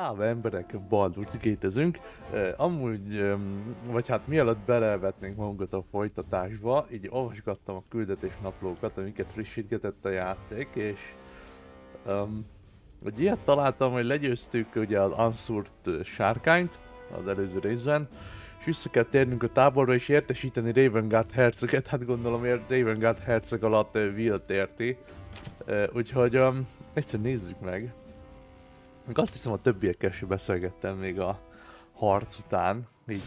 Emberek, Baldurt gétezünk. Amúgy, vagy hát mielőtt belevetnénk magunkat a folytatásba, így olvasgattam a küldetésnaplókat, amiket frissítgetett a játék, és hogy ilyet találtam, hogy legyőztük ugye az Unszúrt sárkányt az előző részben, és vissza kell térnünk a táborra és értesíteni Ravengard herceget, hát gondolom Ravengard herceg alatt Wilt érti. Úgyhogy egyszer nézzük meg. Még azt hiszem, a többiekkel sem beszélgettem még a harc után, így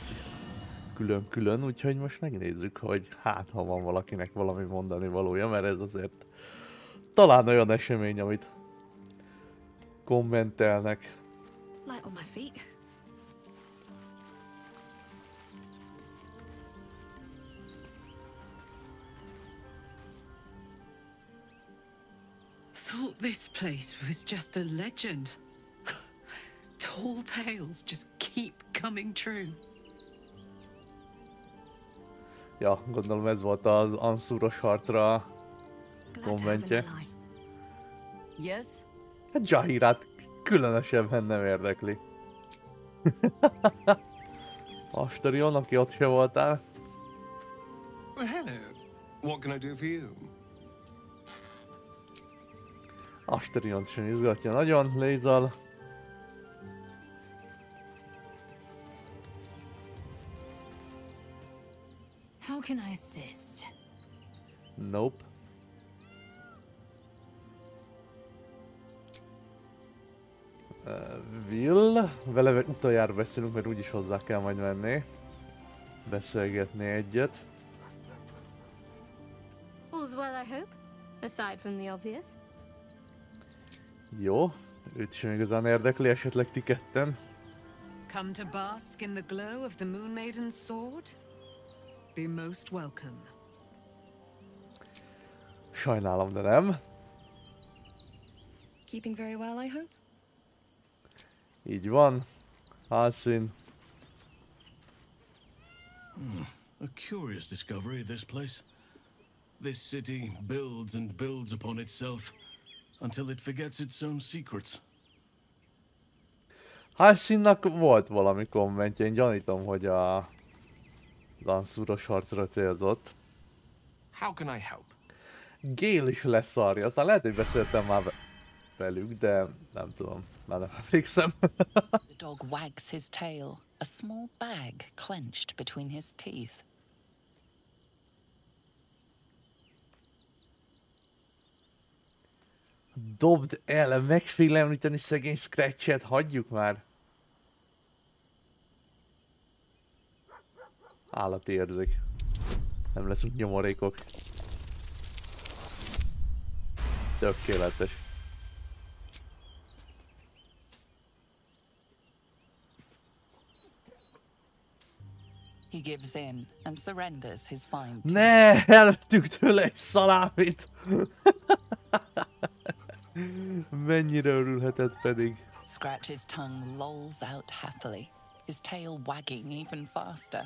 külön-külön, úgyhogy most megnézzük, hogy hát ha van valakinek valami mondani valója, mert ez azért talán olyan esemény, amit kommentelnek. Light on my feet. Thought this place was just a legend. Tall tales just keep coming true. Ja, gondolom ez volt az Unszúros harcra kommentje. Yes? Hát Jahirát különösebben nem érdekli. Asterion, aki ott se voltál. Well, hello. What can I do for you? Asteriont sem izgatja nagyon, Lézal. How can I assist? Nope. Will, vele utoljára beszélünk, mert úgyis hozzá kell majd menni. Beszélgetni egyet. All's well, I hope, aside from the obvious. Jó, őt sem igazán érdekli, esetleg ti ketten. Come to bask in the glow of the Moon Maiden's sword? Be most welcome. Sajnálom, de nem. Keeping very well, I hope? Így van. Halszín. A curious discovery, this place. This city builds and builds upon itself until it forgets its own secrets. Halszínnak volt valami kommentje, én gyanítom, hogy a Unszúros harcra célzott. How can I help? Gale is leszarja, aztán lehet, hogy beszéltem már velük, de nem tudom, már nem emlékszem. The dog wags his tail, a small bag clenched between his teeth. Dobd el, megfélemlíteni szegény Scratchet, hagyjuk már. Állati érzék. Nem leszünk nyomorékok. Tökéletes. He gives in and surrenders his fine teeth. Ne, elvettük tőle egy szalámit. Mennyire örülhetett pedig. Scratch's tongue lolls out happily, his tail wagging even faster.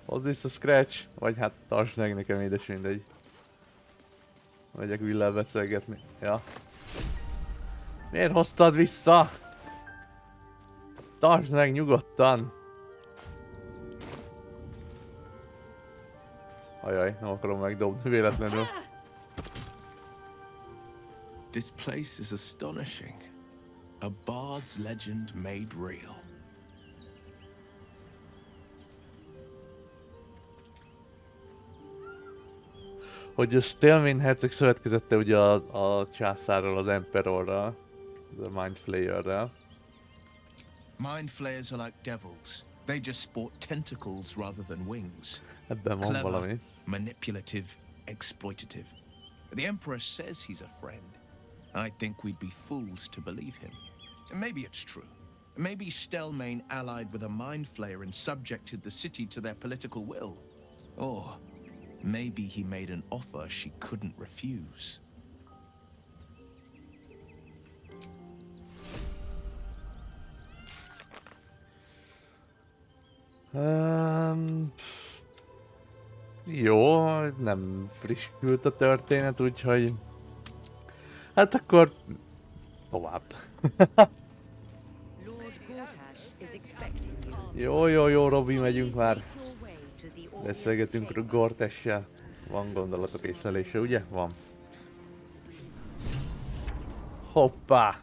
Hozz vissza Scratch, vagy hát tartsd meg nekem, édes mindegy. Megyek Will-lel beszélgetni. Ja. Miért hoztad vissza? Tartsd meg nyugodtan! Ajaj, nem akarom megdobni véletlenül. This place is astonishing. A bard's legend made real. Hogy a Stelmane herceg szövetkezette ugye a császárral, az Emperorral, a Mind Flayerrel. Mind flayers are like devils. They just sport tentacles rather than wings. Ebben van valami. Manipulative, exploitative. The Emperor says he's a friend. I think we'd be fools to believe him. And maybe it's true. Maybe Stelmane allied with a mind flayer and subjected the city to their political will. Or maybe he made an offer she couldn't refuse. Jó, nem frissült a történet, úgyhogy... Hát akkor... tovább. Jó, Robi, megyünk már. Beszélgetünk Gortessel. Van gondolatok észlelése, ugye? Van. Hoppá!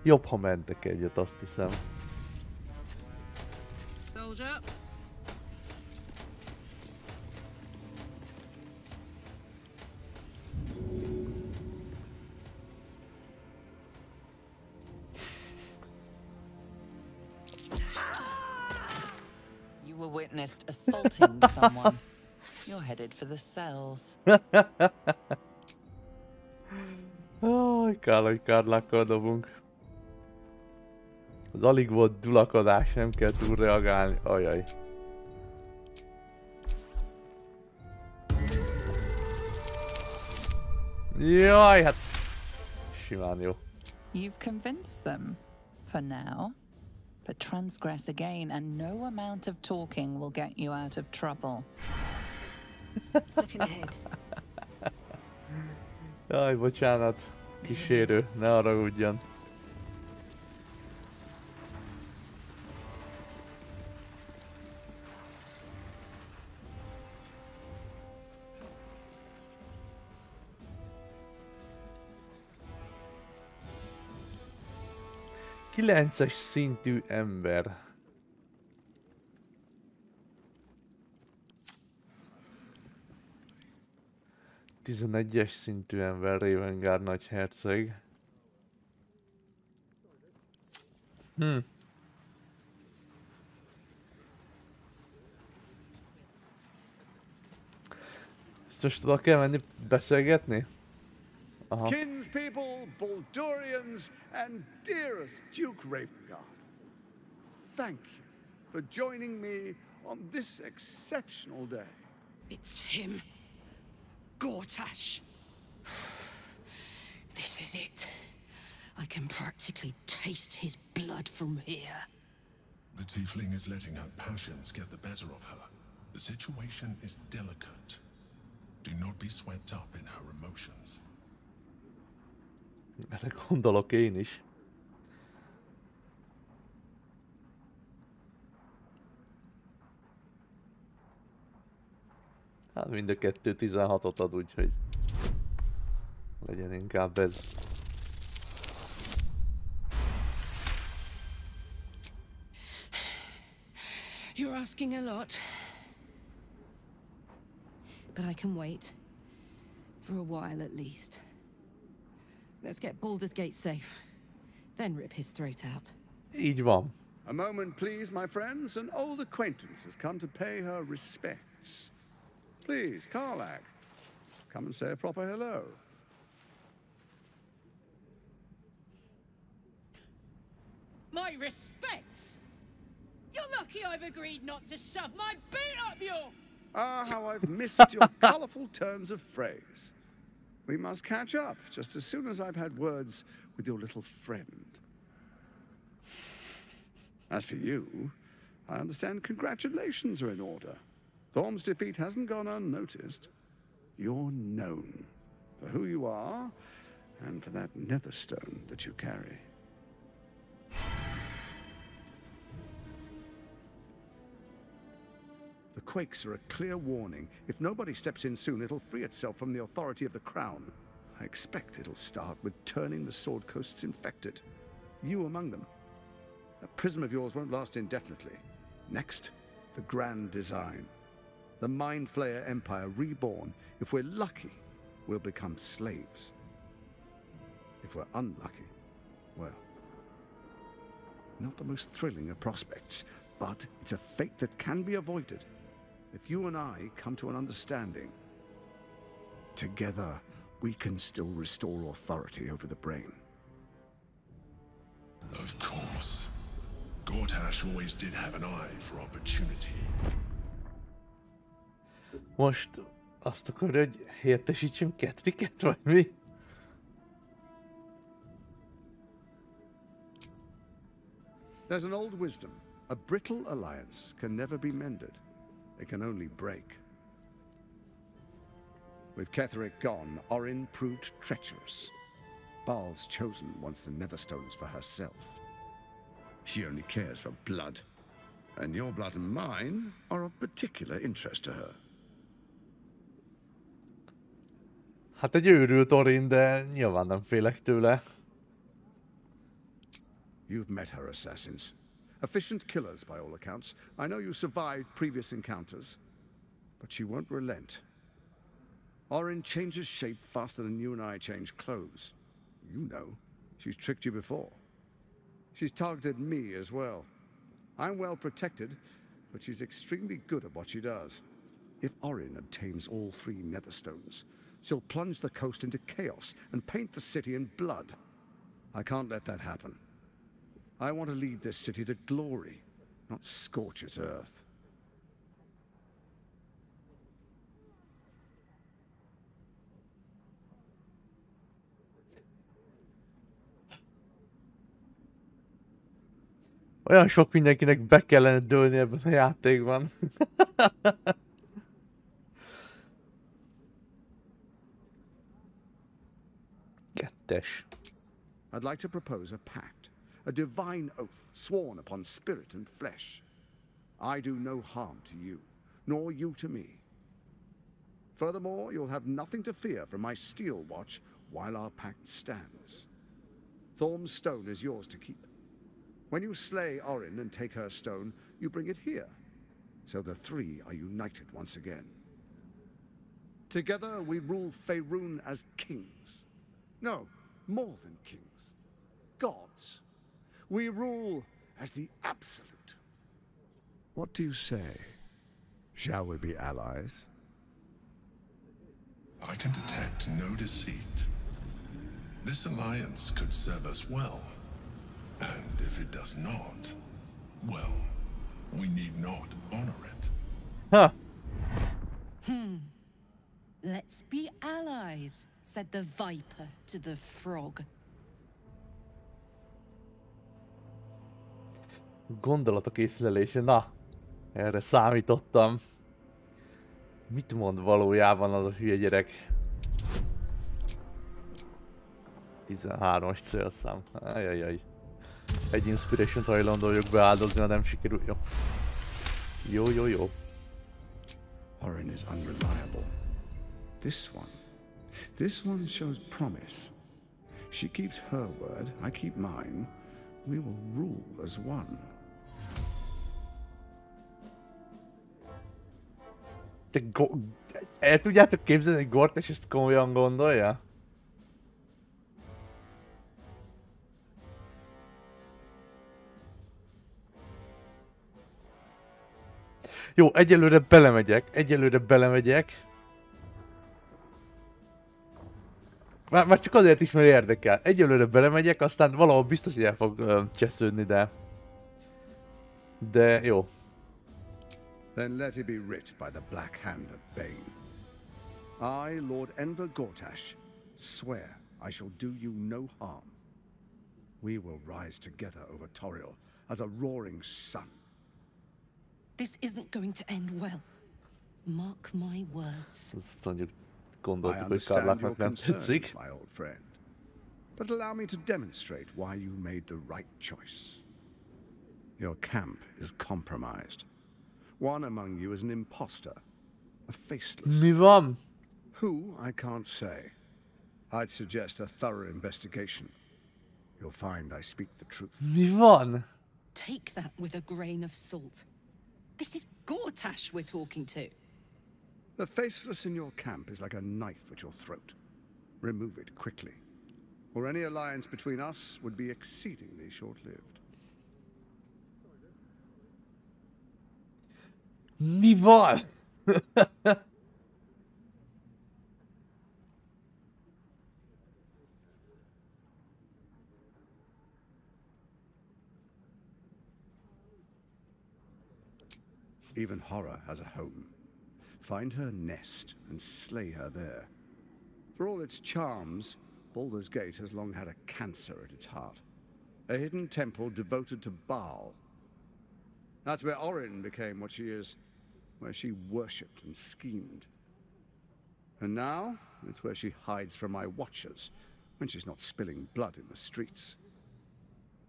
Jobb, ha mentek egyet, azt hiszem. Soldier. You were witnessed assaulting someone. You're headed for the cells. Kár, hogy kárlákkal dobunk. Az alig volt dulakodás, nem kell túl reagálni. Ajaj. Jaj, hát... simán jó. You've convinced them, for now. But transgress again and no amount of talking will get you out of trouble. Looking ahead. Jaj, bocsánat. Kísérő, ne haragudjon. Kilences szintű ember. Tizenegyes szintű ember, Ravengard nagyherceg. Ezt most oda kell menni beszélgetni? Aha. Kinspeople, Baldurians, and dearest Duke Ravengard, thank you for joining me on this exceptional day. It's him. Gortash. This is it. I can practically taste his blood from here. The tiefling is letting her passions get the better of her. The situation is delicate. Do not be swept up in her emotions. Erre gondolok én is. Hát mind a kettő 16-ot ad, úgyhogy legyen inkább ez. You're asking a lot. But I can wait. For a while at least. Let's get Baldur's Gate safe. Then rip his throat out. Így van. A moment, please, my friends. An old acquaintance has come to pay her respects. Please, Karlach, come and say a proper hello. My respects! You're lucky I've agreed not to shove my boot up your... Ah, how I've missed your colourful turns of phrase. We must catch up just as soon as I've had words with your little friend. As for you, I understand congratulations are in order. Thorm's defeat hasn't gone unnoticed. You're known for who you are and for that netherstone that you carry. The quakes are a clear warning. If nobody steps in soon, it'll free itself from the authority of the crown. I expect it'll start with turning the Sword Coasts infected. You among them. That prism of yours won't last indefinitely. Next, the grand design. The Mind Flayer Empire reborn. If we're lucky, we'll become slaves. If we're unlucky, well, not the most thrilling of prospects, but it's a fate that can be avoided. If you and I come to an understanding, together we can still restore authority over the brain. Of course. Gortash always did have an eye for opportunity. Most azt akarja, hogy helyettesítsem Ketriket, vagy mi? There's an old wisdom. A brittle alliance can never be mended. It can only break. With Ketheric gone, Orin proved treacherous. Baal's chosen wants the Netherstones for herself. She only cares for blood. And your blood and mine are of particular interest to her. Hát egy őrült Orin, de nyilván nem félek tőle. You've met her assassins. Efficient killers, by all accounts. I know you survived previous encounters. But she won't relent. Orin changes shape faster than you and I change clothes. You know, she's tricked you before. She's targeted me as well. I'm well protected, but she's extremely good at what she does. If Orin obtains all 3 Netherstones, she'll plunge the coast into chaos and paint the city in blood. I can't let that happen. I want to lead this city to glory, not scorch its earth. Olyan sok mindenkinek be kellene dőlni ebben a játékban. Kettes. I'd like to propose a pact, a divine oath sworn upon spirit and flesh. I do no harm to you, nor you to me. Furthermore, you'll have nothing to fear from my steel watch while our pact stands. Thorm's stone is yours to keep. When you slay Orin and take her stone, you bring it here, so the 3 are united once again. Together we rule Faerun as kings. No, more than kings. Gods. We rule as the Absolute. What do you say? Shall we be allies? I can detect no deceit. This alliance could serve us well. And if it does not, well, we need not honor it. Huh. Let's be allies, said the viper to the frog. Gondolatok észlelése, na, erre számítottam. Mit mond valójában az a hülye gyerek? 13-as célszám. Ajajaj. Egy inspiration hajlandó vagyok beáldozni, ha nem sikerül. Jó. Jó, jó, jó. Orin is unreliable. This one shows promise. She keeps her word, I keep mine. We will rule as one. El tudjátok képzelni, hogy Gortys ezt komolyan gondolja? Jó, egyelőre belemegyek. Már csak azért is, mert érdekel. Egyelőre belemegyek, aztán valahol biztos, hogy el fog csesződni, de jó. Then let it be writ by the black hand of Bane. I, Lord Enver Gortash, swear I shall do you no harm. We will rise together over Toriel as a roaring sun. This isn't going to end well. Mark my words. Azt mondjuk, gondoltuk, I hogy understand your Karláknak nem concerns, tetszik. my old friend. But allow me to demonstrate why you made the right choice. Your camp is compromised. One among you is an imposter, a faceless. Mi van? Who, I can't say. I'd suggest a thorough investigation. You'll find I speak the truth. Mi van? Take that with a grain of salt. This is Gortash we're talking to. The faceless in your camp is like a knife at your throat. Remove it quickly, or any alliance between us would be exceedingly short-lived. Mi van? Even horror has a home. Find her nest and slay her there. For all its charms, Baldur's Gate has long had a cancer at its heart. a hidden temple devoted to Baal. That's where Orin became what she is, where she worshipped and schemed. And now, it's where she hides from my watchers, when she's not spilling blood in the streets.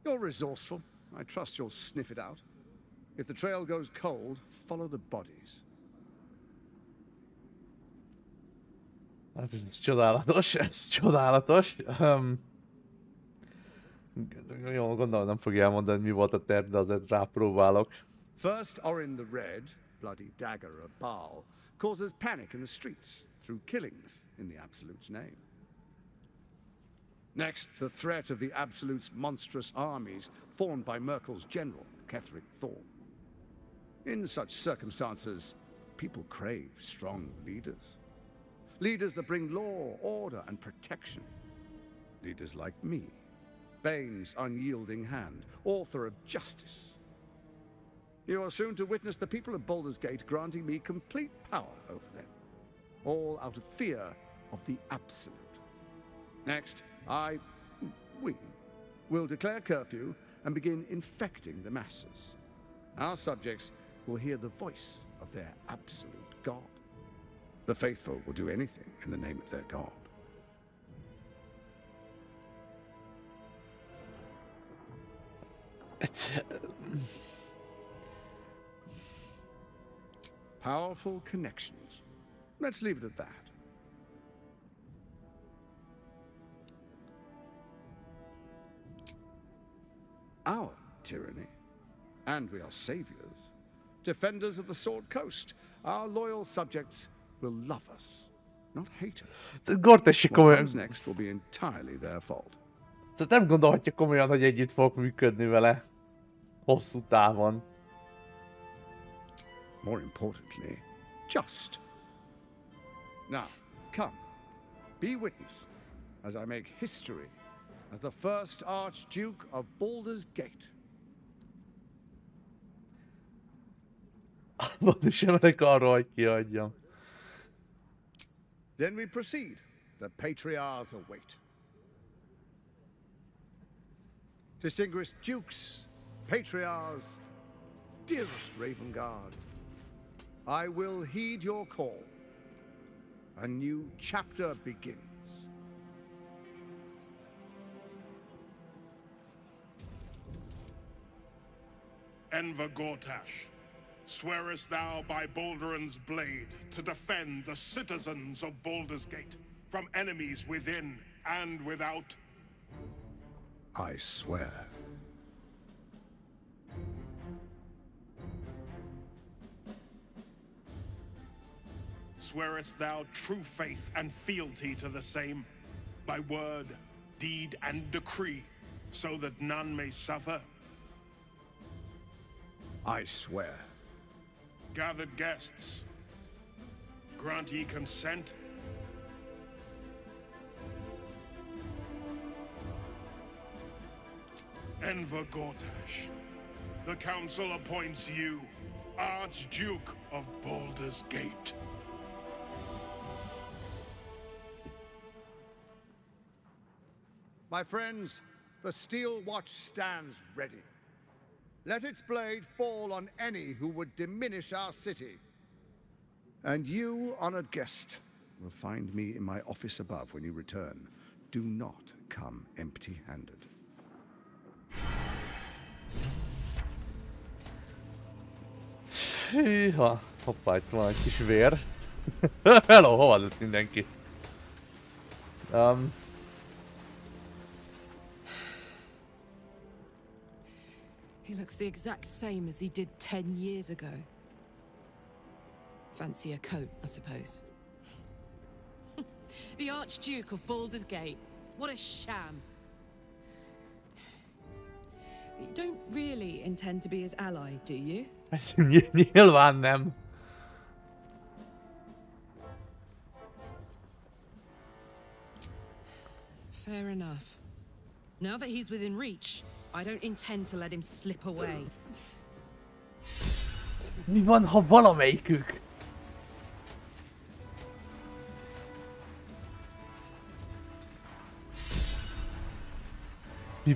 You're resourceful. I trust you'll sniff it out. If the trail goes cold, follow the bodies. Hát ez csodálatos, ez csodálatos. Jó, gondolom nem fogja elmondani, mi volt a terv, de azért rápróbálok. First, Orin the Red, bloody dagger of Baal, causes panic in the streets through killings in the Absolute's name. Next, the threat of the Absolute's monstrous armies formed by Merkel's general, Ketheric Thorn. In such circumstances, people crave strong leaders. Leaders that bring law, order, and protection. Leaders like me, Bane's unyielding hand, author of justice. You are soon to witness the people of Baldur's Gate granting me complete power over them, all out of fear of the Absolute. Next, we will declare curfew and begin infecting the masses. Our subjects will hear the voice of their absolute god. The faithful will do anything in the name of their god. Powerful connections. Let's leave it at that. Our tyranny. And we are saviors. Defenders of the Sword Coast. Our loyal subjects will love us, not hate us. What comes next will be entirely their fault. Nem gondolhatja komolyan, hogy együtt fogok működni vele. Hosszú távon. More importantly, just. Now, come. Be witness as I make history as the first Archduke of Baldur's Gate. Van sem merek arra, hogy kiadjam. Then we proceed. The patriarchs await. Distinguished dukes, patriarchs, dearest Ravengard, I will heed your call. A new chapter begins. Enver Gortash, swearest thou by Balduran's blade to defend the citizens of Baldur's Gate from enemies within and without? I swear. Swearest thou true faith and fealty to the same, by word, deed, and decree, so that none may suffer? I swear. Gathered guests, grant ye consent? Enver Gortash, the Council appoints you Archduke of Baldur's Gate. My friends, the Steel Watch stands ready. Let its blade fall on any who would diminish our city. And you, honored guest, will find me in my office above when you return. Do not come empty-handed. Hűha, hoppá, itt van egy kis vér. Hello, hova lett mindenki? He looks the exact same as he did 10 years ago. Fancy a coat, I suppose. The Archduke of Baldur's Gate. What a sham. You don't really intend to be his ally, do you? Nyilván nem. Fair enough. Now that he's within reach, I don't intend to let him slip away. Mi van, ha valamelyikük? Mi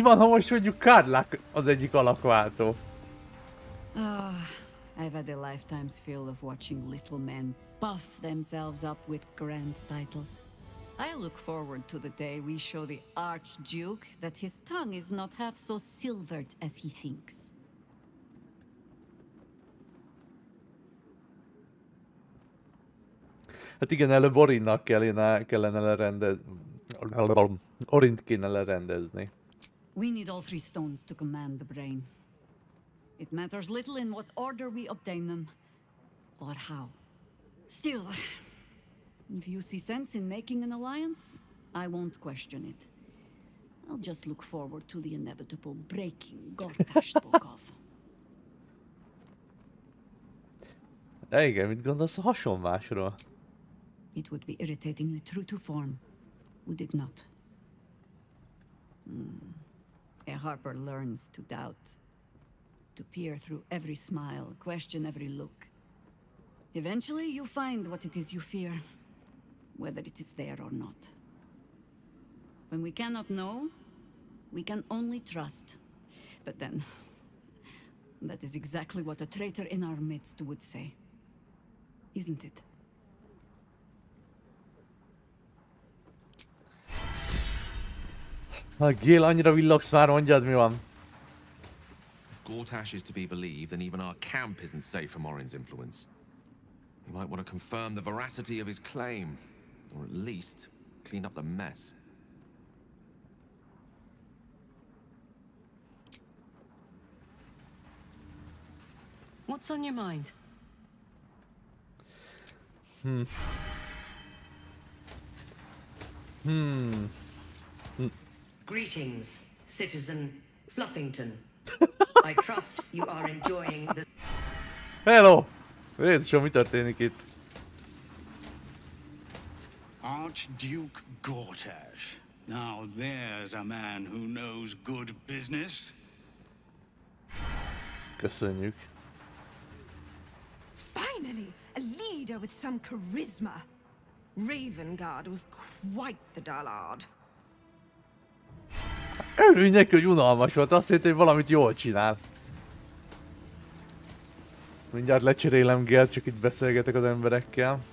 van, ha most mondjuk Kárlák az egyik alakváltó? I've had a lifetime's fill of watching little men buff themselves up with grand titles. I look forward to the day we show the Archduke that his tongue is not half so silvered as he thinks. Hát igen, előbb Orinnak kellene Orint kéne lerendezni. We need all three stones to command the brain. It matters little in what order we obtain them, or how. Still, if you see sense in making an alliance, I won't question it. I'll just look forward to the inevitable breaking Gortash spoke of. De igen, mit gondolsz a hasonlásról? It would be irritatingly true to form, would it not? A Harper learns to doubt, to peer through every smile, question every look. Eventually, you find what it is you fear, whether it is there or not. When we cannot know, we can only trust. But then, that is exactly what a traitor in our midst would say. Isn't it? Gél, annyira villogsz már, mondjad, mi van? If Gortash is to be believed, then even our camp isn't safe from Orin's influence. We might want to confirm the veracity of his claim, or at least clean up the mess. What's on your mind? Greetings, citizen Fluffington. I trust you are enjoying the... Hello! Jézusom, mi történik itt? Archduke Gortash. Now there's a man who knows good business. Köszönjük. Finally, a leader with some charisma. Ravengard was quite the dullard. Örülj neki, hogy unalmas volt, azt hitt, hogy valamit jól csinál. Mindjárt lecserélem Gélt, csak itt beszélgetek az emberekkel.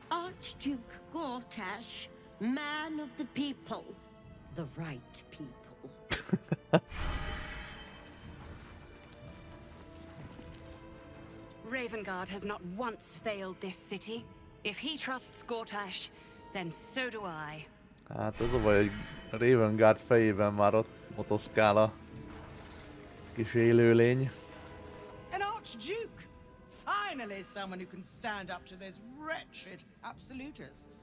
Archduke Gortash, man of the people. The right people. Ravengard has not once failed this city. If he trusts Gortash, then so do I. Hát az a baj, hogy Ravengard fejében már ott motoszkál a kis élőlény. An Archduke! Finally someone who can stand up to those wretched absolutists.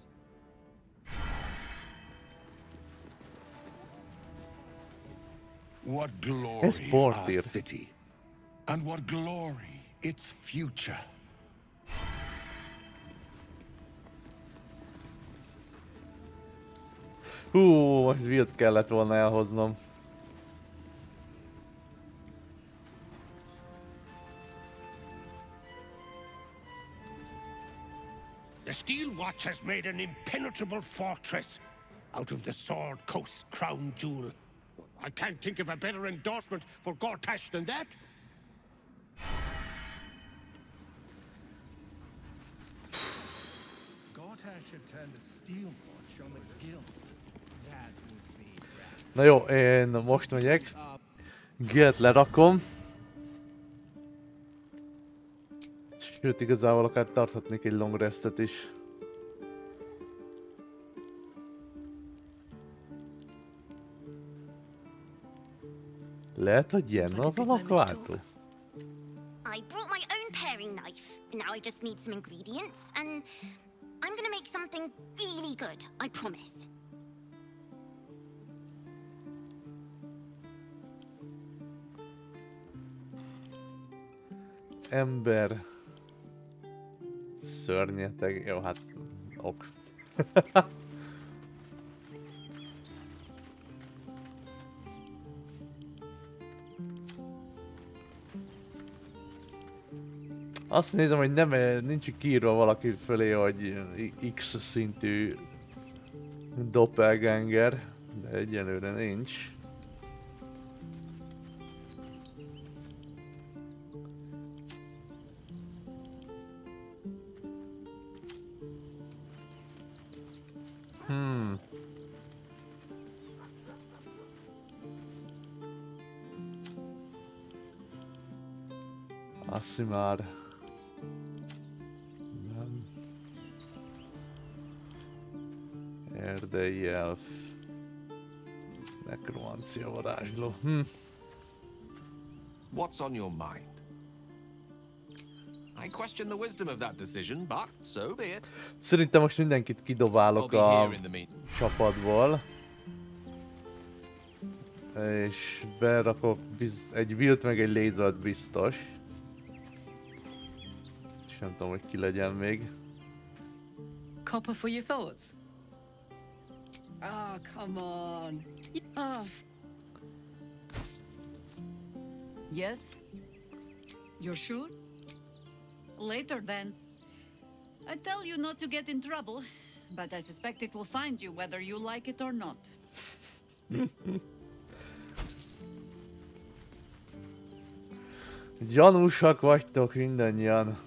What glory our city, and what glory its future. Most Wilt kellett volna elhoznom. The Steel Watch has made an impenetrable fortress out of the Sword Coast crown jewel. I can't think of a better endorsement for Gortash than that. Gortash should turn the Steel Watch on the guild. That would be rad. Na jó, én most megyek. Gélt lerakom. Sőt, igazából akár tarthatnék egy long restet is. Lehet, hogy ilyen az alakváltó. I brought my own paring knife. Now I just need some ingredients, and I'm gonna make something really good, I promise. Ember. Szörnyeteg. Jó, hát ok. Azt nézem, hogy nincs kiírva valaki fölé, hogy X szintű Doppelganger, de egyelőre nincs. Asszimár. Nem. Erdei elf. Nekromancia varázsló. What's on your mind? I question the wisdom of that decision, but so be it. Szerintem most mindenkit kidobálok a csapatból. És berakok egy wilt meg egy lézert biztos. És nem tudom, hogy ki legyen még. Copper for your thoughts? Oh, come on. Oh. Yes? You're sure? Later then. I tell you not to get in trouble, but I suspect it will find you whether you like it or not. Gyanúsak vagytok mindannyian.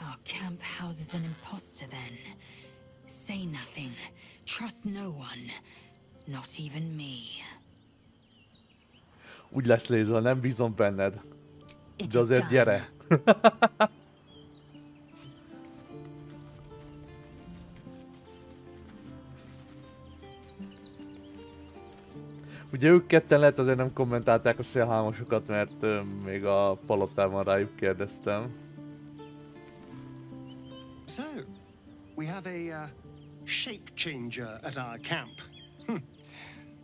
Our camp houses an imposter then. Say nothing. Trust no one. Not even me. Úgy lesz lézol, nem bízom benned. De azért gyere. Ugye ők ketten lehet azért nem kommentálták a szélhámosokat, mert még a palotában rájuk kérdeztem. So, we have a shape changer at our camp.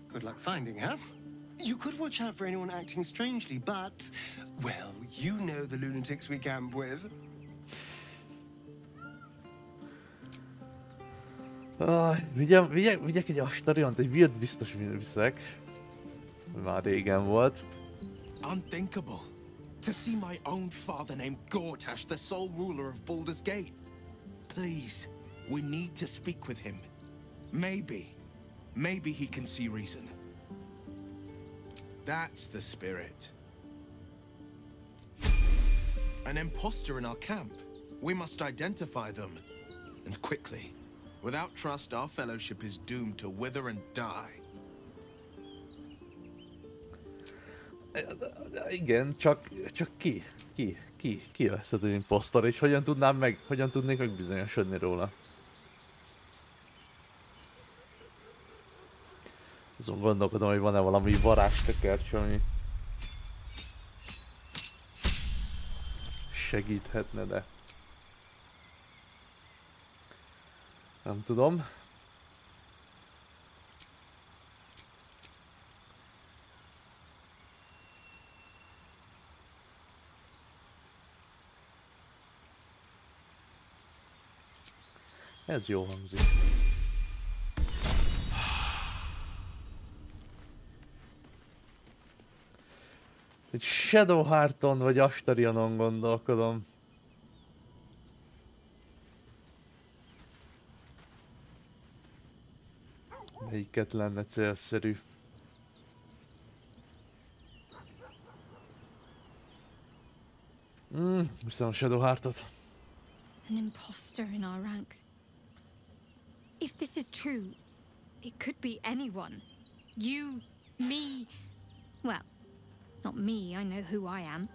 Good luck finding her. You could watch out for anyone acting strangely, but, well, you know the lunatics we camp with. Vigyek egy astariont, egy wilt biztos viszek. Már régen volt. Unthinkable. To see my own father named Gortash, the sole ruler of Baldur's Gate. Please, we need to speak with him. Maybe he can see reason. That's the spirit. An imposter in our camp. We must identify them. And quickly. Without trust, our fellowship is doomed to wither and die. Igen, csak ki lesz az imposztor, és hogyan tudnék megbizonyosodni róla? Azon gondolkodom, hogy van-e valami varázstekercs, ami segíthetne, de nem tudom. Ez jó hangzik. Egy Shadowhearton vagy Astarionon gondolkodom. Melyiket lenne célszerű? Viszont a Shadowheartot. An imposter in our ranks. If this is true, it could be anyone. You, me, well, not me, I know who I am.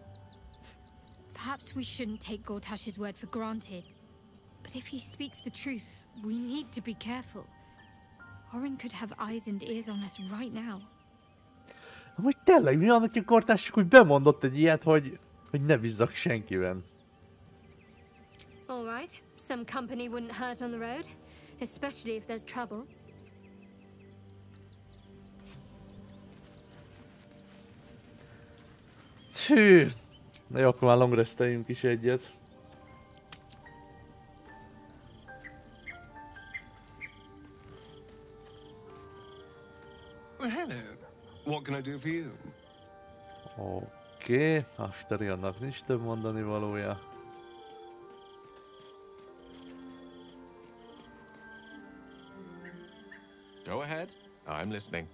Perhaps we shouldn't take Gortash's word for granted. But if he speaks the truth, we need to be careful. Orin could have eyes and ears on us right now. Amúgy tényleg, mi van, hogyha Gortash csak úgy bemondott egy ilyet, hogy ne bízzak senkiben? All right, some company wouldn't hurt on the road, especially if there's trouble. Hű! Na jó, akkor már long resteljünk is egyet. Well, hello. What can I do for you? Oké, Astarionnak nincs több mondani valója. Go ahead. I'm listening.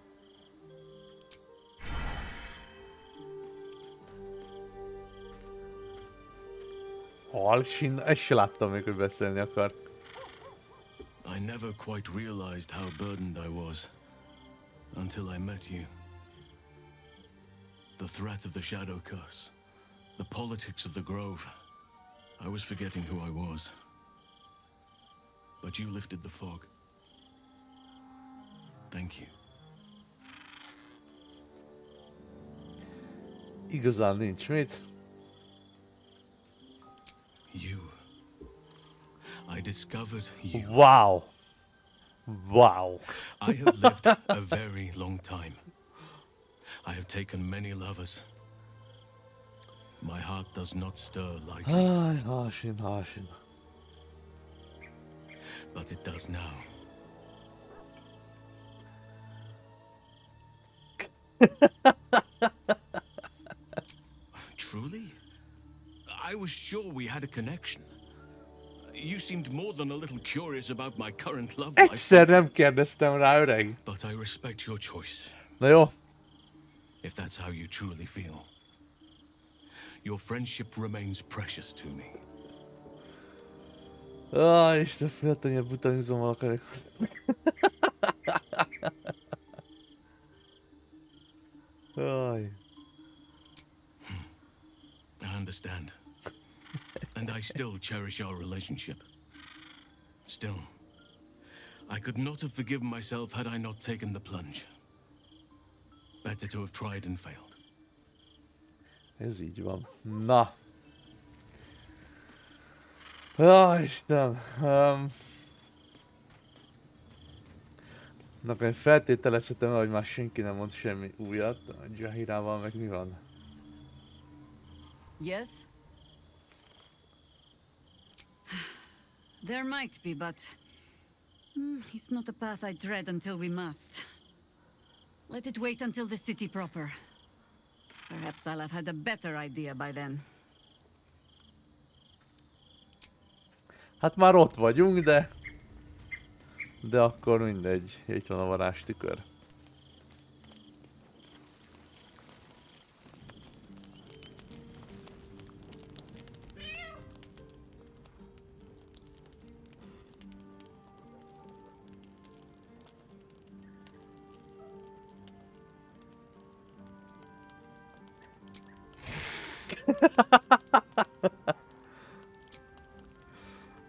Halsin, ezt se láttam még, hogy beszélni akar. I never quite realized how burdened I was until I met you. The threat of the Shadow Curse, the politics of the Grove. I was forgetting who I was. But you lifted the fog. Thank you. Igazán nincs mit. You. I discovered you. Wow. Wow. I have lived a very long time. I have taken many lovers. My heart does not stir lightly. Ay, Halsin, Halsin. But it does now. Truly? I was sure we had a connection. You seemed more than a little curious about my current love life. Egyszer nem kérdeztem rá, öreg. But I respect your choice. Na jó. If that's how you truly feel. Your friendship remains precious to me. Isten, féltanya butanizommal akarok. I understand. And I still cherish our relationship. Still, I could not have forgiven myself had I not taken the plunge. Better to have tried and failed. Ez így van. Na. Istenem. Na, én feltételezhetem, hogy már senki nem mond semmi újat. A Jahirával meg mi van? Yes? There might be, but it's not a path I tread until we must. Let it wait until the city proper. Perhaps I'll have had a better idea by then. Hát már ott vagyunk, de akkor mindegy. Itt van a varázstükör.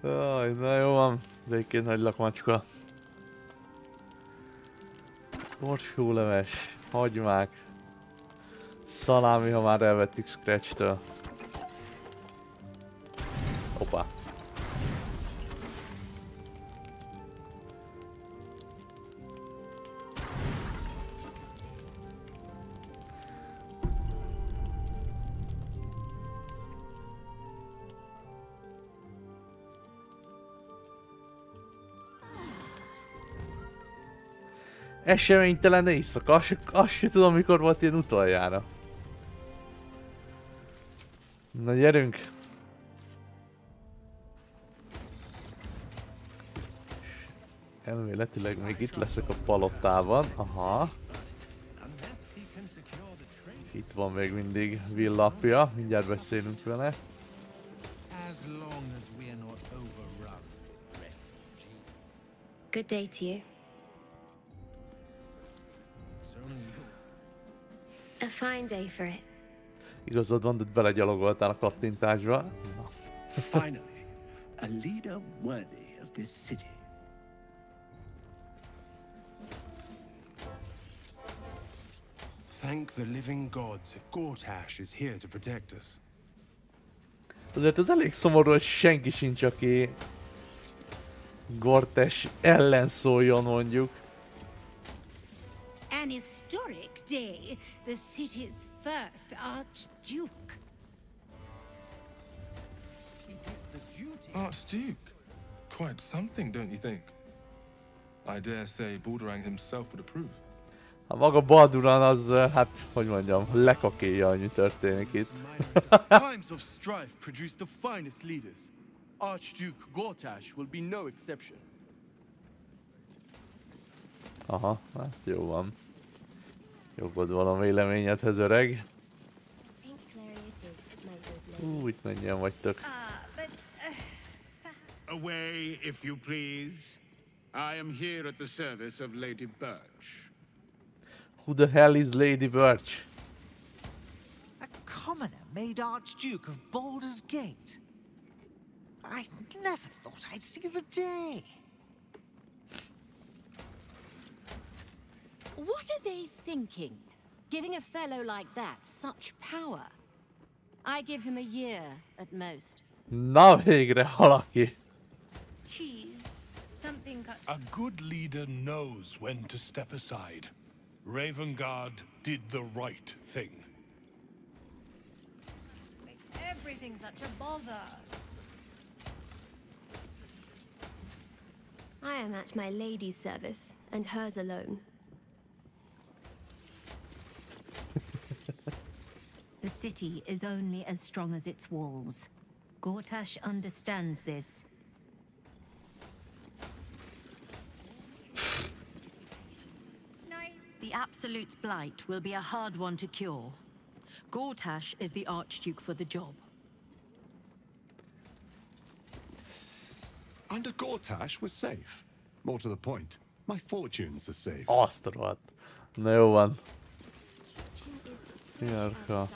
Aj, na jó van. Békén hagylak, macska. Borsóleves, hagymák, szalámi, ha már elvettük Scratch-től. Hoppá. Eseménytelen éjszaka, azt se tudom, mikor volt ilyen utoljára. Na gyerünk! Elméletileg még itt leszek a palotában, aha. Itt van még mindig villapja, mindjárt beszélünk vele. Good day to you. A fine day for it. Igazad van, de belegyalogoltál a kattintásba. Finally, a leader worthy of this city. Thank the living gods, Gortash is here to protect us. Azért ez elég szomorú, hogy senki sincs, aki Gortash ellen szóljon, mondjuk. An historic day, the city's first Archduke. It is the duty. Archduke? Quite something, don't you think? I dare say Baldur himself would approve. A maga Balduran az, hát, hogy mondjam, lekakéja, annyi történik itt. Times of strife produce the finest leaders. Archduke Gortash will be no exception. Aha, hát jó van. Jogod van a véleményedhez, öreg. Itt mennyien vagytok. Away, if you please. I am here at the service of Lady Birch. Who the hell is Lady Birch? A commoner made Archduke of Baldur's Gate. I never thought I'd see the day. What are they thinking? Giving a fellow like that such power? I give him a year at most. Na végre valaki. Cheese. Something cut. A good leader knows when to step aside. Ravengard did the right thing. Make everything such a bother. I am at my lady's service, and hers alone. The city is only as strong as its walls. Gortash understands this. The Absolute's blight will be a hard one to cure. Gortash is the Archduke for the job. Under Gortash, we're safe. More to the point, my fortunes are safe. Azt a rohadt. Na jó van. Járka.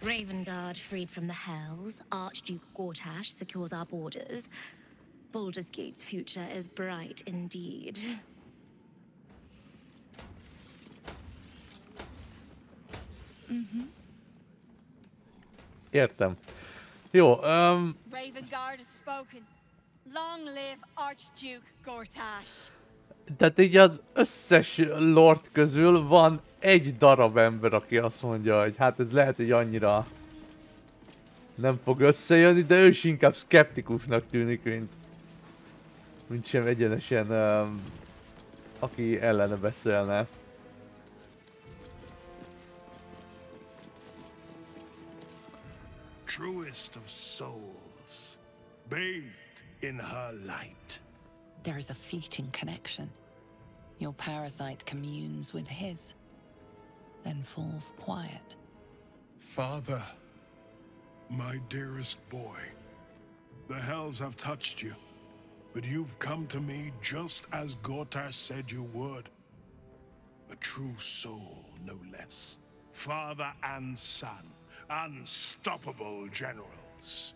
Ravengard freed from the Hells. Archduke Gortash secures our borders. Baldur's Gate's future is bright indeed. Értem. Jó, Ravengard has spoken. Long live Archduke Gortash. tehát így az összes lord közül van egy darab ember, aki azt mondja, hogy hát ez lehet, hogy annyira nem fog összejönni, de ő is inkább szkeptikusnak tűnik, mint sem egyenesen aki ellene beszélne. Truest of souls, bathed in her light. There is a fleeting connection. Your parasite communes with his, then falls quiet. Father, my dearest boy, the hells have touched you, but you've come to me just as Gortash said you would. A true soul, no less. Father and son, unstoppable generals.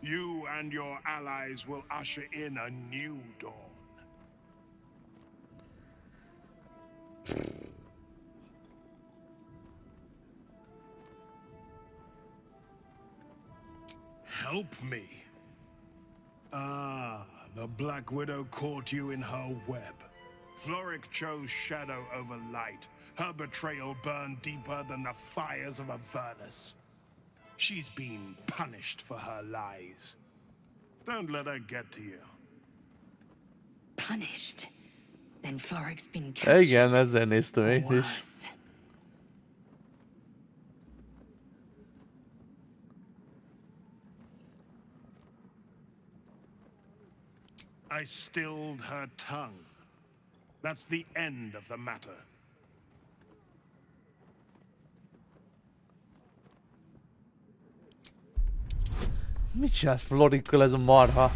You and your allies will usher in a new dawn. Help me. Ah, the Black Widow caught you in her web. Floric chose shadow over light. Her betrayal burned deeper than the fires of Avernus. She's been punished for her lies. Don't let her get to you. Punished? Then Floric's been captured. Igen, ezzel néztem én is. I stilled her tongue. That's the end of the matter. Mit csinálsz Florikkal ez a marha?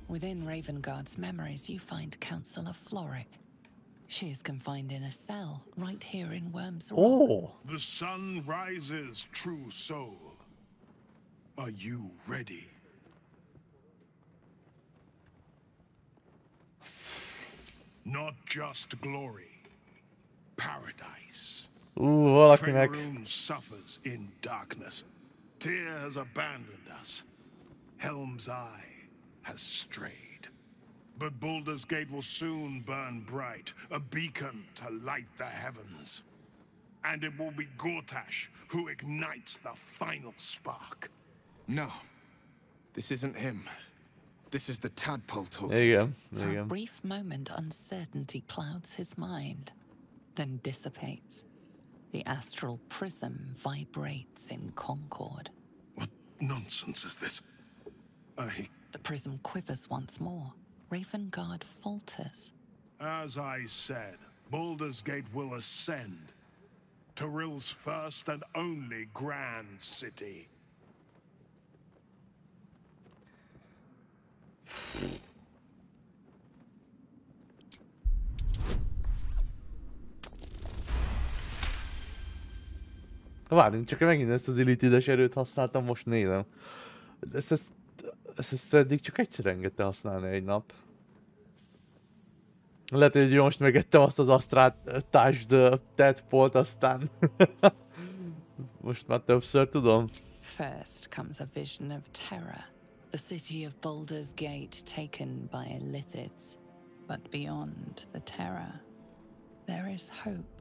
Within Ravengard's memories, you find Councillor Floric. She is confined in a cell right here in Worm's Rock. Oh! The sun rises, true soul. Are you ready? Not just glory, paradise. Valakinek. Faerun suffers in darkness. Tyr has abandoned us. Helm's Eye has strayed. But Baldur's Gate will soon burn bright, a beacon to light the heavens. And it will be Gortash who ignites the final spark. No. This isn't him. This is the tadpole talking. Igen, For a igen. brief moment, uncertainty clouds his mind, then dissipates. The astral prism vibrates in concord. What nonsense is this? The prism quivers once more, Ravengard falters. As I said, Baldur's Gate will ascend. Tyrill's first and only grand city. Várjunk, csak megint ezt az elitides erőt használtam, most nézem. Ezt eddig csak egyszer engedte használni egy nap. Lehet, hogy most megettem azt az Astrát Touched Tadpolt, aztán... most már többször tudom. First comes a vision of terror. The city of Baldur's Gate taken by Lithids. But beyond the terror, there is hope.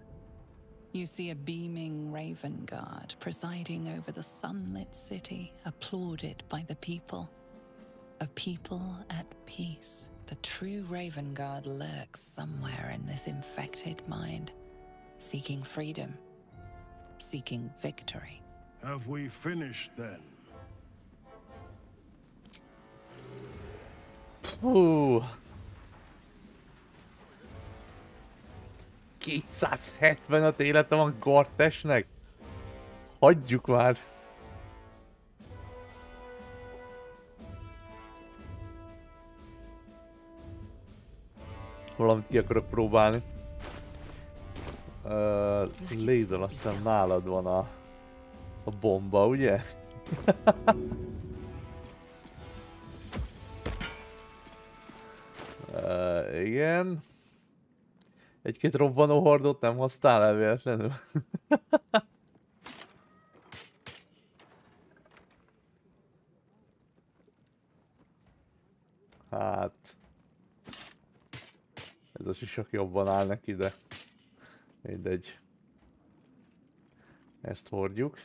You see a beaming Ravengard presiding over the sunlit city, applauded by the people. A people at peace. The true Ravengard lurks somewhere in this infected mind, seeking freedom, seeking victory. Have we finished then? 275 élete van Gortesnek. Hagyjuk már. Valamit ki akarok próbálni. Lézon, azt hiszem nálad van a bomba, ugye? Igen. Egy-két robbanó hordót nem hoztál el véletlenül? Hát... ez a sisak jobban áll neki, de... mindegy. Ezt hordjuk.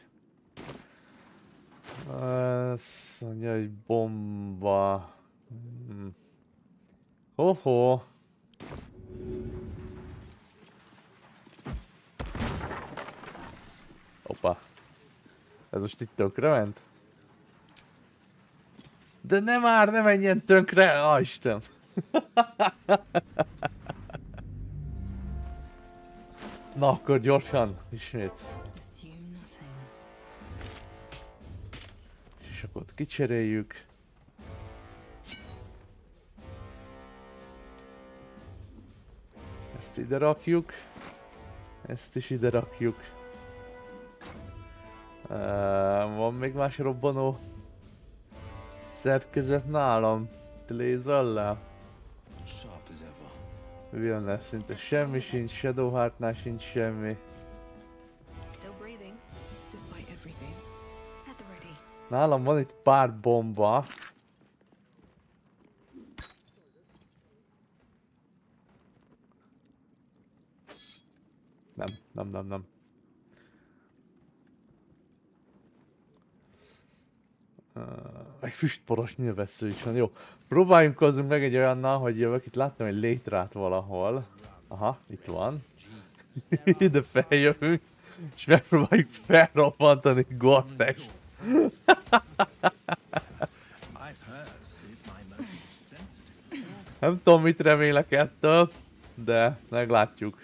Azt mondja, hogy bomba... Hoho! Hoppá. Ez most itt tönkre ment? De nem már, ne menjen tönkre! Ah, Isten! Na akkor gyorsan, ismét. És akkor kicseréljük. Ezt ide rakjuk. Ezt is ide rakjuk. Van még más robbanó szerkezet nálam? Lézerrel? Vilne szinte semmi sincs, Shadowheartnál sincs semmi. Nálam van itt pár bomba. Nem. Meg füstporos nyilvessző is van, jó. Próbáljunk hozzunk meg egy olyannal, hogy jövök, itt láttam egy létrát valahol. Aha, itt van. Ide feljövünk, és megpróbáljuk felrobbantani Gortek. Nem tudom, mit remélek ettől, de meglátjuk.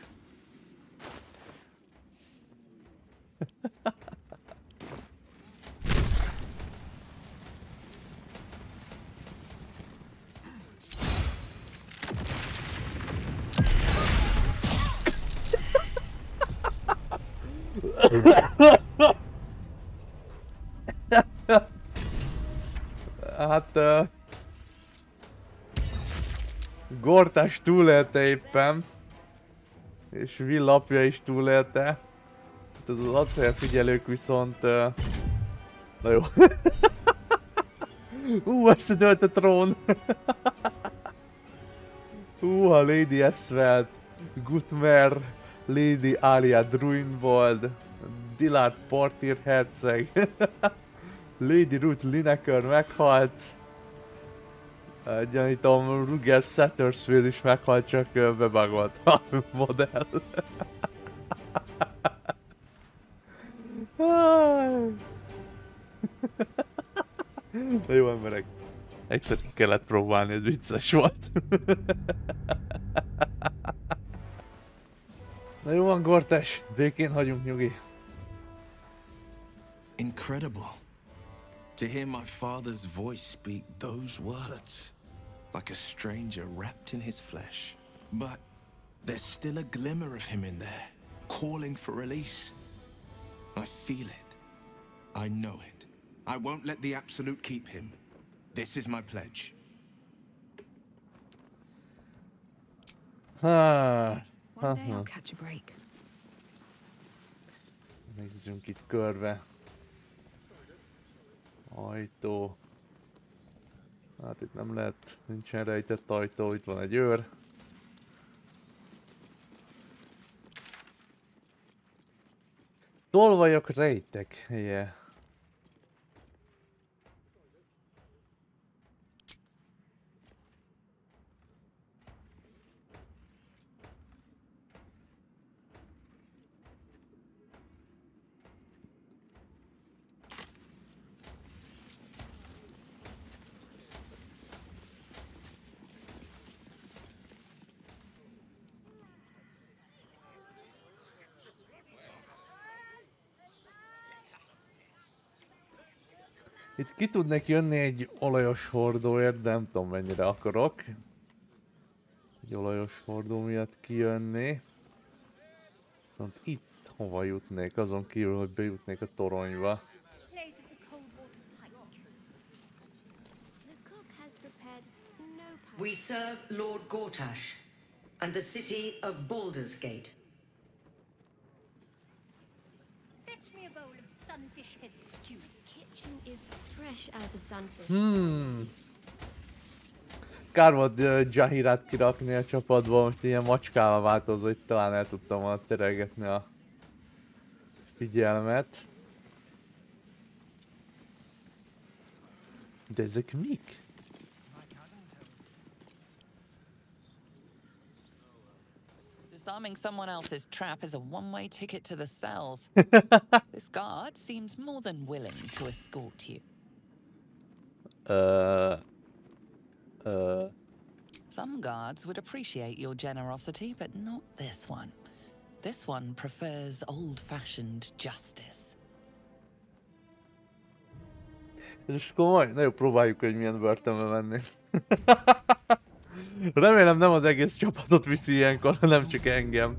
Hát... Gortás túlélte éppen. És Will apja is túlélte. Hát ez az acélfigyelők viszont... Na jó. Összedőlt a trón. A Lady Esvelt, Gutmer, Lady Alia Druinwald, Dillard Portir herceg, Lady Ruth Lineker meghalt. Gyanítom, Ruger Sattersfield is meghalt, csak bebagolt a modell. Na jó emberek, Egyszer ki kellett próbálni, ez vicces volt. Na jó van, Gortes, békén hagyunk, nyugi. Incredible. To hear my father's voice speak those words. Like a stranger wrapped in his flesh. But there's still a glimmer of him in there, calling for release. I feel it. I know it. I won't let the Absolute keep him. This is my pledge. One day I'll catch a break. Nézzünk itt körbe. Ajtó. Hát itt nem lehet, nincsen rejtett ajtó, itt van egy őr. Tolvajok rejtek helye. Itt ki tudnék jönni egy olajos hordóért, de nem tudom mennyire akarok. Egy olajos hordó miatt kijönni. Viszont itt hova jutnék, azon kívül, hogy bejutnék a toronyba. We serve Lord Gortash and the city of Baldur's Gate. Fetch me a bowl of sunfish head stew. Kitchen is fresh out of sunfish. Kár volt Jahirát kirakni a csapatba, most ilyen macskával változva, hogy talán el tudtam volna terelgetni a figyelmet. De ezek mik? Disarming someone else's trap is a one-way ticket to the cells. This guard seems more than willing to escort you. Some guards would appreciate your generosity, but not this one. This one prefers old-fashioned justice. Ez is komoly? Na jó, próbáljuk, hogy milyen börtönbe menni. Remélem nem az egész csapatot viszi ilyenkor, hanem csak engem.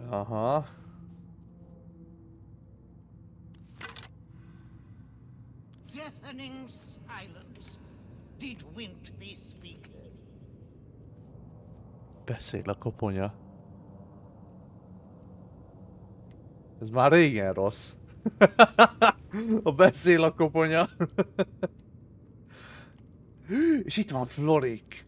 Aha. Deafening silence. Did Wint be speaking? Beszél a koponya. Ez már régen rossz. A beszél a koponya. És itt van Florik.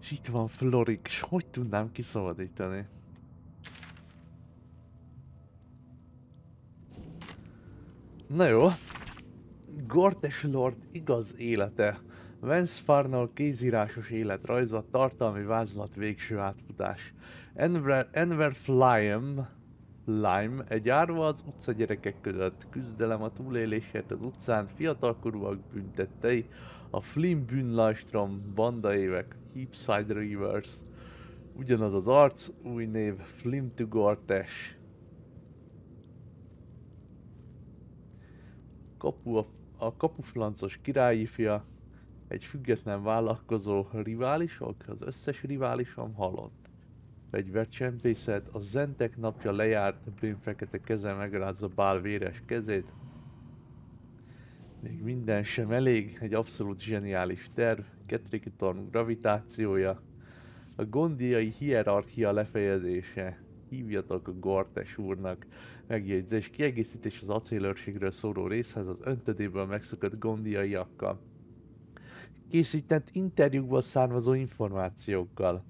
És itt van Florik, és hogy tudnám kiszabadítani? Na jó. Gortash Lord igaz élete. Vance Farnell kézírásos életrajza, tartalmi vázlat, végső átfutás. Enver Lime, egy árva az utca gyerekek között, küzdelem a túlélésért az utcán, fiatalkorúak büntettei, a Flynn bűnlajstrom, banda évek, Heapside Rivers. Ugyanaz az arc, új név, Flynn to Gortash. A kapuflancos királyi fia, egy független vállalkozó, riválisok, az összes riválisom halott. Fegyvercsempészet, a zentek napja lejárt, bőnfekete keze megrázza Bál véres kezét. Még minden sem elég, egy abszolút zseniális terv, Ketrikitorn gravitációja, a gondiai hierarchia lefejezése. Hívjatok a Gortash úrnak. Megjegyzés, kiegészítés az acélőrségről szóló részhez az öntödéből megszökött gondiaiakkal. Készített interjúkból származó információkkal.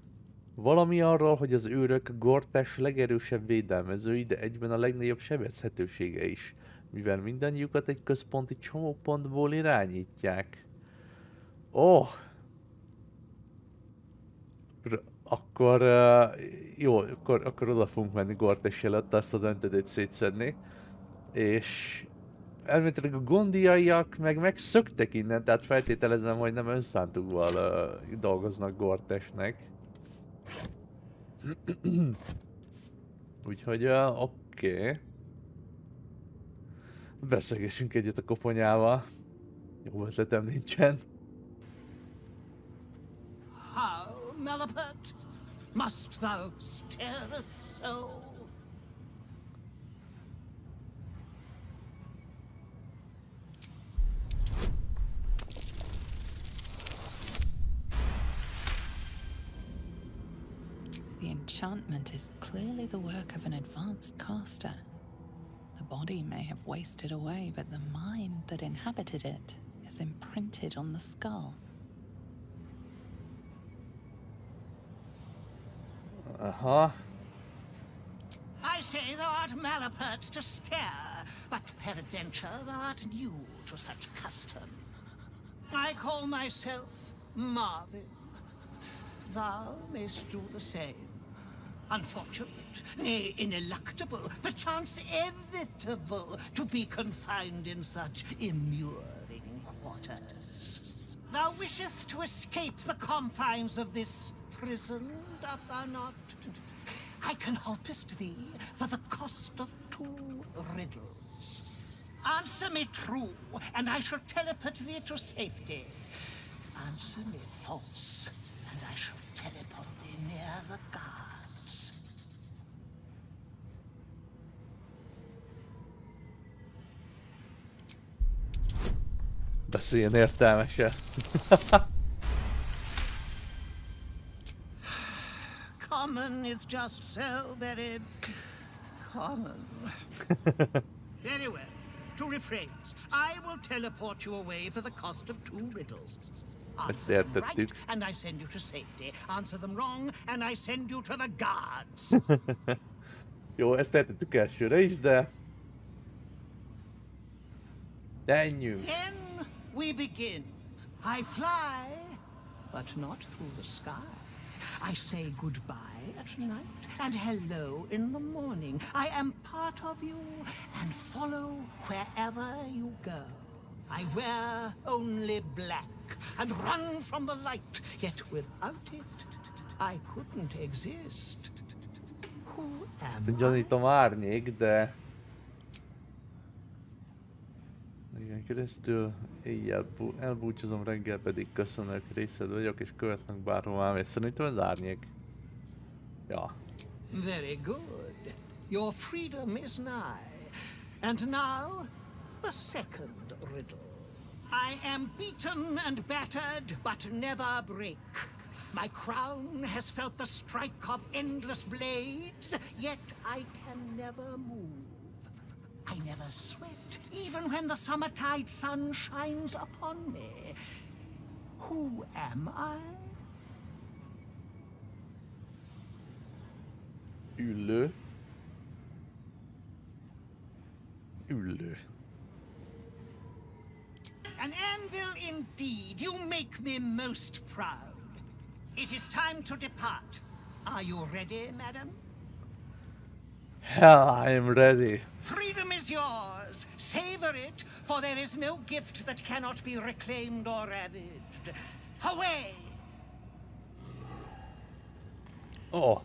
Valami arról, hogy az őrök Gortash legerősebb védelmezői, de egyben a legnagyobb sebezhetősége is. mivel mindannyiukat egy központi csomópontból irányítják. Ó! Akkor jó, akkor oda fogunk menni Gortes előtt, azt az öntödét szétszedni. És elméletileg a gondiaiak megszöktek innen, tehát feltételezem, hogy nem önszántukval dolgoznak Gortesnek. Úgyhogy oké. Beszélgessünk egyet a koponyával. Jó ötletem nincsen. How, Malapert? Must thou stare so? The enchantment is clearly the work of an advanced caster. The body may have wasted away, but the mind that inhabited it is imprinted on the skull. Aha. I say thou art Malapert to stare, but peradventure thou art new to such custom. I call myself Marvin. Thou mayst do the same. Unfortunate, nay, ineluctable, perchance inevitable, to be confined in such immuring quarters. Thou wishest to escape the confines of this prison, doth thou not? I can helpest thee for the cost of 2 riddles. Answer me true, and I shall teleport thee to safety. Answer me false, and I shall teleport thee near the guards. Beszéljen értelmesen. Common is just so very common. Very well. To rephrase, I will teleport you away for the cost of 2 riddles. Answer them right, and I send you to safety. Answer them wrong, and I send you to the guards. Jó, ezt értettük elsőre is, de... Menjünk! Then we begin. I fly, but not through the sky. I say goodbye at night and hello in the morning. I am part of you and follow wherever you go. I wear only black and run from the light, yet without it, I couldn't exist. Who am I? Gyanítom árnyék, de... Igen, keresztül éjjel elbúcsúzom, reggel pedig köszönök, részed vagyok és követnek bárhová, és szerintem ez árnyék. Ja. Very good. Your freedom is nigh. And now, the second riddle. I am beaten and battered, but never break. My crown has felt the strike of endless blades, yet I can never move. I never sweat, even when the summertide sun shines upon me. Who am I? Üllő. Üllő. An anvil indeed. You make me most proud. It is time to depart. Are you ready, madam? Hell, I am ready. Freedom is yours. Savor it, for there is no gift that cannot be reclaimed or ravaged. Away! Oh.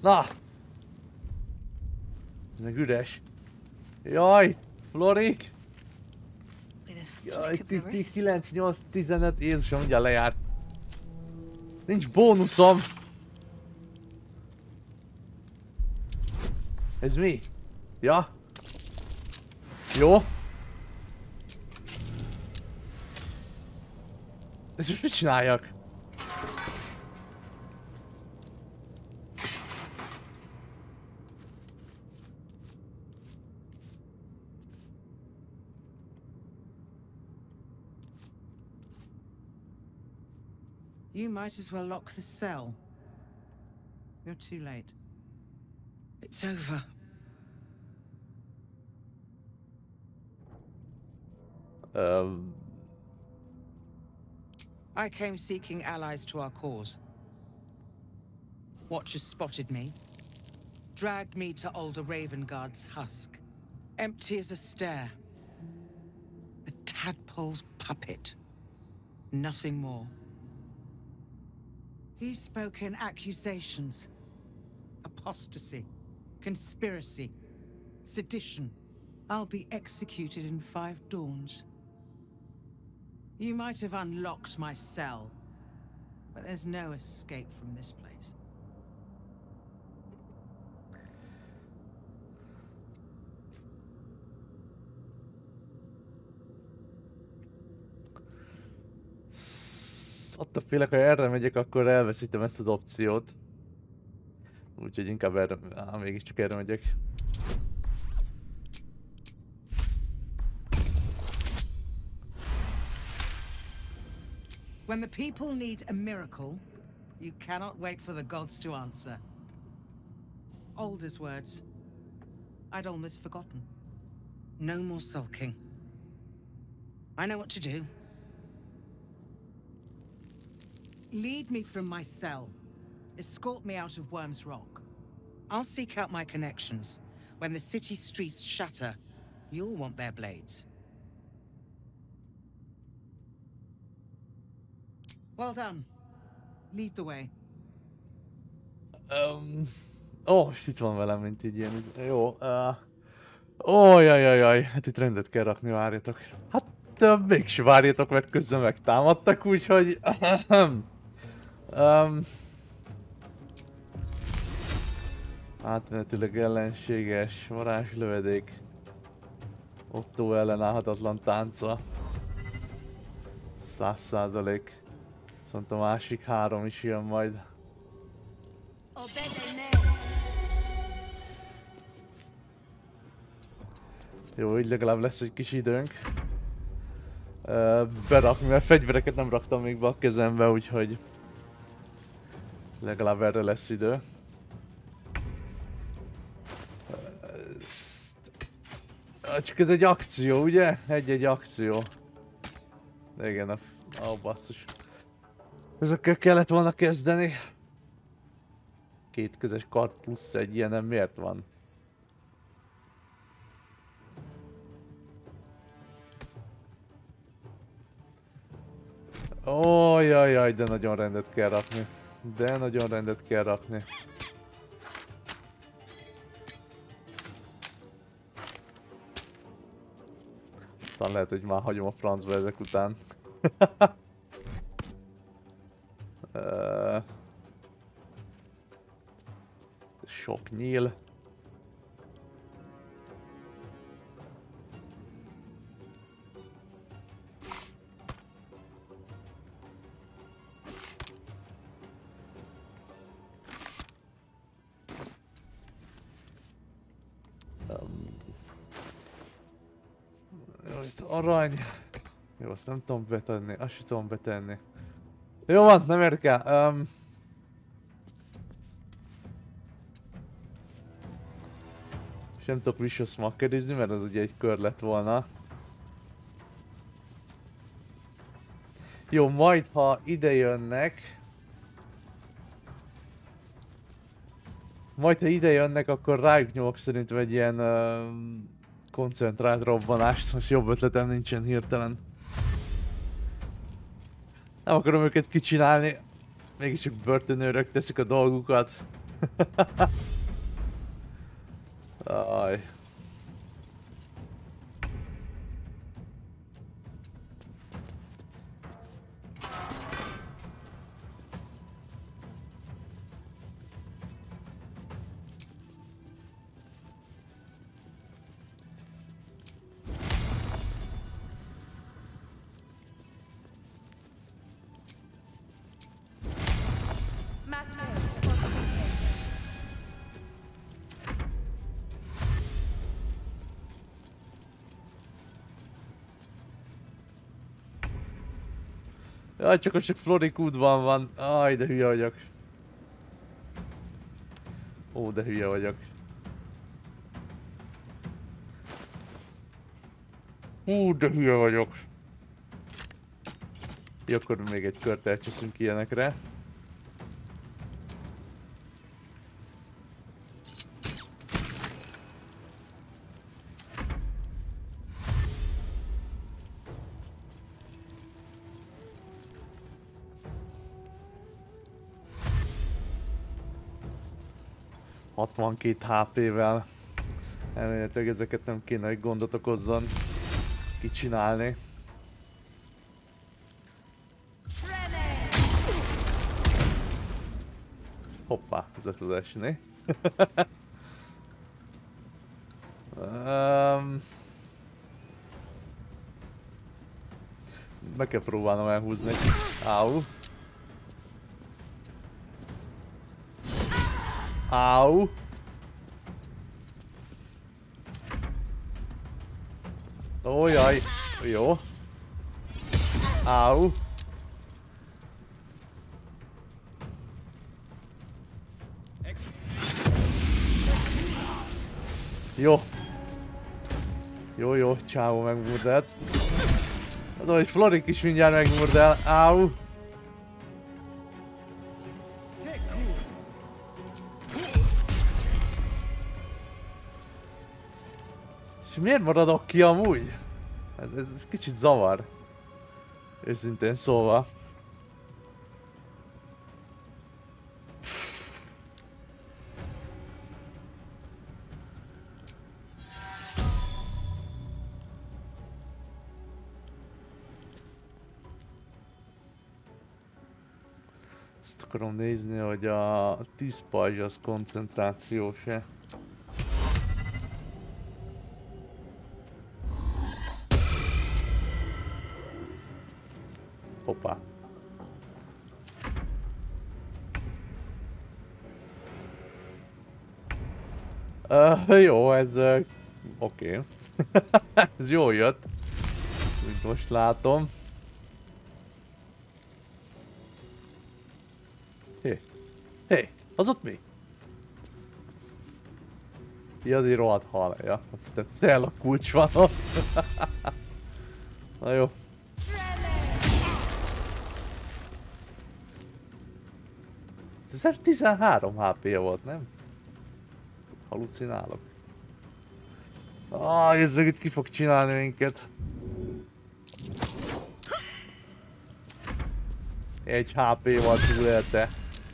Na! Ez meg üres. Jaj! Florik! Jaj, 9, 8, 15, Jézusom, mindjárt lejárt. Nincs bónuszom! Ez mi? Ja? Jó? És most mit csináljak? You might as well lock the cell. You're too late. It's over. I came seeking allies to our cause. Watchers spotted me, dragged me to Older Ravengard's husk. Empty as a stare. A tadpole's puppet. Nothing more. He spoke in accusations. Apostasy. Conspiracy. Sedition. I'll be executed in 5 dawns. You might have unlocked my cell, but there's no escape from this place. Attól félek, ha erre megyek, akkor elveszítem ezt az opciót. Úgyhogy inkább erre, mégiscsak erre megyek. When the people need a miracle, you cannot wait for the gods to answer. Alder's words. I'd almost forgotten. No more sulking. I know what to do. Lead me from my cell. Escort me out of Worm's Rock. I'll seek out my connections. When the city streets shatter, you'll want their blades. Well done. Lead the way. Itt van velem, mint így ilyen. Jó. Jaj, hát itt rendet kell rakni, várjatok. Hát mégse várjatok, mert közben megtámadtak, úgyhogy... Átmenetileg ellenséges, varázslövedék. Otto ellenállhatatlan tánca. 100%. Viszont a másik 3 is jön majd. Jó, így legalább lesz egy kis időnk. Berakni, mert fegyvereket nem raktam még be a kezembe, úgyhogy legalább erre lesz idő. Csak ez egy akció, ugye? Egy akció. De igen, basszus. Ezekkel kellett volna kezdeni. 2 közös kard plusz 1 ilyenem miért van? Jaj, de nagyon rendet kell rakni. De nagyon rendet kell rakni. Aztán lehet, hogy már hagyom a francba ezek után. Sok nyíl. Jó, itt arany. Jó, azt nem tudom betenni, azt sem tudom betenni. Jó van, nem érdekel. Nem tudok vicious makkerizni, mert az ugye egy kör lett volna. Jó, majd ha ide jönnek... akkor rájuk nyomok szerintem egy ilyen koncentrált robbanást. Most jobb ötletem nincsen hirtelen. Nem akarom őket kicsinálni. Mégiscsak börtönőrök teszik a dolgukat. Aj. Jaj, csak Florikútban van. Aj, de hülye vagyok. Ó, de hülye vagyok. De hülye vagyok. Jó, akkor még egy kört elcseszünk ilyenekre. ...62 HP-vel. Elméletileg ezeket nem kéne, hogy gondot okozzon kicsinálni. Hoppá, ez tud esni. Meg kell próbálnom elhúzni. Áú. Áú. Ó, jaj. Jó. Áú. Jó. Jó, csávó megmurdelt. Az, hogy Florik is mindjárt megmurdel. Áú. És miért maradok ki amúgy? Ez kicsit zavar. Őszintén szólva. Azt akarom nézni, hogy a 10 pajzs az koncentrációs-e. Hoppá. Jó, ez oké. Ez jól jött. Úgy most látom. Hé, az ott mi? Ja, azért rohadt hal. Ja, azt hittem cella kulcs van ott. Na jó. Ez 13 HP-ja volt, nem? Halucinálok. Ez itt ki fog csinálni minket. 1 HP-val túlélte.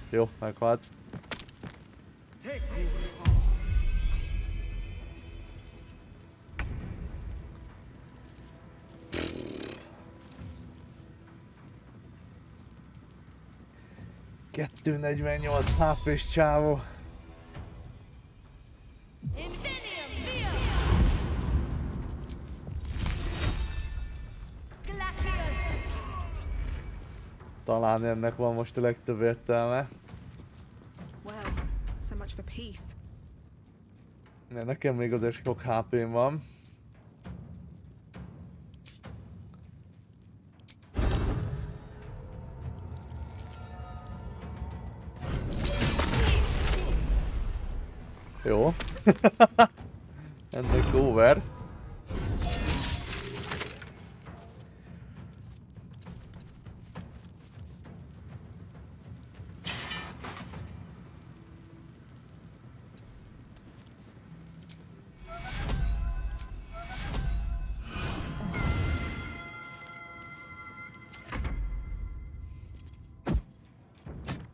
Jó, meghalt. ...248 HP-s csávó. Talán ennek van most a legtöbb értelme. Nekem még azért sok HP-m van. Jó. Ennek over.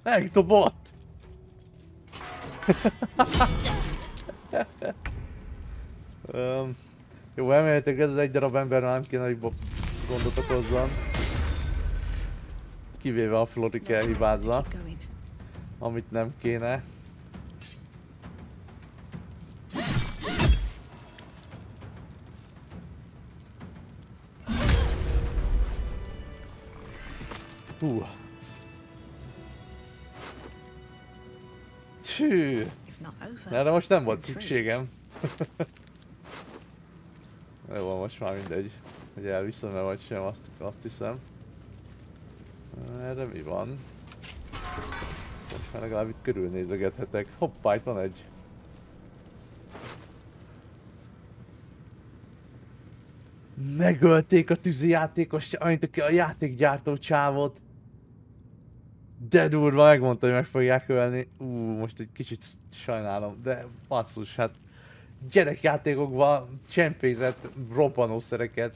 Megdobott! Jó, elméletileg ez egy darab ember nem kéne, hogy gondot okozzon. Kivéve a Florik elhibázza. Amit nem kéne. Hú. Hű. Erre most nem volt szükségem. Jó, most már mindegy, hogy elviszem-e vagy sem, azt hiszem. Erre mi van? Most Most már legalább itt körülnézegethetek. Hoppá, itt van egy. Megölték a tűzijátékos, a játékgyártó csávot. De durva, megmondta, hogy meg fogják ölni. Most egy kicsit sajnálom, de basszus, hát gyerekjátékokban csempézett robbanószereket.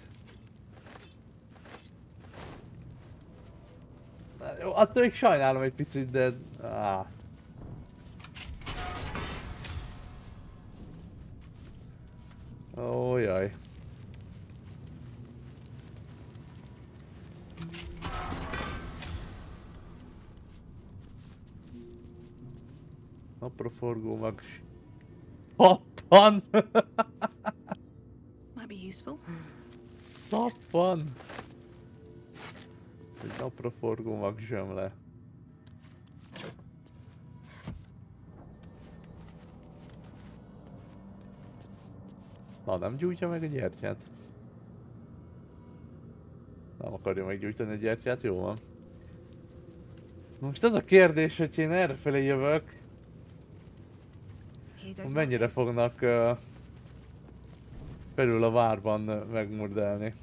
Jó, attól még sajnálom egy picit, de... Ó, jaj. Napraforgó mag... Szappan! Might be useful. Szappan! Egy napraforgó mag zsömle. Na, nem gyújtja meg a gyertyát? Nem akarja meggyújtani a gyertyát, jó van. Most az a kérdés, hogy én errefelé jövök, mennyire fognak belül a várban megmurdelni.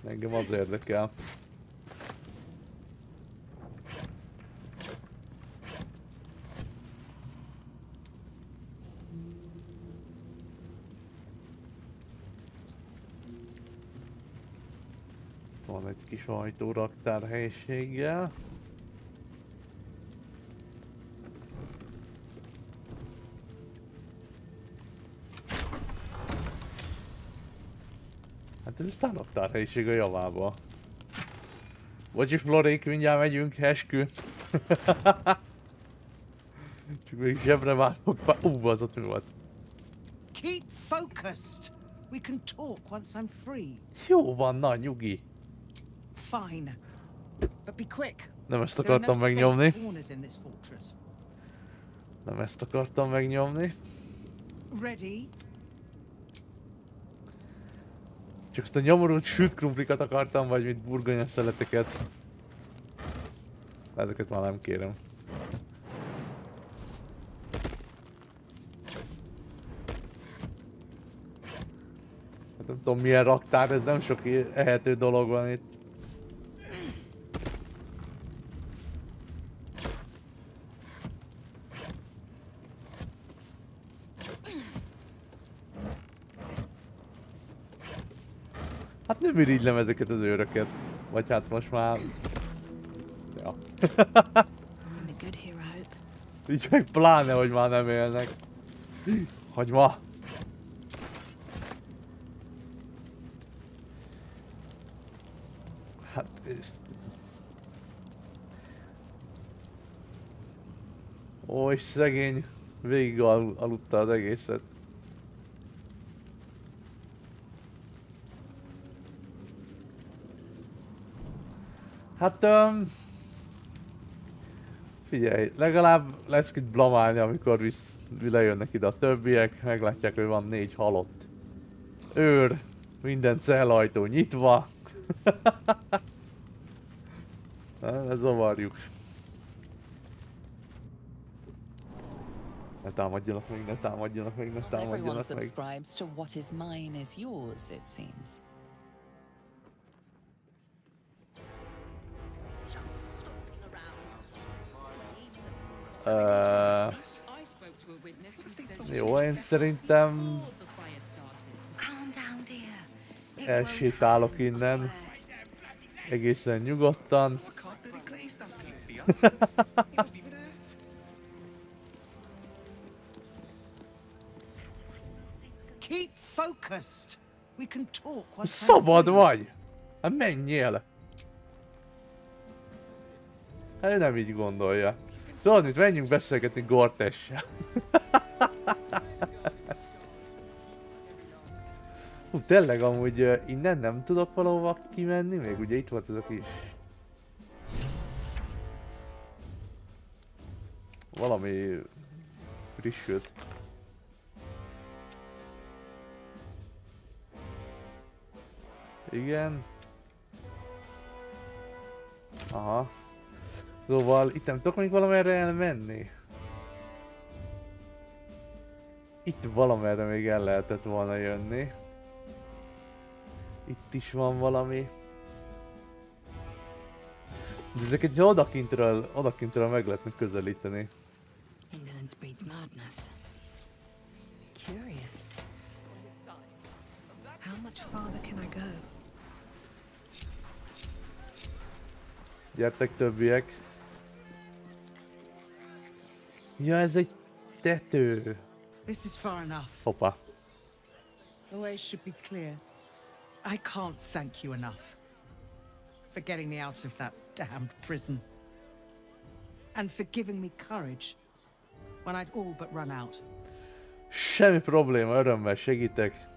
Engem az érdekel. Van egy kis ajtó raktárhelyiséggel. Hát ez aztán raktárhelyiség a javába. Bocsi Florék, mindjárt megyünk, eskü. Csak még zsebre várok. Az ott mi volt? Keep focused. We can talk once I'm free. Jó van, na nyugi. Fine. But be quick. Nem ezt akartam megnyomni. In this fortress. Nem ezt akartam megnyomni. Ready? Csak azt a nyomorult sült krumplikat akartam, vagy mint burgonya szeleteket. Ezeket már nem kérem. Hát nem tudom milyen raktár, ez nem sok ehető dolog van itt. Hát nem irigylem ezeket az őröket. Vagy hát most már... Ja. Így meg pláne, hogy már nem élnek. Hagyma! Hát... Ó, szegény. Végig aludta az egészet. Hát, figyelj, legalább lesz itt blamálni, amikor lejönnek ide a többiek, meglátják, hogy van 4 halott őr, minden cellajtó nyitva. Ne zavarjuk. Ne támadjanak meg, ne támadjanak meg, ne támadjanak meg. Jó, én szerintem elsétálok innen egészen nyugodtan. Keep focused. We can talk. Szabad vagy! Hát menjél! Hát ő nem így gondolja. Szóval itt menjünk beszélgetni Gortessel. Tényleg amúgy innen nem tudok valahova kimenni még, ugye itt volt ez a kis... Valami frissült. Igen. Aha. Szóval itt nem tudok még valamerre elmenni. Itt valamerre még el lehetett volna jönni. Itt is van valami. De ezeket odakintről meg lehetne közelíteni. Indolence breeds madness. Curious. How much farther can I go? Gyertek többiek. Ja, ez egy tető. This is far enough. Hoppá. The way should be clear. I can't thank you enough for getting me out of that damned prison. And for giving me courage when I'd all but run out. Semmi probléma, örömmel segítek.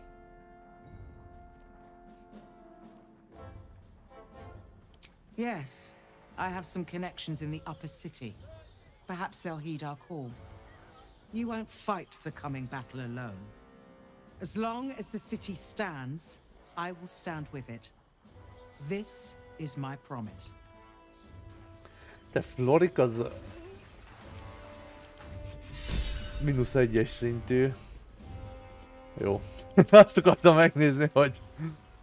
Yes, I have some connections in the upper city. Perhaps they'll heed our call. You won't fight the coming battle alone. As long as the city stands, I will stand with it. This is my promise. Te Florik az... -1-es szintű. Jó. Azt akartam megnézni,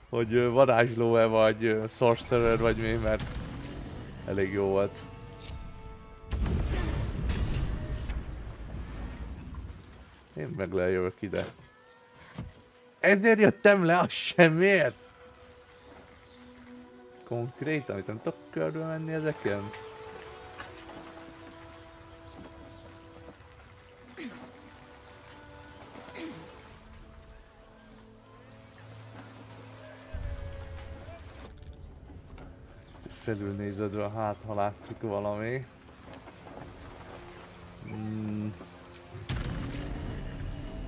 hogy varázsló-e vagy sorcerer vagy mi, mert elég jó volt. Én meg lejövök ide. Ezért jöttem le, az semmiért? Konkrétan, itt nem tudok körbe menni ezeken? Felülnézedve, hát ha látszik valami.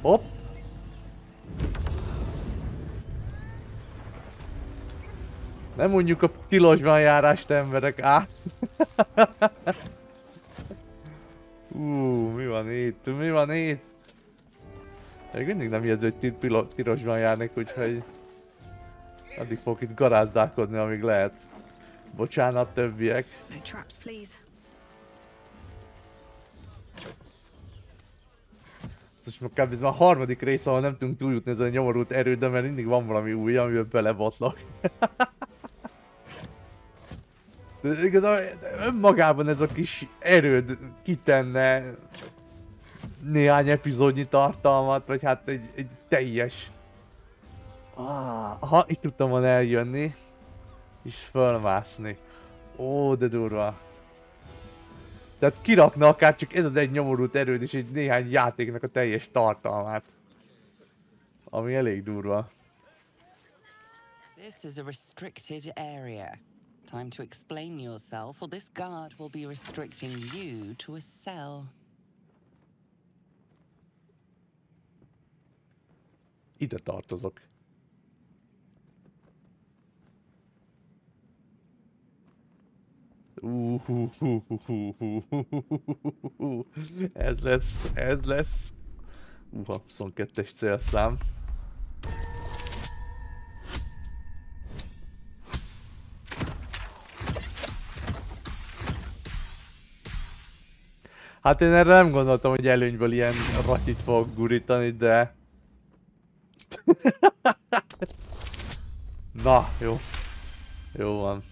Hopp! Nem mondjuk a Tilosban járást emberek, mi van itt? Mi van itt? Még mindig nem jelző, hogy Tilosban járnék, úgyhogy addig fogok itt garázdálkodni, amíg lehet. Bocsánat, többiek. No traps, please. Most már ez már a harmadik rész, ahol nem tudunk túljutni ezen a nyomorult erődön, mert mindig van valami új, amiben belebotlak. De igazából önmagában ez a kis erőd kitenne néhány epizódnyi tartalmat, vagy hát egy teljes... Aha, itt tudtam volna eljönni. És fölmászni. Ó, de durva. Tehát kirakna akár csak ez az egy nyomorult erőd és egy néhány játéknak a teljes tartalmát. Ami elég durva. This is a restricted area. Time to explain yourself, or this guard will be restricting you to a cell. Ide tartozok. Ez lesz, ez lesz. 22-es célszám. Hát én erre nem gondoltam, hogy előnyből ilyen ratit fogok gurítani, de... Na, jó. Jó van.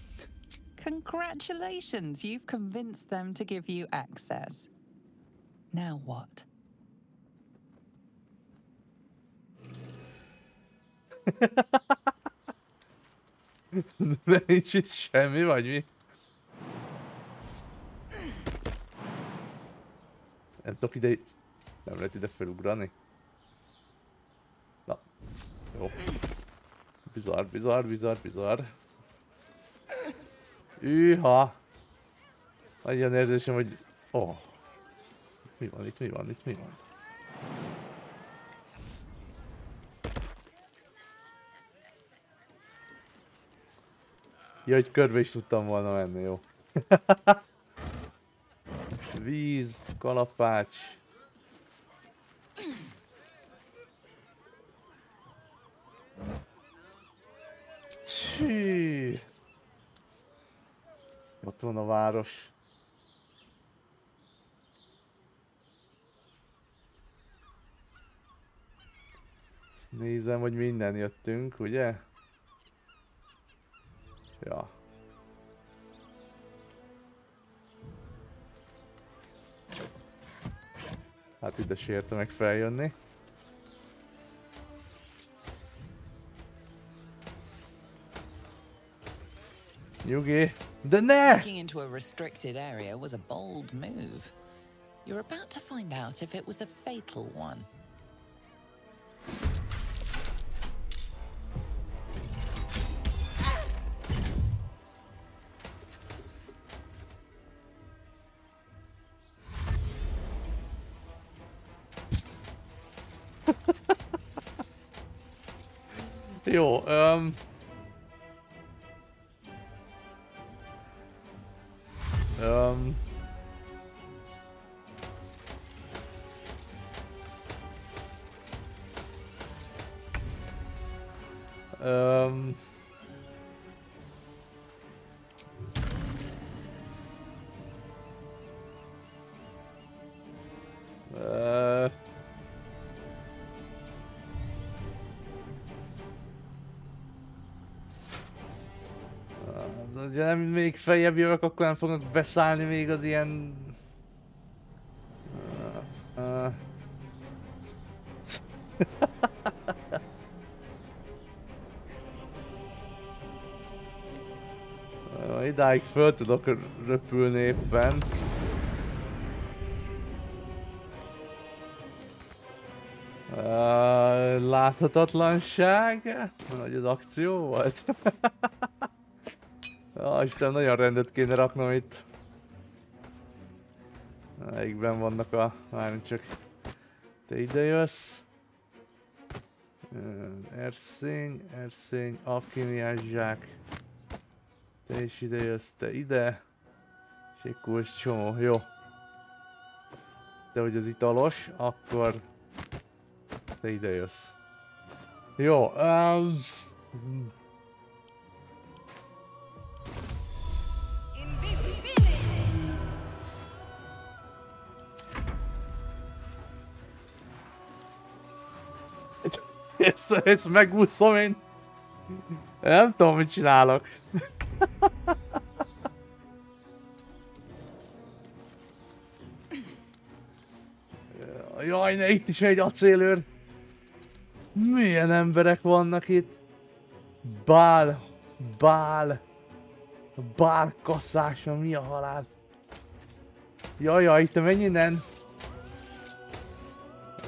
Congratulations, you've convinced them to give you access. Now what? De nincs itt semmi, vagy mi? Nem tudok ide... Nem lehet ide felugrani? Na. Jó. Bizarr, bizarr, bizarr, bizarr. Hűha! Olyan érzésem, hogy... Oh. Mi van itt, mi van itt, mi van? Ja, hogy körbe is tudtam volna menni, jó. Víz, kalapács. Csí. Ott van a város. Nézem, hogy minden jöttünk, ugye? Ja. Hát ide se érte meg feljönni. Nyugi, de ne! Breaking into a restricted area was a bold move. You're about to find out if it was a fatal one. Jó, ha nem még feljebb jövök, akkor nem fognak beszállni még az ilyen... Idáig föl tudok röpülni éppen. Láthatatlanság? Nagy az akció volt. Istenem, nagyon rendet kéne raknom itt. Melyikben vannak a... Várjunk csak... Te ide jössz. Erszény, alkimiás zsák. Te is ide jössz, te ide. És egy kulcs csomó, jó. De hogy az italos, akkor... Te ide jössz. Jó, ezt megúszom én. Nem tudom, mit csinálok. Jaj, ne, itt is egy acélőr. Milyen emberek vannak itt? Bál kasszása, mi a halál? Jaj, te menj innen.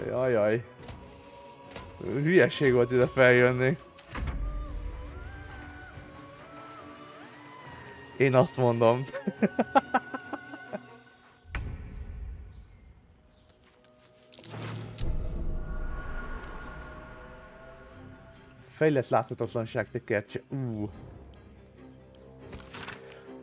Jaj. Hülyeség volt ide feljönni. Én azt mondom. Fejlett láthatatlanság tekercse.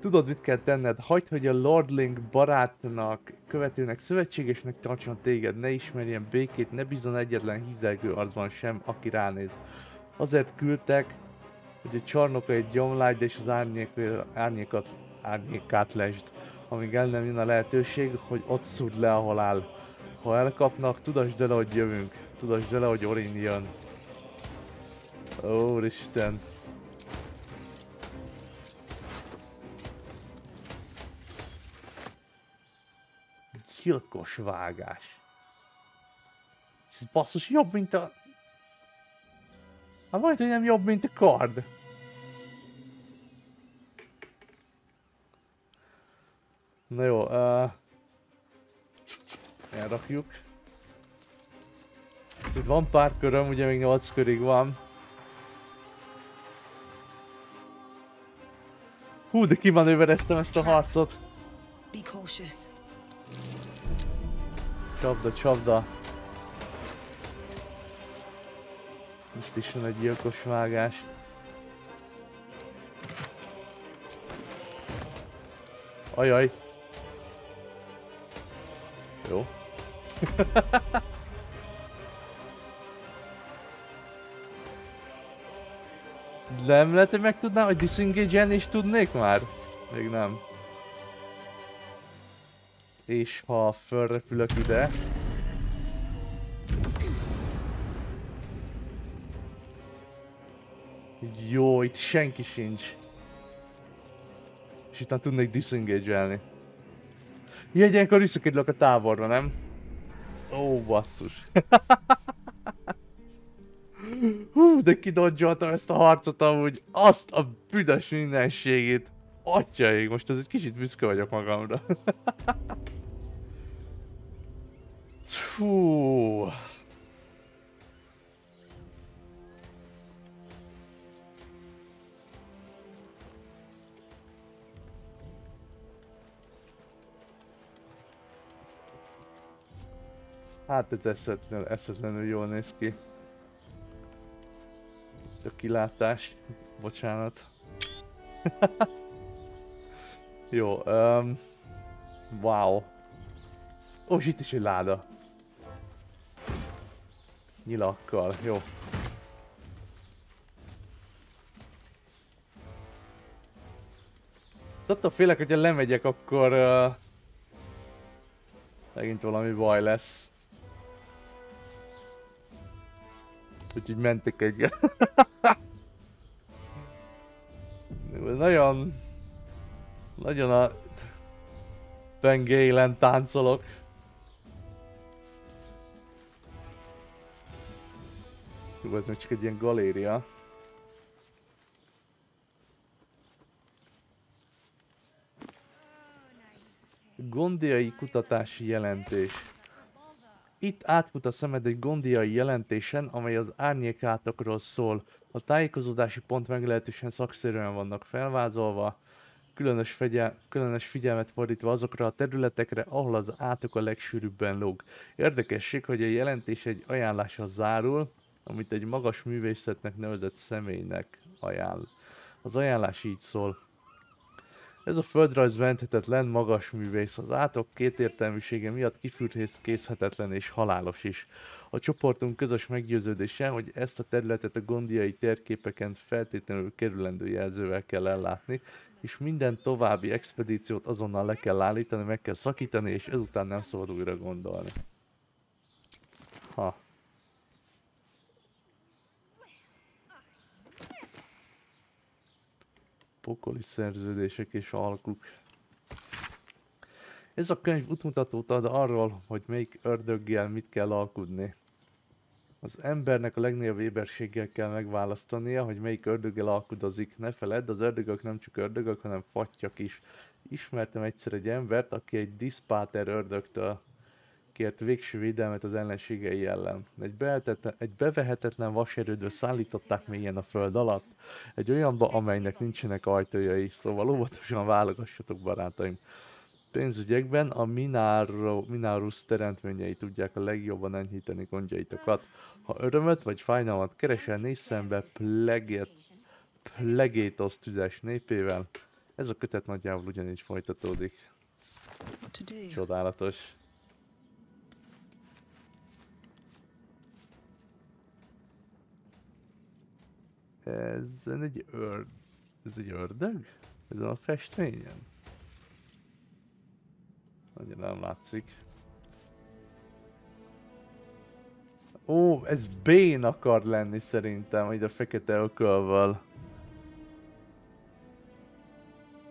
Tudod, mit kell tenned? Hagyd, hogy a Lordling barátnak, követőnek, szövetségesnek tartson téged, ne ismerjen békét, ne bízzon egyetlen hízelgő arcban sem, aki ránéz. Azért küldtek, hogy a csarnokait gyomláljd és az árnyékát lesd, amíg el nem jön a lehetőség, hogy ott szúrd le, ahol áll. Ha elkapnak, tudasd el, hogy jövünk. Tudasd el, hogy Orin jön. Úristen. Gyilkos vágás. Ez basszus jobb, mint a... Hát majd, hogy nem jobb, mint a kard. Na jó, elrakjuk. Itt van pár köröm, ugye még 8 körig van. Hú, de kimanővereztem ezt a harcot. Be cautious. Csapda. Itt is van egy gyilkos vágás. Ajaj. Jó. Nem lehet, hogy meg tudnám, hogy disengage-en is tudnék már? Még nem. És ha fölrepülök ide... Jó, itt senki sincs. És itt tudnék disengage-elni. Ilyen ilyenkor visszakerülök a táborra, nem? Ó, basszus. Hú, de kidodgyoltam ezt a harcot amúgy. Azt a büdös mindenségét. Atyaig, most ez egy kicsit büszke vagyok magamra. Fú. Hát ez eszetlenül jól néz ki. A kilátás. Bocsánat. Jó, wow. Ó, és itt is egy láda. Nyilakkal, jó. Attól félek, hogyha lemegyek, akkor megint valami baj lesz. Úgyhogy mentek egyet. Nagyon a Ben Galen táncolok. Jó, ez még csak egy ilyen galéria. Gondiai kutatási jelentés. Itt átfut a szemed egy gondiai jelentésen, amely az árnyékátokról szól. A tájékozódási pont meglehetősen szakszerűen vannak felvázolva, különös figyelmet fordítva azokra a területekre, ahol az átok a legsűrűbben lóg. Érdekesség, hogy a jelentés egy ajánlással zárul, amit egy magas művészetnek nevezett személynek ajánl. Az ajánlás így szól. Ez a földrajz menthetetlen magas művész. Az átok kétértelműsége miatt kifürkészhetetlen és halálos is. A csoportunk közös meggyőződése, hogy ezt a területet a gondiai térképeken feltétlenül kerülendő jelzővel kell ellátni, és minden további expedíciót azonnal le kell állítani, meg kell szakítani, és ezután nem szabad újra gondolni. Ha. Pokoli szerződések és alkuk. Ez a könyv útmutatót ad arról, hogy melyik ördöggel mit kell alkudni. Az embernek a legnagyobb éberséggel kell megválasztania, hogy melyik ördöggel alkudozik. Ne feledd, az ördögök nem csak ördögök, hanem fattyak is. Ismertem egyszer egy embert, aki egy diszpáter ördögtől kért végső védelmet az ellenségei ellen. Egy bevehetetlen vaserődbe szállították mélyen a föld alatt, egy olyanba, amelynek nincsenek ajtójai, szóval óvatosan válogassatok, barátaim. Pénzügyekben a Minarus teremtményei tudják a legjobban enyhíteni gondjaitokat. Ha örömöt vagy fájdalmat keresel, nézz szembe Plegétosz tüzes népével. Ez a kötet nagyjából ugyanígy folytatódik. Csodálatos. Ez egy ördög? Ezen a festményen? Nagyon nem látszik. Ó, ez Bén akar lenni szerintem, így a fekete ökölvel.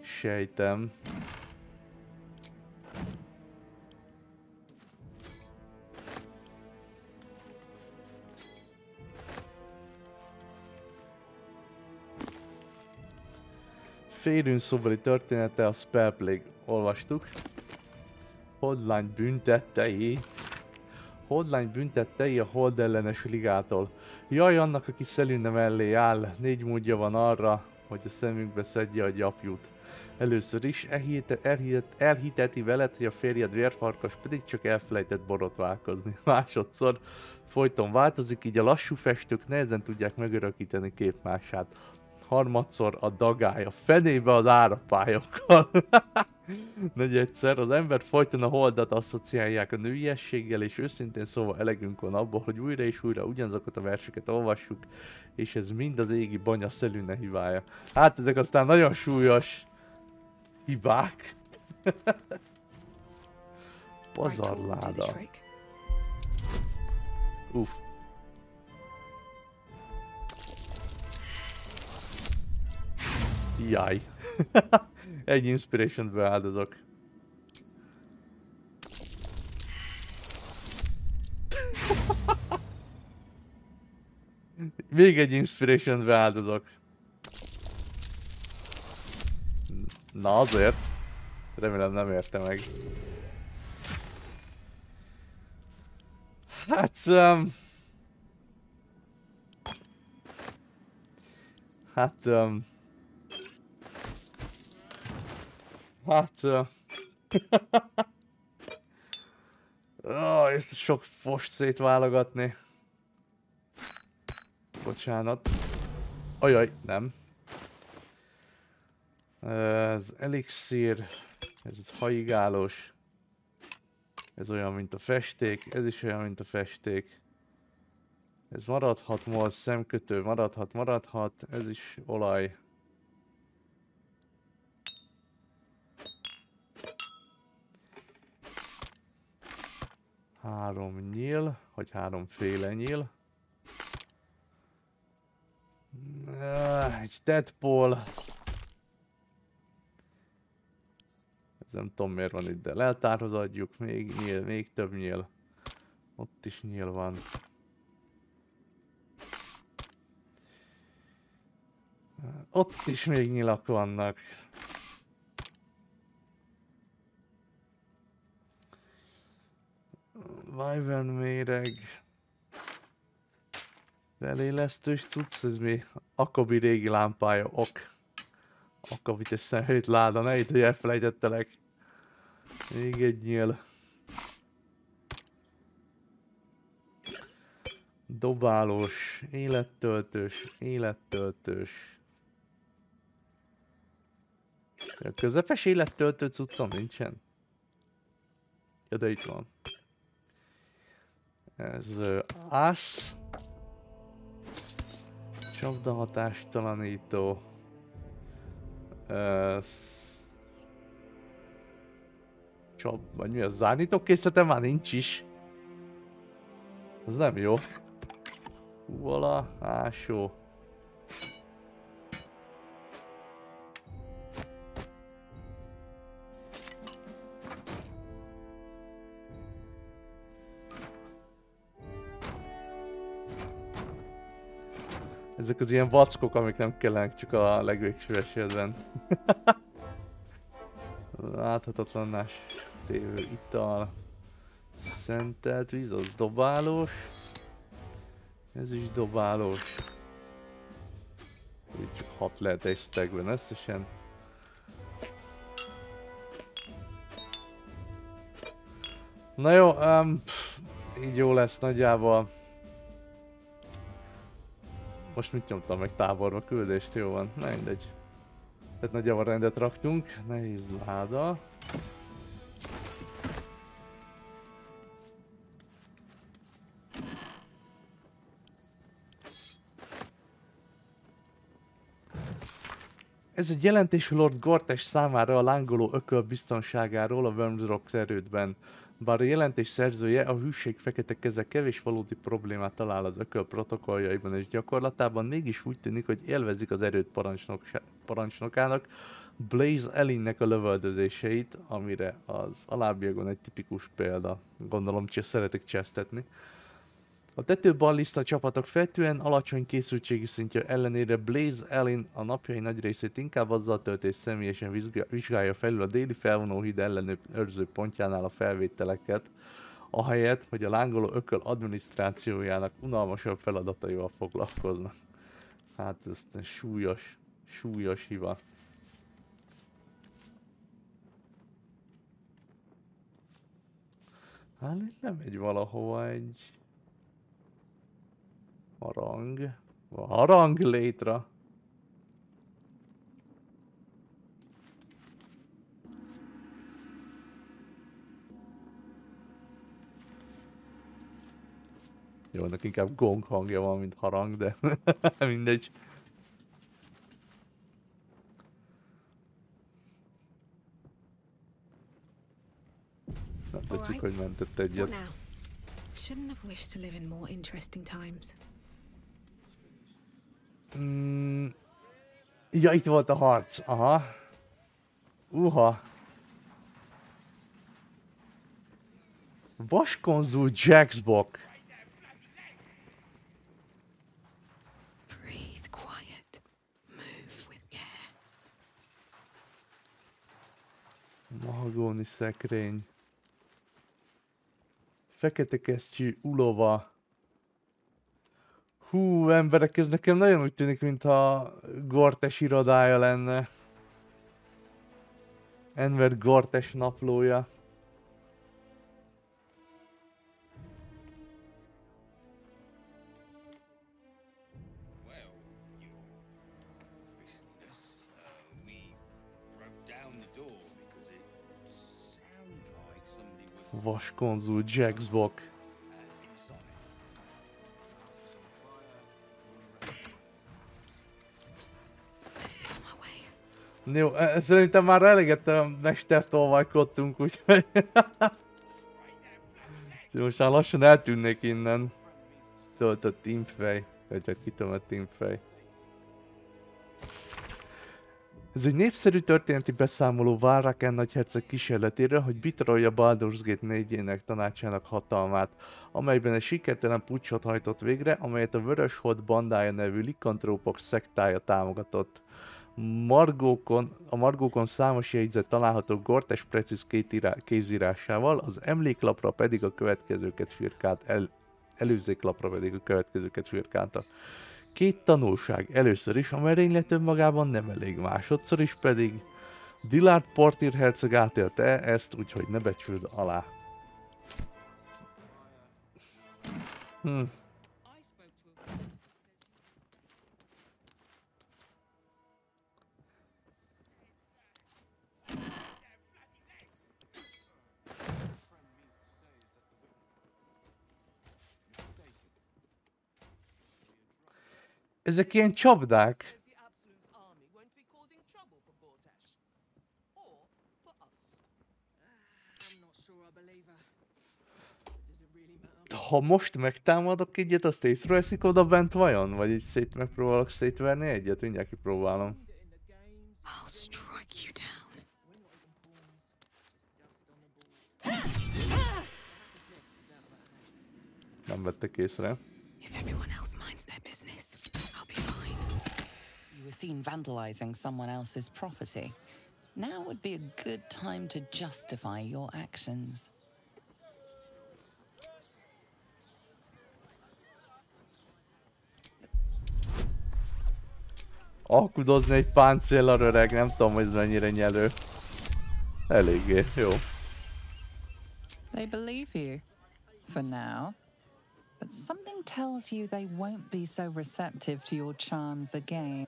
Sejtem. Férünk szóbeli története a Spell Plague. Olvastuk. Holdlány büntettei a hold ellenes ligától. Jaj annak, aki szelünne mellé áll. 4 módja van arra, hogy a szemünkbe szedje a gyapjút. Először is elhiteti veled, hogy a férjed vérfarkas, pedig csak elfelejtett borotválkozni. Másodszor folyton változik, így a lassú festők nehezen tudják megörökíteni képmását. Harmadszor a dagály, a fenébe az árapályokkal. Negyedszer az embert folyton a holdat asszociálják a nőiességgel, és őszintén szóval elegünk van abból, hogy újra és újra ugyanazokat a verseket olvassuk, és ez mind az égi banya szelüne hibája. Hát ezek aztán nagyon súlyos hibák. Pazarláda. Jaj. Egy inspiration beáldozok. Még egy inspiration beáldozok. Na azért. Remélem nem érte meg. Hát... ezt sok fost szétválogatni. Bocsánat. Ajaj, nem. Ez elixír. Ez haigálós. Ez olyan, mint a festék. Ez is olyan, mint a festék. Ez maradhat, mol, szemkötő, maradhat. Ez is olaj. Három nyíl, vagy háromféle nyíl. Egy Deadpool. Ez nem tudom miért van itt, de leltárhoz adjuk. Még nyíl, még több nyíl. Ott is nyíl van. Ott is még nyilak vannak. Wyvern méreg. Belélesztős cucc, ez mi? Akabi régi lámpája, ok. Akabit és szemét láda, ne itt, hogy elfelejtettelek. Még egy nyíl. Dobálós, élettöltős. A közepes élettöltő cuccom nincsen? Ja, de itt van. Ez ász. Csapda hatástalanító. Vagy mi az? Zárnítókészlete már nincs is. Az nem jó. Voilà, ásó. Ezek az ilyen vackok, amik nem kellenek, csak a legvégső esetben. Láthatatlanná tévő ital. Szentelt víz, az dobálós. Ez is dobálós. Úgy csak 6 lehet egy stackben összesen. Na jó, így jó lesz nagyjából. Most mit nyomtam meg táborba küldést, jó van, na mindegy. Tehát nagyjából rendet raktunk, nehéz láda. Ez egy jelentés Lord Gortash számára a lángoló ököl biztonságáról a Wormsrock erődben. Bár a jelentés szerzője, a hűség fekete keze kevés valódi problémát talál az ököl protokolljaiban és gyakorlatában, mégis úgy tűnik, hogy élvezik az erőd parancsnokának, Blaze Ellinnek a lövöldözéseit, amire az alábbiakban egy tipikus példa. Gondolom, csak szeretek csesztetni. A tetőballista csapatok feltűen alacsony készültségi szintje ellenére Blaze Ellin a napjai nagy részét inkább azzal tölti, és személyesen vizsgálja felül a déli felvonóhíd ellenőrző pontjánál a felvételeket, ahelyett, hogy a lángoló ököl adminisztrációjának unalmasabb feladataival foglalkoznak. Hát ez súlyos hiba. Hát nem megy valahova egy... harang létre. Jó, ennek inkább gong hangja van, mint harang, de mindegy. Nem tetszik, hogy mentett egyet. Shouldn't have wished to live in more interesting times. Ja, itt volt a harc. Aha. Uha. Vaskonzul Jaxbok. Breathe quiet. Move with care. Mahagóni szekrény. Fekete kesztyű, ulova. Hú, emberek, ez nekem nagyon úgy tűnik, mintha Gortes irodája lenne. Enver Gortes naplója. Vaskonzul Jaxbok. Jó, szerintem már eleget a mestertolvajkodtunk, úgyhogy... most már lassan eltűnnék innen. Töltött teamfej. Vagy hát kitömött teamfej. Ez egy népszerű történeti beszámoló Varraken nagyherceg kísérletéről, hogy bitorolja Baldur's Gate 4-jének tanácsának hatalmát, amelyben egy sikertelen puccsot hajtott végre, amelyet a Vörös Hold bandája nevű likantrópok szektája támogatott. A margókon számos jegyzet található Gortes precíz kézírásával, az emléklapra pedig a következőket firkált, előzéklapra pedig a következőket firkálta. Két tanulság. Először is a merénylet önmagában nem elég, másodszor is pedig Dillard Portír herceg átélte ezt, úgyhogy ne becsüld alá. Ezek ilyen csapdák. Ha most megtámadok egyet, azt észreveszik oda bent vajon? Vagy így megpróbálok szétverni egyet? Mindjárt kipróbálom. Nem vettek észre. You were seen vandalizing someone else's property. Now would be a good time to justify your actions. Alkudozni egy páncéllal, öreg, nem tudom, hogy ez mennyire nyelő. Eléggé, jó. They believe you, for now. But something tells you they won't be so receptive to your charms again.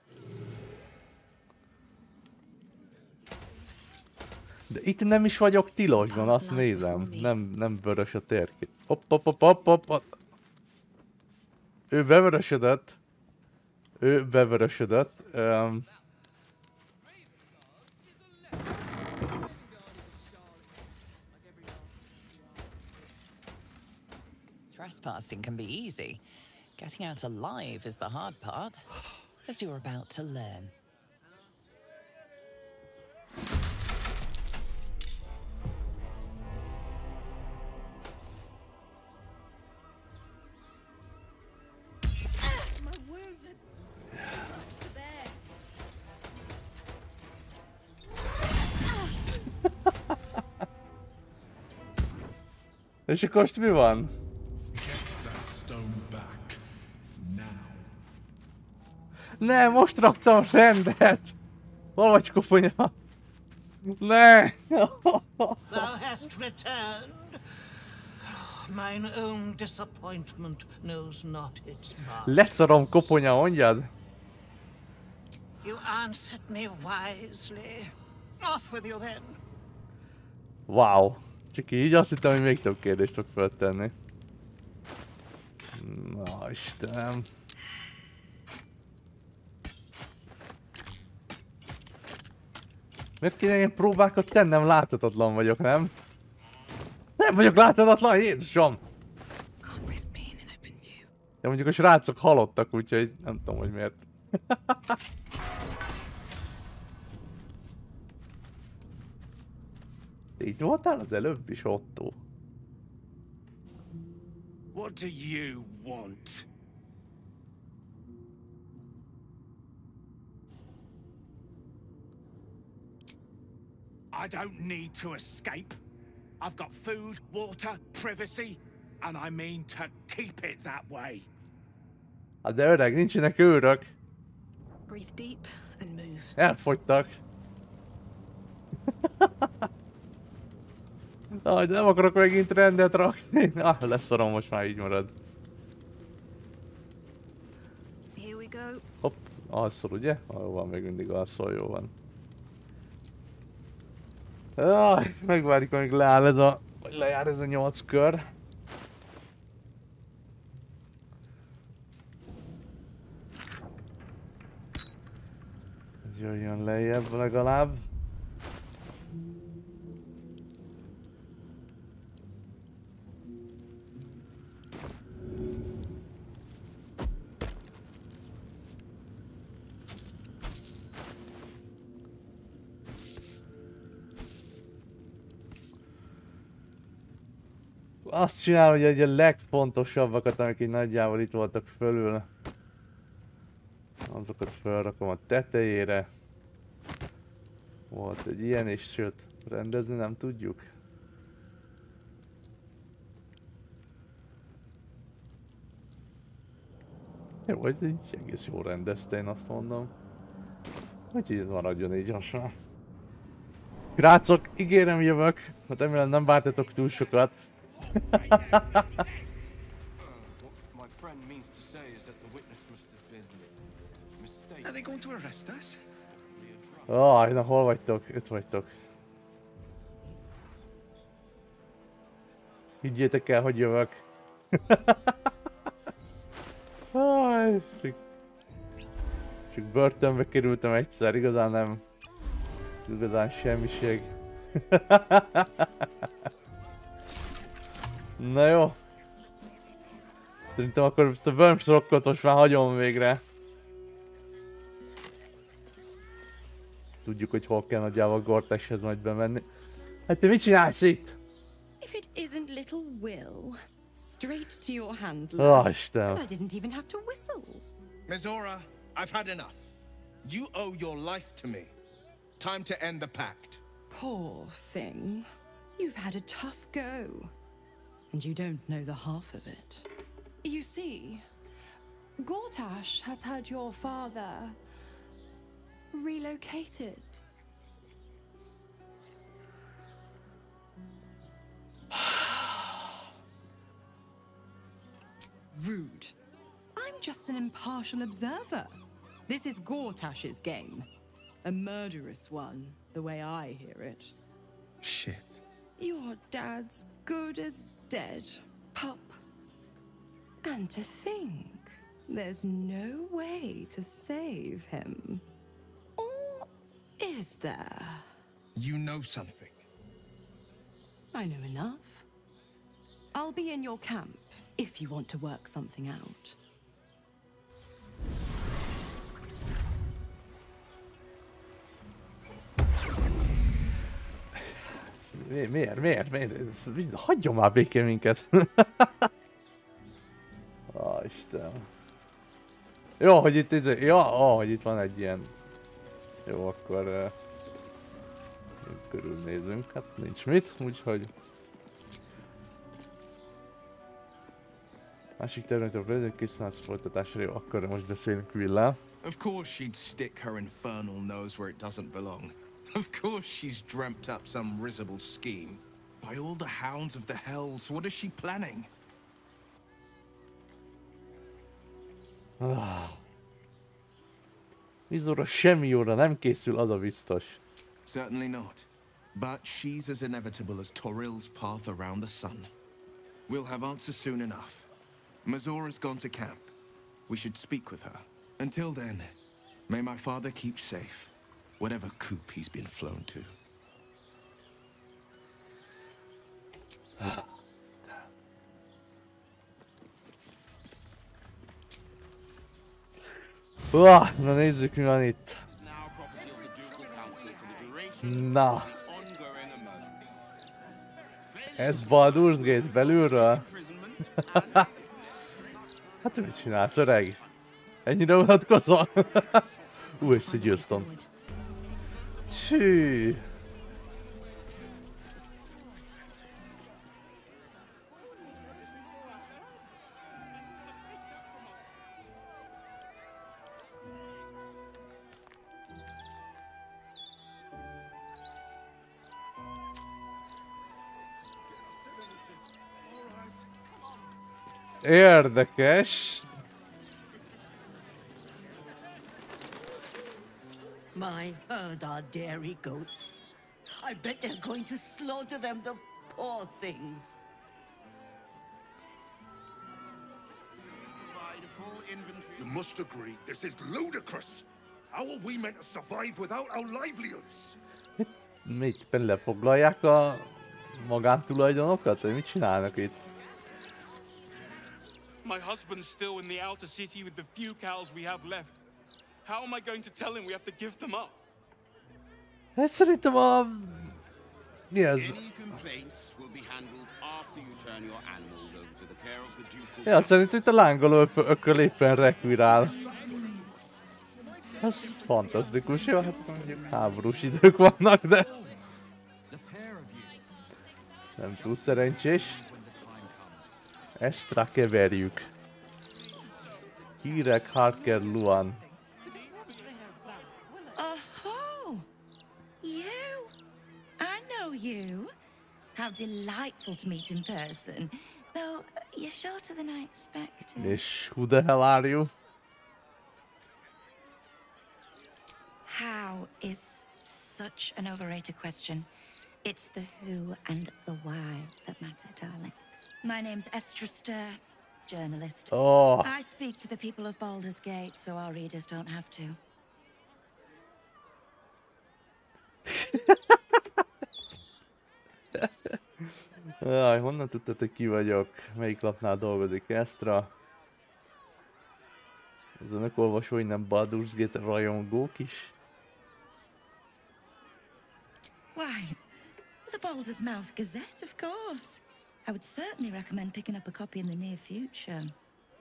De itt nem is vagyok Tilosban, azt nézem. Nem vörös a térkép. Hopp. Ő bevörösödött. Trespassing can be easy. Getting out alive is the hard part, as you're about to learn. És akkor most mi van? Ne, most raktam rendet! Hol vagy, koponya? Ne! Thou hast returned. Mine own disappointment knows not its mark. Leszarom, koponya, mondjad? You answered me wisely. Off with you then. Wow. Csak így azt hittem, hogy még több kérdést fog feltenni. Na, Istenem. Miért kéne ilyen próbákat tennem? Láthatatlan vagyok, nem? Nem vagyok láthatatlan, Jézusom! Ja, mondjuk a srácok halottak, úgyhogy nem tudom, hogy miért. Így voltál az előbb is, Otto? What do you want? I don't need to escape. I've got food, water, privacy, and I mean to keep it that way. Hát de öreg, nincsenek őrök. Breathe deep and move. Elfogytak. De nem akarok megint rendet rakni. Leszarom, most már így marad. Here we go. Hopp, alszol ugye? Jó van, még mindig alszol, jó van. Megvárjuk, amíg leáll ez a... vagy lejár ez a 8 kör. Ez jöjjön lejjebb legalább. Azt csinál, hogy a legfontosabbakat, amik így nagyjából itt voltak fölül, azokat felrakom a tetejére. Volt egy ilyen is, sőt, rendezni nem tudjuk. Jó, ez így egész jól rendezte, én azt mondom. Úgyhogy ez maradjon így lassan. Grácok, ígérem jövök, hát remélem nem vártatok túl sokat. My friend means to say is that the witness must have been mistaken. Are they going to arrest us? Na hol vagytok? Itt vagytok. Higgyétek el, hogy jövök. Csak börtönbe kerültem egyszer, igazán nem. Igazán semmiség. Na jó. Szerintem akkor ezt a Wormsrockot most már hagyom végre. Tudjuk, hogy hol kell nagyjából Gortashhez majd bemenni. Hát te mit csinálsz itt? If it isn't little Will, straight to your handler. Isten. And I didn't even have to whistle. Mizora, I've had enough. You owe your life to me. Time to end the pact. Poor thing. You've had a tough go. And you don't know the half of it. You see, Gortash has had your father relocated. Rude. I'm just an impartial observer. This is Gortash's game. A murderous one, the way I hear it. Shit. Your dad's good as dead, pup. And to think, there's no way to save him. Or is there? You know something. I know enough. I'll be in your camp if you want to work something out. Miért? Hagyjon már békén minket! Istenem. Jó, hogy itt hogy itt van egy ilyen... Jó, akkor... körülnézünk. Hát nincs mit, úgyhogy... Másik területről prezent készülhetsz folytatásra, jó, akkor most beszélünk Will-lel. Of course she'd stick her infernal nose where it doesn't belong. Of course she's dreamt up some risible scheme. By all the hounds of the hells, what is she planning? Mizora semmi jóra nem készül, az a biztos. Certainly not. But she's as inevitable as Torill's path around the sun. We'll have answers soon enough. Mizora's gone to camp. We should speak with her. Until then, may my father keep safe, whatever coop he's been flown to. Na nézzük, mi van itt. Na. Ez Baldur's Gate belülről? Hát mit csinálsz, öreg? Ennyire unatkozol? Összegyőztem. Csű. Érdekes. My herd are dairy goats. I bet they're going to slaughter them, the poor things. You must agree, this is ludicrous. How are we meant to survive without our livelihoods? Mit? Lefoglalják a magántulajdonokat? Vagy mit csinálnak itt? My husband's still in the outer city with the few cows we have left. How am I going to tell him we have to give them up? Hát szerintem a... Mi ez? Ja, szerintem itt a lángoló ököl éppen rekvirál. Ez fantasztikus, jó? Hát mondjuk háborús idők vannak, de... Nem túl szerencsés. Ezt rákeverjük. Hírek Harker Luan. Oh, you? I know you. How delightful to meet in person. Though you're shorter than I expected. És who the hell are you? How is such an overrated question. It's the who and the why that matter, darling. My name's Estra Stir, journalist. Oh. I speak to the people of Baldur's Gate, so our readers don't have to. Jaj, honnan tudtad, hogy ki vagyok? Melyik lapnál dolgozik Estra? Az önök olvasói nem Baldur's Gate rajongók is? Why, the Baldur's Mouth Gazette, of course. I would certainly recommend picking up a copy in the near future.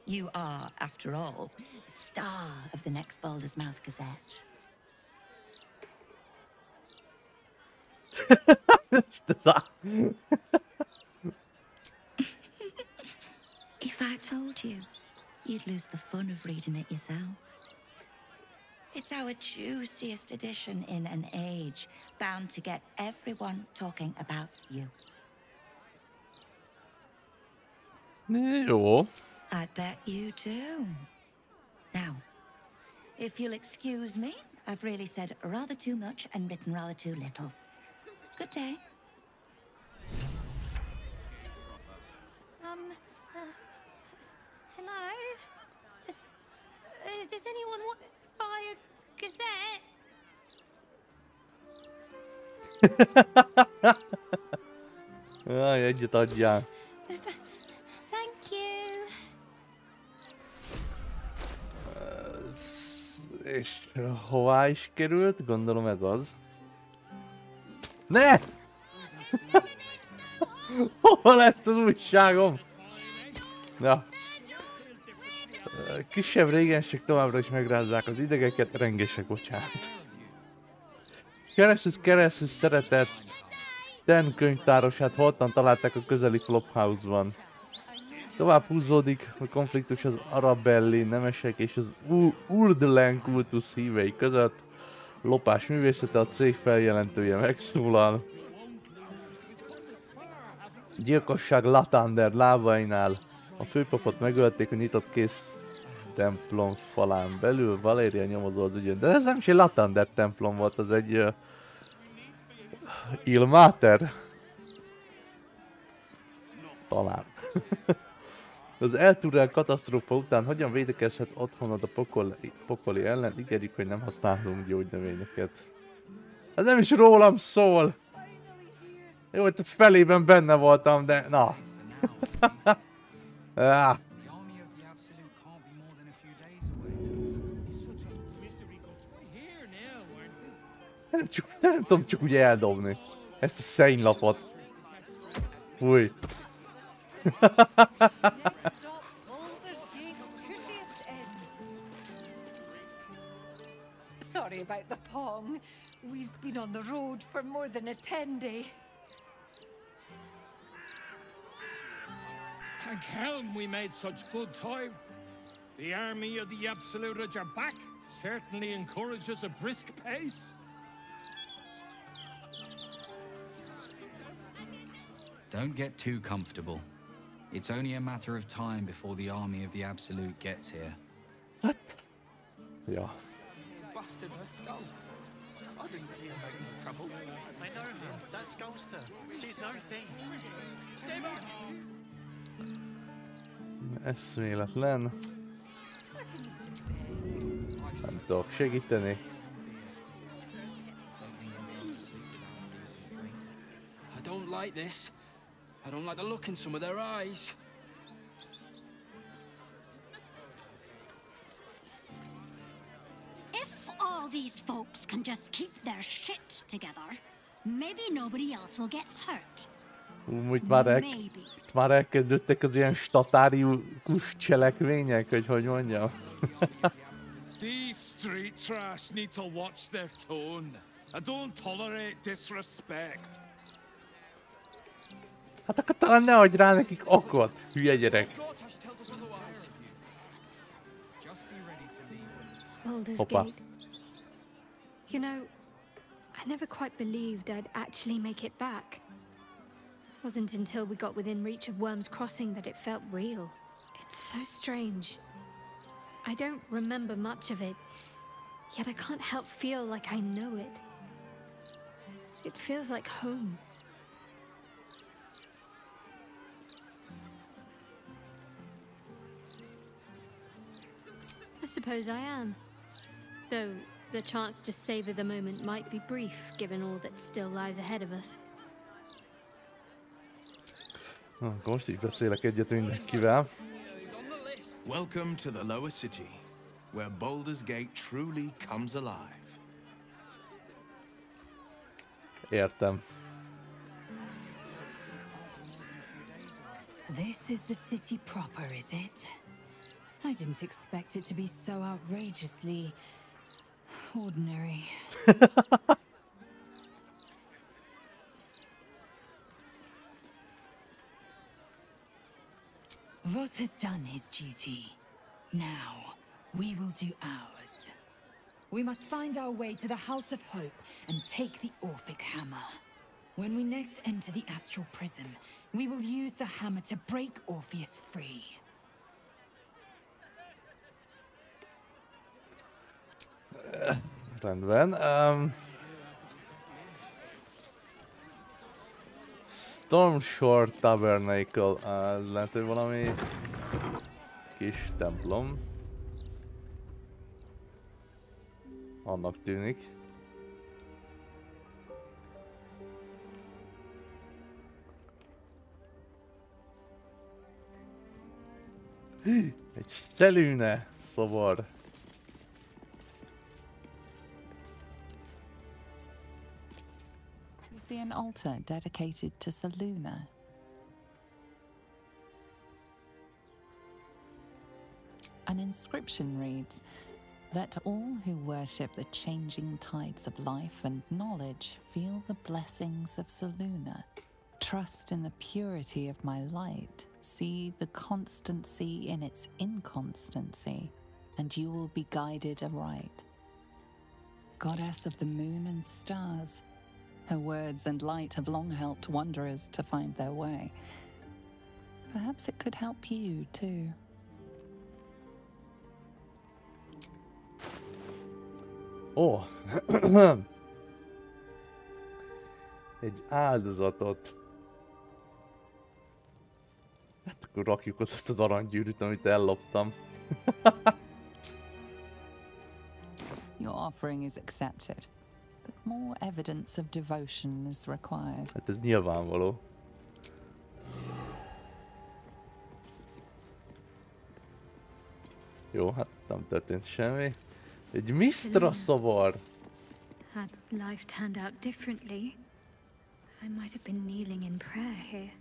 You are, after all, the star of the next Balder's Mouth Gazette. If I told you, you'd lose the fun of reading it yourself. It's our juiciest edition in an age bound to get everyone talking about you. Jó. I bet you do. Now, if you'll excuse me, I've really said rather too much and written rather too little. Good day. Hello? Does anyone want to buy a gazette? Jaj, egyet adjál. Thank you. És hová is került? Gondolom ez az. Ne! Hova lett az újságom? Na. Kisebb régenség továbbra is megrázzák az idegeket, rengesek, bocsánat. Keresztül szeretett Ten könyvtárosát holtan találták a közeli Flophouse-ban. Tovább húzódik a konfliktus az arabelli nemesek és az Urdlen kultusz hívei között. Lopás művészete, a cég feljelentője megszólal. Gyilkosság Lathander lábainál. A főpapot megölték a nyitott kész templom falán belül. Valéria nyomozó az ügyön. De ez nem is egy Lathander templom volt, az egy... Ilmater? Talán. Az Elturrel katasztrófa után hogyan védekezhet otthonod a pokoli ellen? Ígérjük, hogy nem használunk gyógynövényeket. Ez nem is rólam szól! Jó, hogy a felében benne voltam, de... Na! Nem tudom csak úgy eldobni ezt a szennylapot. Fúj. Sorry about the pong. We've been on the road for more than a 10-day. Thank Helm we made such good time. The army of the Absolute are back. Certainly encourages a brisk pace. Don't get too comfortable. It's only a matter of time before the army of the Absolute gets here. What? Yeah. Busted her skull. I didn't see her make no trouble. I know her. That's Ghoster. She's no thief. Stay back! Eszméletlen. Nem tudok segíteni. I don't like this. I don't like the look in some of their eyes. If all these folks can just keep their shit together, maybe nobody else will get hurt. Itt már elkezdődtek az ilyen statárius cselekmények, hogy mondjam. These street trash need to watch their tone. I don't tolerate disrespect. Hát akkor talán ne adj rá nekik okot, hülye gyerek. Baldur's Hoppa. Gate. You know, I never quite believed I'd actually make it back. Wasn't until we got within reach of Worm's Crossing that it felt real. It's so strange. I don't remember much of it, yet I can't help feel like I know it. It feels like home. I suppose I am. Though the chance to savor the moment might be brief, given all that still lies ahead of us. Most így beszélek egyet mindenkivel. Welcome to the lower city, where Baldur's Gate truly comes alive. Értem. This is the city proper, is it? I didn't expect it to be so outrageously ordinary. Voss has done his duty. Now, we will do ours. We must find our way to the House of Hope and take the Orphic Hammer. When we next enter the Astral Prison, we will use the hammer to break Orpheus free. Rendben. Stormshore Tabernacle, lehet, hogy valami kis templom. Annak tűnik. Egy szelűne szobor. We see an altar dedicated to Selûne. An inscription reads, "Let all who worship the changing tides of life and knowledge feel the blessings of Selûne. Trust in the purity of my light. See the constancy in its inconstancy, and you will be guided aright. Goddess of the moon and stars, her words and light have long helped wanderers to find their way. Perhaps it could help you too." Ó! Egy áldozatot. Hát akkor rakjuk ott azt az aranygyűrűt, amit elloptam. Your offering is accepted, but more evidence of devotion is required. Hát ez nyilvánvaló. Jó, hát nem történt semmi. Egy Mistra szobor! Had life turned out differently, I might have been kneeling in prayer here.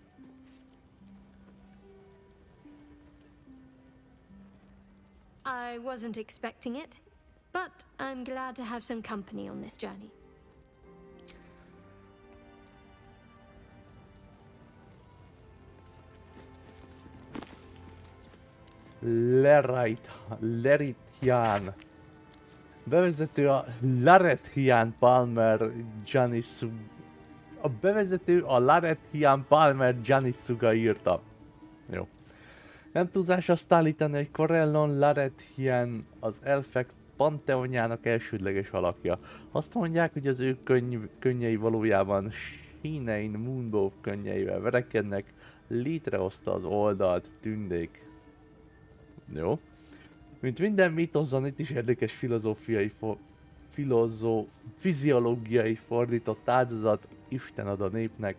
I wasn't expecting it, but I'm glad to have some company on this journey. Lerithian. Bevezető a Larethian Palmer Janisug. A bevezető a Larethian Palmer Janisuga írta. Jó. Nem túlzás azt állítani, hogy Corellon Larethian az elfek panteonjának elsődleges alakja. Azt mondják, hogy az ő könnyei valójában Shinein Moonbow könnyeivel verekednek, létrehozta az oldalt tündék. Jó. Mint minden mítoszban, itt is érdekes fiziológiai fordított áldozat Isten ad a népnek.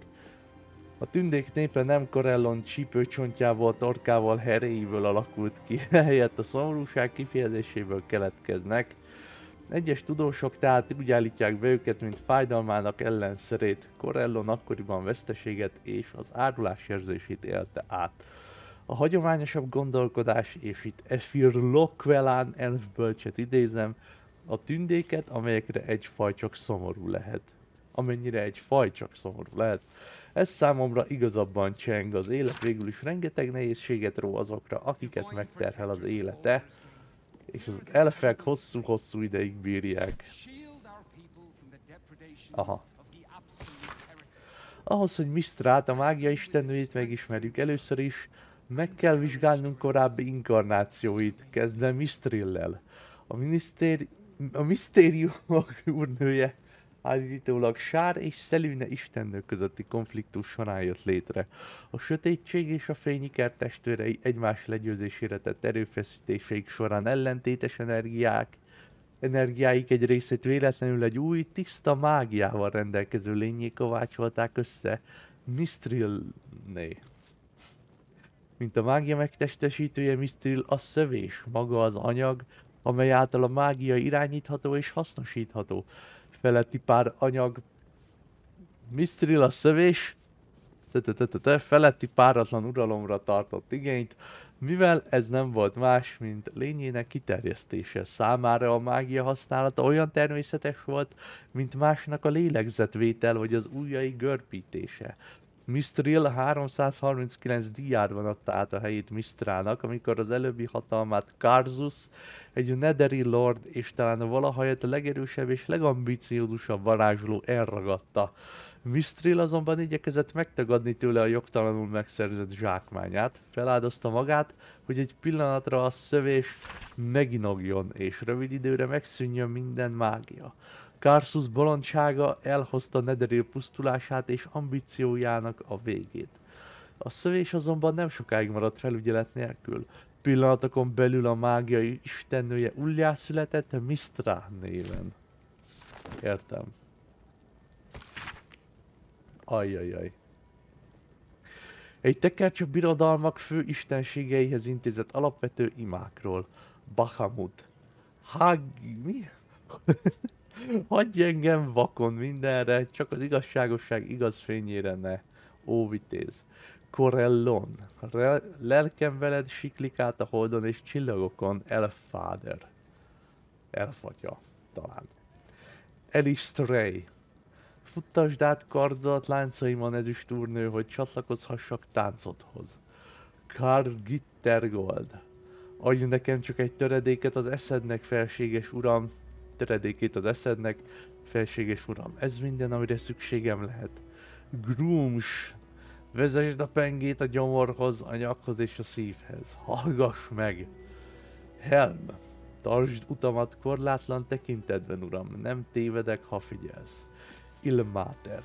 A tündék népe nem Corellon csípőcsontjából, torkával, heréiből alakult ki, helyett a szomorúság kifejezéséből keletkeznek. Egyes tudósok tehát úgy állítják be őket, mint fájdalmának ellenszerét. Corellon akkoriban veszteséget és az árulás érzését élte át. A hagyományosabb gondolkodás, és itt Efir Lokvelán elfbölcset idézem, a tündéket, amelyekre egy faj csak szomorú lehet. Amennyire egy faj csak szomorú lehet. Ez számomra igazabban cseng, az élet végül is rengeteg nehézséget ró azokra, akiket megterhel az élete, és az elfek hosszú-hosszú ideig bírják. Aha. Ahhoz, hogy Mistrát, a mágia istennőjét megismerjük, először is meg kell vizsgálnunk korábbi inkarnációit, kezdve Mistrillel. A misztériumok úrnője állítólag Sár és Szelüne istennők közötti konfliktus során jött létre. A sötétség és a fényiker testvérei egymás legyőzésére tett erőfeszítéseik során ellentétes energiáik egy részét véletlenül egy új, tiszta mágiával rendelkező lényé kovácsolták össze, Mistrilné. Mint a mágia megtestesítője, Mistril a szövés, maga az anyag, amely által a mágia irányítható és hasznosítható. Feletti pár anyag... Mistril a szövés, feletti páratlan uralomra tartott igényt, mivel ez nem volt más, mint lényének kiterjesztése. Számára a mágia használata olyan természetes volt, mint másnak a lélegzetvétel vagy az ujjai görpítése. Mistril 339 díjárban adta át a helyét Mistrálnak, amikor az előbbi hatalmát Karzus, egy nederi lord és talán a valahajat a legerősebb és legambiciózusabb varázsló elragadta. Mistril azonban igyekezett megtagadni tőle a jogtalanul megszerzett zsákmányát, feláldozta magát, hogy egy pillanatra a szövés meginogjon és rövid időre megszűnjön minden mágia. Karsus bolondsága elhozta Netheril pusztulását és ambíciójának a végét. A szövés azonban nem sokáig maradt felügyelet nélkül. Pillanatokon belül a mágiai istennője újjászületett Mistra néven. Értem. Ajjajjaj. Egy tekercs a birodalmak fő istenségeihez intézett alapvető imákról. Bahamut. Mi? Hagyj engem vakon mindenre, csak az igazságosság igaz fényére ne. Ó, vitéz. Corellon. Lelkem veled siklik át a holdon és csillagokon, Elfáder. Elfatya, talán. Elistray. Futtasd át kardodat láncaimon, ezüst úrnő, hogy csatlakozhassak táncodhoz. Kargittergold. Adj nekem csak egy töredéket az eszednek, felséges uram. Töredékét az eszednek, felséges uram. Ez minden, amire szükségem lehet. Grúms. Vezesd a pengét a gyomorhoz, a nyakhoz és a szívhez. Hallgass meg! Helm. Tartsd utamat korlátlan tekintetben, uram. Nem tévedek, ha figyelsz. Ilmáter.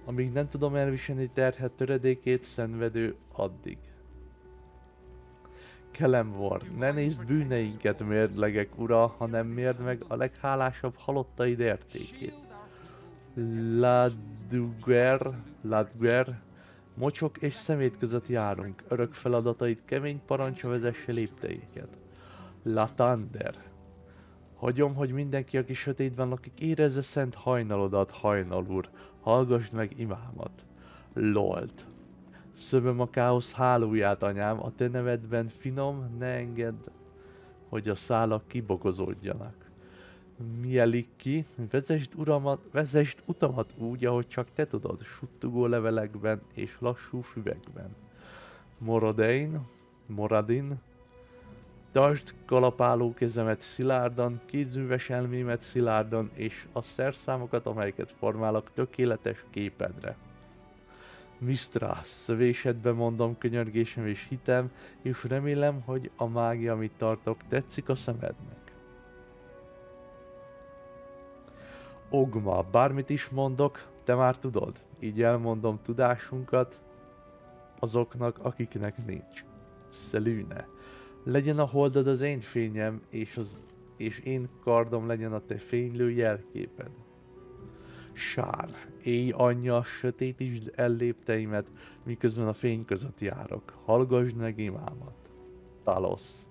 Amíg nem tudom elviselni terhet töredékét, szenvedő addig. Kelemvor, ne nézd bűneinket, mérlegek ura, hanem mérd meg a leghálásabb halottaid értékét. Ladguer, mocsok és szemét között járunk, örök feladatait kemény parancsa vezesse lépteinket. Latander. Hagyom, hogy mindenki, aki sötétben lakik, érezze szent hajnalodat, hajnal úr. Hallgassd meg imámat. Lolt. Szövöm a káosz hálóját, anyám, a te nevedben finom, ne engedd, hogy a szálak kibogozódjanak. Mielik ki, vezesd utamat úgy, ahogy csak te tudod, suttogó levelekben és lassú füvekben. Moradin, tartsd kalapáló kezemet szilárdan, kézműves elmémet szilárdan, és a szerszámokat, amelyeket formálok tökéletes képedre. Misztrász, szövésedben mondom könyörgésem és hitem, és remélem, hogy a mágia, amit tartok, tetszik a szemednek. Ogma, bármit is mondok, te már tudod, így elmondom tudásunkat azoknak, akiknek nincs. Szelűne, legyen a holdod az én fényem, és én kardom legyen a te fénylő jelképed. Sár, éj anyja, sötétítsd el lépteimet, miközben a fény között járok. Hallgasd meg imámat. Talosz,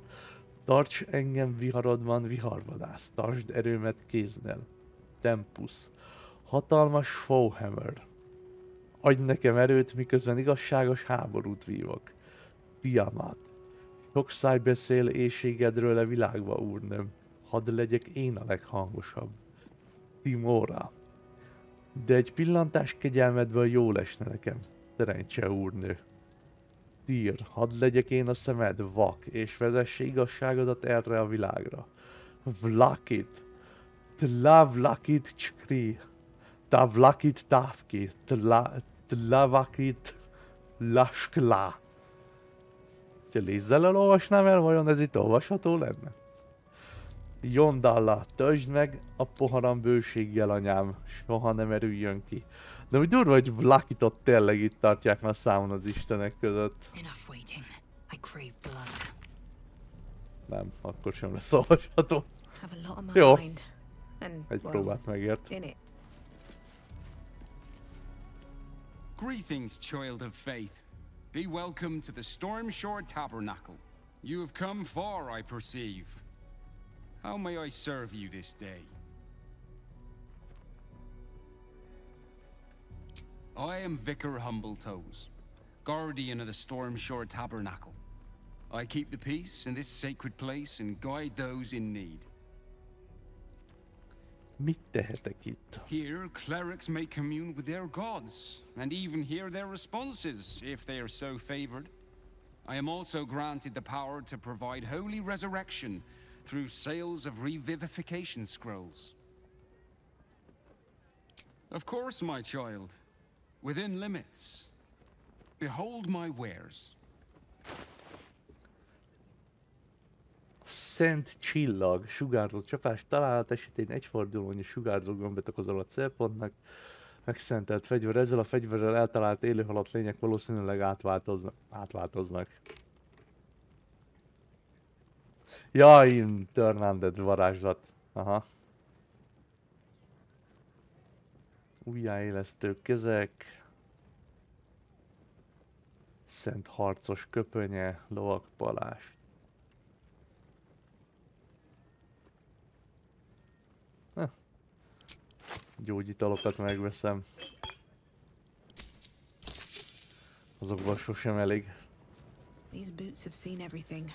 tarts engem viharodban, viharvadász, tartsd erőmet kéznél. Tempus, hatalmas Fowhammer, adj nekem erőt, miközben igazságos háborút vívok. Tiamat, sok száj beszél éjségedről a világba, úrnőm, hadd legyek én a leghangosabb. Timora, de egy pillantás kegyelmedből jól esne nekem, szerencse úrnő. Tír, hadd legyek én a szemed vak, és vezesse igazságodat erre a világra. Vlakit, tlavlakit cskri, tavlakit távki, tlavakit laskla. Ha lézzel elolvasnám el, vajon ez itt olvasható lenne? Jondalla, töltsd meg a poharam bőséggel, anyám, soha nem erüljön ki. De úgy durva, hogy Vlakitot tényleg itt tartják már számon az istenek között. Nem, akkor sem lesz olvasható. Jó. Egy próbát megért. Greetings, child of faith. Be welcome to the Stormshore Tabernacle. You have come far, I perceive. How may I serve you this day? I am Vicar Humbletoes, guardian of the Stormshore Tabernacle. I keep the peace in this sacred place and guide those in need. Mit tehetek itt? Here, clerics may commune with their gods, and even hear their responses, if they are so favored. I am also granted the power to provide holy resurrection through sales of revivification scrolls. Of course, my child, within limits. Behold my wares. Szent csillag, sugárzó csapás, találat esetén egy fordulónyi sugárzó gombot okozol a célpontnak. Megszentelt fegyver, ezzel a fegyverrel eltalált élőhalott lények valószínűleg átváltoznak. Jaj, Turn-Undead varázslat. Aha. Újjáélesztő kezek. Szent harcos köpönye, lovagpalás. Gyógyitalokat megveszem. Azokban sosem elég. These boots have seen everything.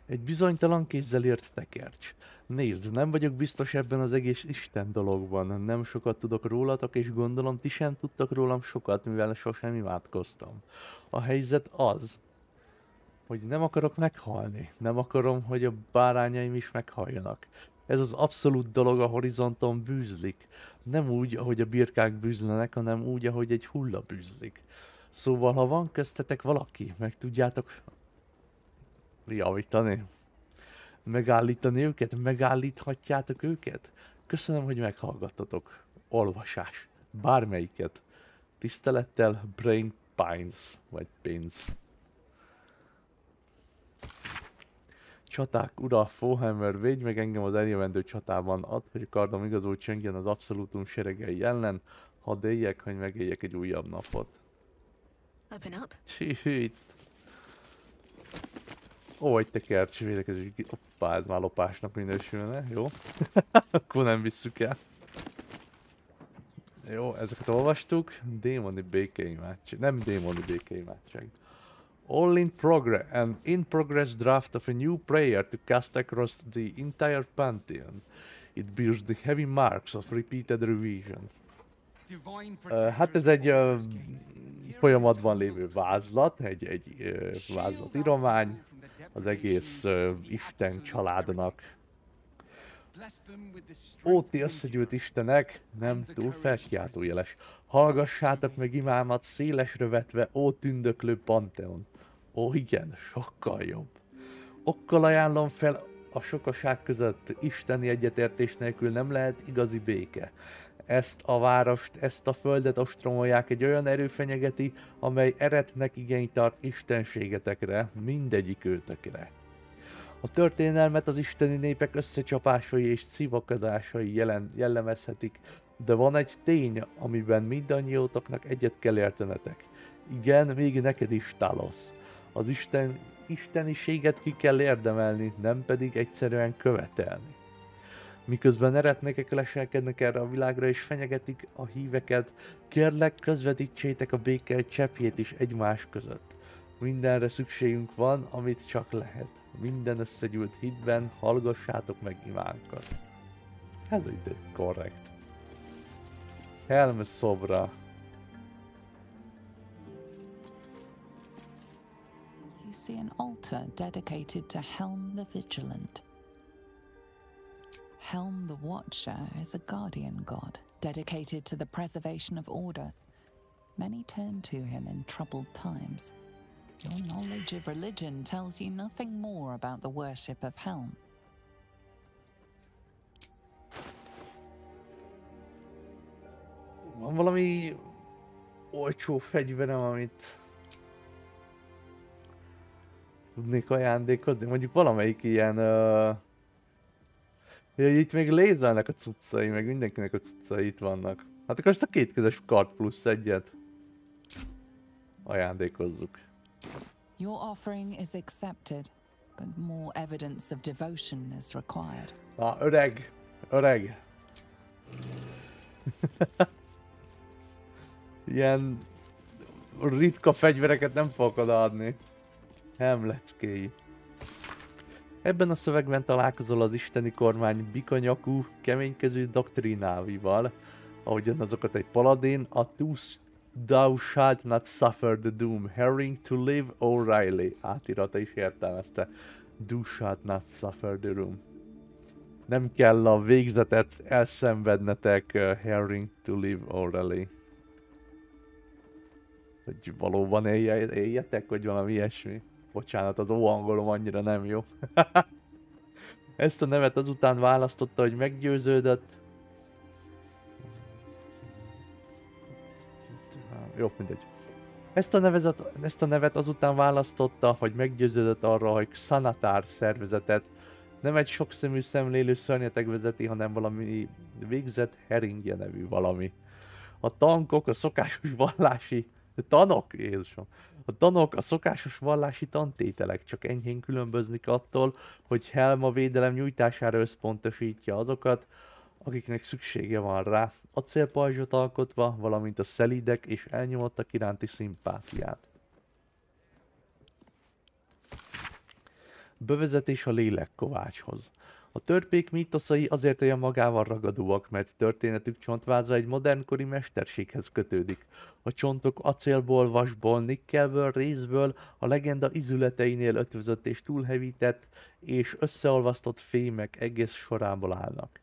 Egy bizonytalan kézzel ért tekercs. Nézd, nem vagyok biztos ebben az egész Isten dologban. Nem sokat tudok rólatok, és gondolom ti sem tudtak rólam sokat, mivel sosem imádkoztam. A helyzet az, hogy nem akarok meghalni. Nem akarom, hogy a bárányaim is meghalljanak. Ez az abszolút dolog a horizonton bűzlik. Nem úgy, ahogy a birkák bűzlenek, hanem úgy, ahogy egy hulla bűzlik. Szóval, ha van köztetek valaki, meg tudjátok javítani, megállítani őket, megállíthatjátok őket. Köszönöm, hogy meghallgattatok. Olvasás. Bármelyiket. Tisztelettel, Brain Pines, vagy Pins. Csaták ura, Fowhammer, védj meg engem az eljövendő csatában, add, hogy a kardom igazul csöngjen az abszolútum seregei ellen, hadd éljek, hogy megéljek egy újabb napot. Open up. Csíhít. Ó, egy tekercs védekezés. Hoppá, ez már lopásnak minősülne, jó? Akkor nem visszük el. Jó, ezeket olvastuk. Démoni békeimádság. Nem démoni békeimádság. All in progress draft of a new prayer to cast across the entire pantheon. It bears the heavy marks of repeated revision. Hát ez egy folyamatban lévő vázlat, egy vázlatiromány az egész Isten családnak. Ó, ti összegyűlt istenek, nem túl felkiáltójeles. Hallgassátok meg imámat szélesre vetve, ó tündöklő panteon. Ó igen, sokkal jobb. Okkal ajánlom fel a sokaság között, isteni egyetértés nélkül nem lehet igazi béke. Ezt a várost, ezt a földet ostromolják, egy olyan erő fenyegeti, amely eretnek igényt tart istenségetekre, mindegyik őtökre. A történelmet az isteni népek összecsapásai és szivakadásai jellemezhetik, de van egy tény, amiben mindannyiótoknak egyet kell értenetek. Igen, még neked is, Talos. Az isteniséget ki kell érdemelni, nem pedig egyszerűen követelni. Miközben eretnekek leselkednek erre a világra és fenyegetik a híveket, kérlek közvetítsétek a béke cseppjét is egymás között. Mindenre szükségünk van, amit csak lehet. Minden összegyűlt hitben hallgassátok meg imánkat. Ez így korrekt. Helm szobra. You see an altar dedicated to Helm the Vigilant. Helm the Watcher is a guardian god, dedicated to the preservation of order. Many turn to him in troubled times. Your knowledge of religion tells you nothing more about the worship of Helm. Van valami olcsó fegyverem, amit tudnék ajándékozni? Mondjuk valamelyik ilyen... Itt még lézelnek a cuccai, meg mindenkinek a cuccai itt vannak. Hát akkor ezt a kétkezes kard plusz egyet ajándékozzuk. Your offering is accepted, but more evidence of devotion is required. Öreg! Ilyen ritka fegyvereket nem fogok odaadni. Hemleckéi. Ebben a szövegben találkozol az isteni kormány bikanyakú, keménykezű doktrinávival, ahogyan azokat egy paladin, a Thou shalt not suffer the doom, herring to live O'Reilly átirata is értelmezte. Thou shalt not suffer the doom. Nem kell a végzetet elszenvednetek, herring to live O'Reilly. Hogy valóban éljetek, vagy valami ilyesmi. Bocsánat, az óangolom annyira nem jó. Ezt a nevet azután választotta, hogy meggyőződött. Jó, mindegy. Ezt a nevet azután választotta, hogy meggyőződött arra, hogy Xanatar szervezetet nem egy sokszemű szemlélő szörnyeteg vezeti, hanem valami végzett heringje nevű valami. A tankok, a szokásos vallási... Tanok, Jézusom! A tanok, a szokásos vallási tantételek csak enyhén különböznek attól, hogy Helm a védelem nyújtására összpontosítja azokat, akiknek szüksége van rá, acélpajzsot alkotva, valamint a szelídek és elnyomottak iránti szimpátiát. Bevezetés a lélekkovácshoz. A törpék mítoszai azért olyan magával ragadóak, mert történetük csontváza egy modernkori mesterséghez kötődik. A csontok acélból, vasból, nikkelből, rézből, a legenda izületeinél ötvözött és túlhevített és összeolvasztott fémek egész sorából állnak.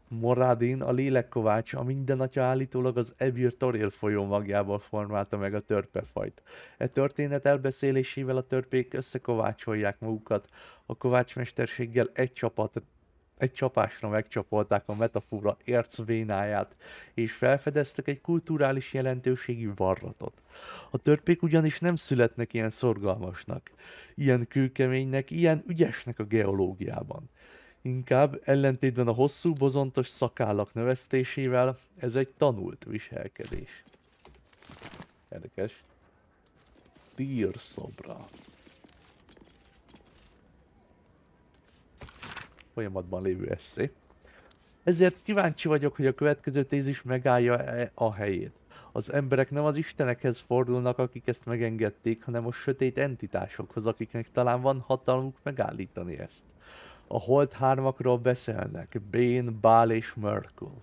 Moradin, a lélekkovács, a mindenatya állítólag az Ebir Toril folyó magjából formálta meg a törpefajt. E történet elbeszélésével a törpék összekovácsolják magukat, a kovácsmesterséggel egy csapásra megcsapolták a metafora ércvénáját, és felfedeztek egy kulturális jelentőségű varratot. A törpék ugyanis nem születnek ilyen szorgalmasnak, ilyen kőkeménynek, ilyen ügyesnek a geológiában. Inkább ellentétben a hosszú, bozontos szakállak növesztésével ez egy tanult viselkedés. Érdekes. Tírszobra. Folyamatban lévő esszé. Ezért kíváncsi vagyok, hogy a következő tézis megállja a helyét. Az emberek nem az istenekhez fordulnak, akik ezt megengedték, hanem a sötét entitásokhoz, akiknek talán van hatalmuk megállítani ezt. A Hold hármakról beszélnek, Bane, Baal és Myrkul.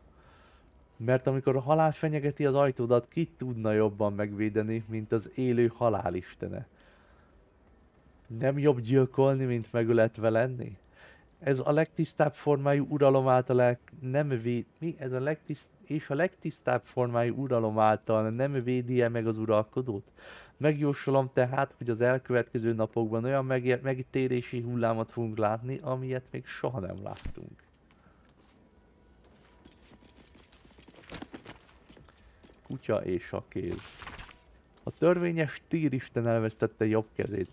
Mert amikor a halál fenyegeti az ajtódat, ki tudna jobban megvédeni, mint az élő halálistene? Nem jobb gyilkolni, mint megöletve lenni? Ez a legtisztább formájú uralom által nem véd... Mi? Ez a legtisztább formájú uralom által nem védi-e meg az uralkodót? Megjósolom tehát, hogy az elkövetkező napokban olyan megtérési hullámot fogunk látni, amilyet még soha nem láttunk. Kutya és a kéz. A törvényes tíristen elvesztette jobb kezét.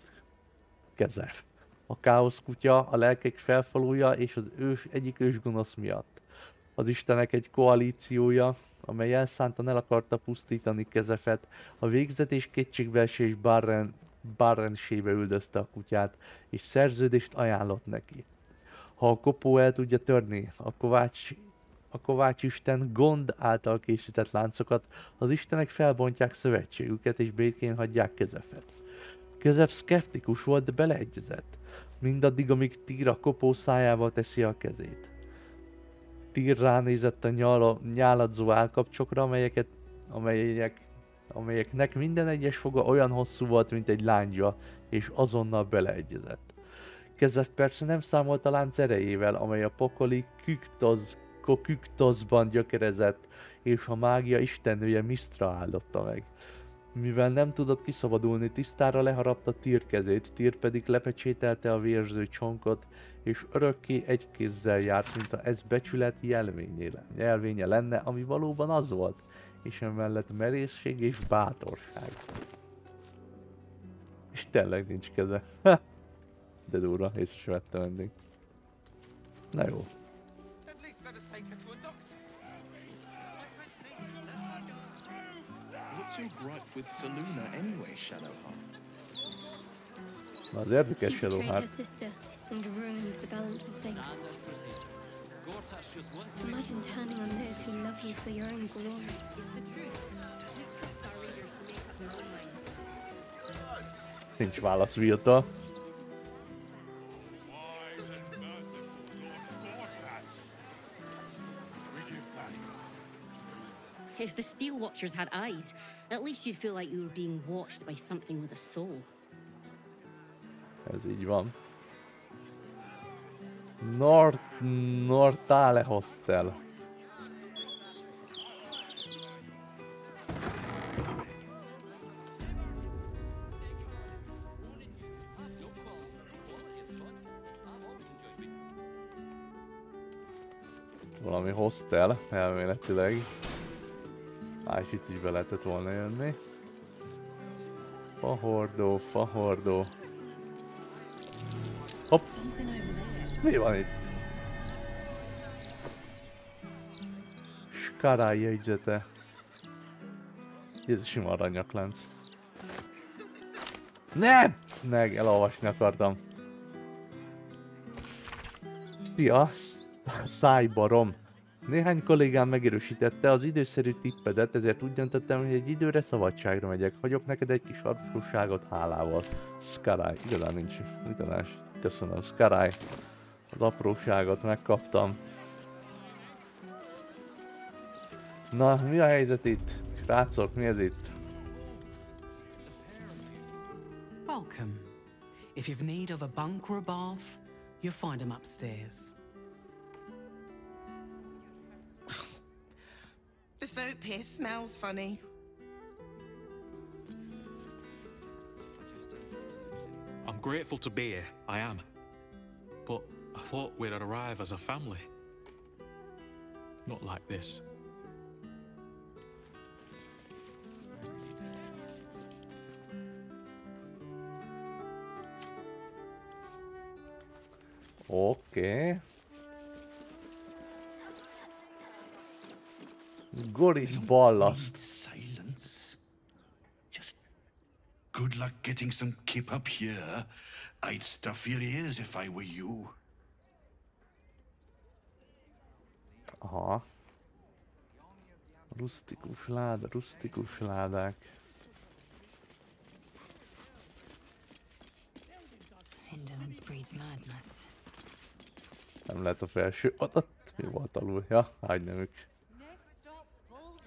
Kezef. A káosz kutya, a lelkek felfalója és az egyik ősgonosz miatt. Az istenek egy koalíciója, amely elszántan el akarta pusztítani Kezefet, a végzet és kétségbeesés bárrensébe üldözte a kutyát, és szerződést ajánlott neki. Ha a kopó el tudja törni a kovácsisten Gond által készített láncokat, az istenek felbontják szövetségüket és békén hagyják Kezefet. Kezef szkeptikus volt, de beleegyezett. Mindaddig, amíg Tyr a kopó szájával teszi a kezét. Tyr ránézett a nyáladzó állkapcsokra, amelyeknek minden egyes foga olyan hosszú volt, mint egy lándzsa, és azonnal beleegyezett. Kezef persze nem számolt a lánc erejével, amely a pokoli Küktosban gyökerezett, és a mágia istennője Mistra áldotta meg. Mivel nem tudott kiszabadulni, tisztára leharapta Tyr kezét, Tyr pedig lepecsételte a vérző csonkot, és örökké egy kézzel járt, mintha ez becsület jelvénye lenne, ami valóban az volt, és emellett merészség és bátorság. És tényleg nincs keze. De durva, észre sem vettem eddig. Na jó. What's your gripe with Seluna anyway, Shadowheart? Na az érdekes Shadowheart. And ruined the balance of things. Imagine turning on those who love you for your own glory. Nincs válasz Vilta. If the Steel Watchers had eyes, at least you'd feel like you were being watched by something with a soul. Ez így van. Nortale Hostel. Valami hostel, elméletileg. És itt is be lehetett volna jönni. Fahordó, fahordó. Hopp! Mi van itt? Skarály jegyzete. Ez sima aranyaklánc. Nem! Meg elolvasni akartam. Szia! Szájbarom! Néhány kollégám megerősítette az időszerű tippedet, ezért úgy döntöttem, hogy egy időre szabadságra megyek. Hagyok neked egy kis apróságot hálával. Skarály. Igazán nincs utalás. Köszönöm, Skarály. Az apróságot megkaptam. Na, mi a helyzet itt? Srácok, mi ez itt? Welcome. If you've need of a bunk or a bath, you'll find them upstairs. The soap here smells funny. I'm grateful to be here, I am. But I thought we'd arrive as a family. Not like this. Okay. Goris ballast. Silence. Just good luck getting some kip up here. I'd stuff your ears if I were you. Aha. Rustikus láda, rustikus ládák. Indolence breeds madness. Nem lehet a felső. Ott mi volt alul? Ja, ágynemük.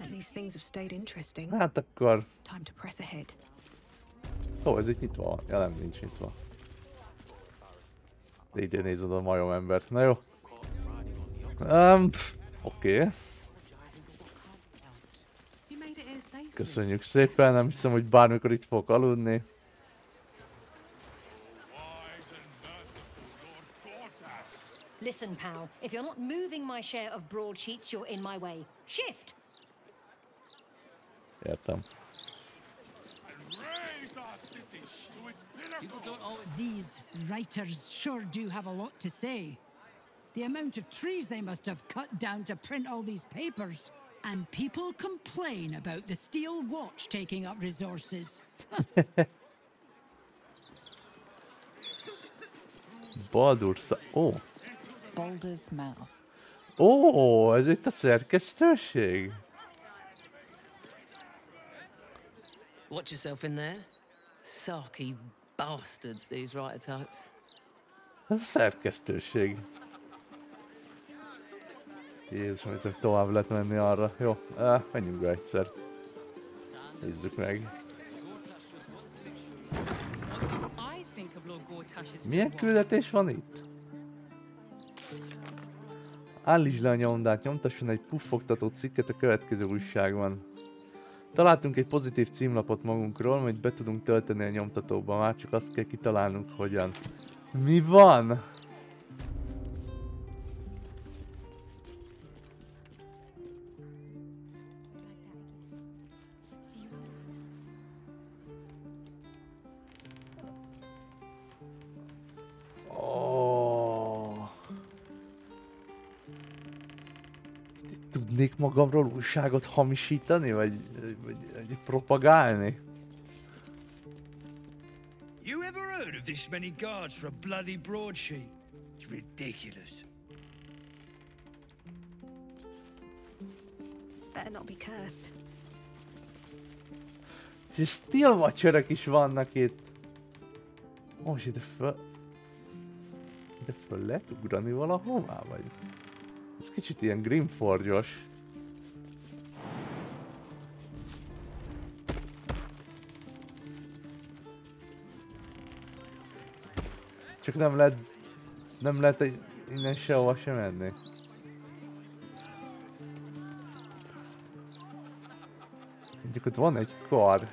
At least things have stayed interesting. Hát akkor... Time to press ahead. Ó, ez itt nyitva van. Ja, nem, nincs nyitva. Így nézed a majom embert. Na jó. Oké. Köszönjük szépen, nem hiszem, hogy bármikor itt fogok aludni. Listen, pal, if you're not moving my share of broadsheets, you're in my way. Shift! Értem. These writers sure do have a lot to say. The amount of trees they must have cut down to print all these papers. And people complain about the steel watch taking up resources. Baldur oh. Baldur's mouth. Ó, ez itt a szerkesztőség? Watch yourself in there. Sarky bastards, these writer-types. Ez a szerkesztőség. Jézusom, hogy tovább lehet menni arra. Jó, menjünk be egyszer. Nézzük meg. Milyen küldetés van itt? Állítsd le a nyomdát, nyomtasson egy puffogtató cikket a következő újságban. Találtunk egy pozitív címlapot magunkról, amit be tudunk tölteni a nyomtatóba, már csak azt kell kitalálnunk hogyan. Mi van? Tudnék magamról újságot hamisítani, vagy propagálni? You ever heard of this many guards for a bloody broadsheet? It's ridiculous. Better not be cursed. És steel watcherek is vannak itt. Ó, és ide föl lehet ugrani valahová, vagy? Ez kicsit ilyen Grimforge-os. Csak nem lehet innen sehova sem menni. Mondjuk ott van egy kar.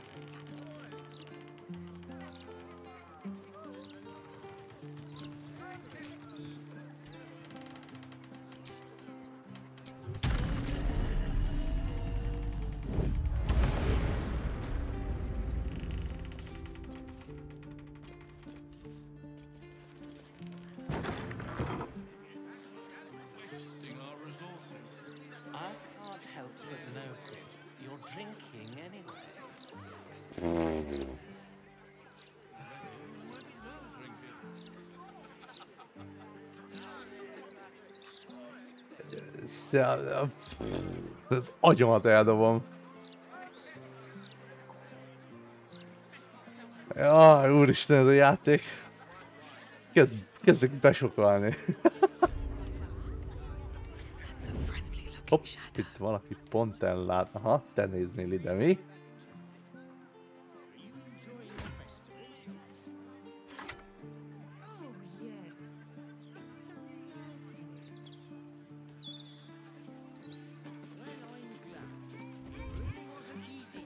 Az agyamat eldobom. Jaj, úristen, ez a játék. Kezdek besokalni. Hopp, itt valaki pont ellát. Aha, te néznél ide, mi?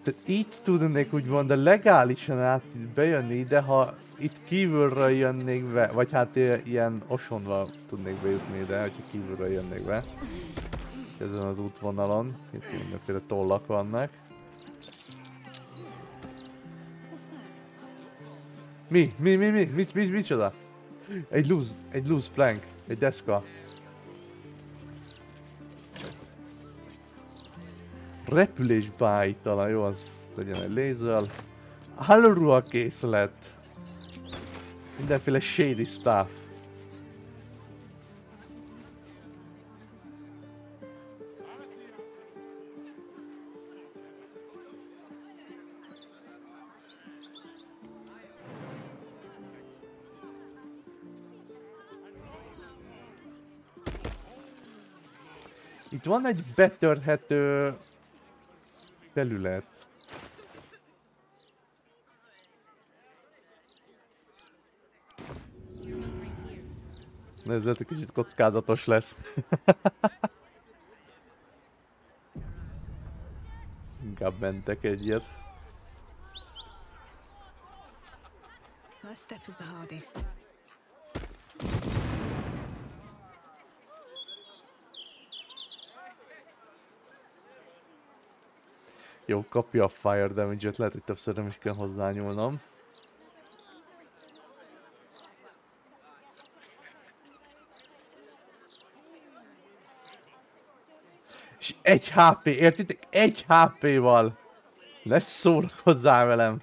Tehát így tudnék úgymond, de legálisan át bejönni ide, ha itt kívülről jönnék be, vagy hát ilyen osonva tudnék bejutni ide, hogyha kívülről jönnék be. Ezen az útvonalon, itt mindenféle tollak vannak. Micsoda? Egy loose plank, egy deszka. Repülés bájtalan, jó, az legyen egy lézer. Hálóruha készlet. Mindenféle shady stuff. Itt van egy betörhető felület. Ez egy kicsit kockázatos lesz. Inkább mentek egyet. First step is the hardest. Jó, kapja a fire damage-et, lehet, hogy többször nem is kell hozzányúlnom. És 1 HP, értitek? 1 HP-val! Ne szórakozzál velem!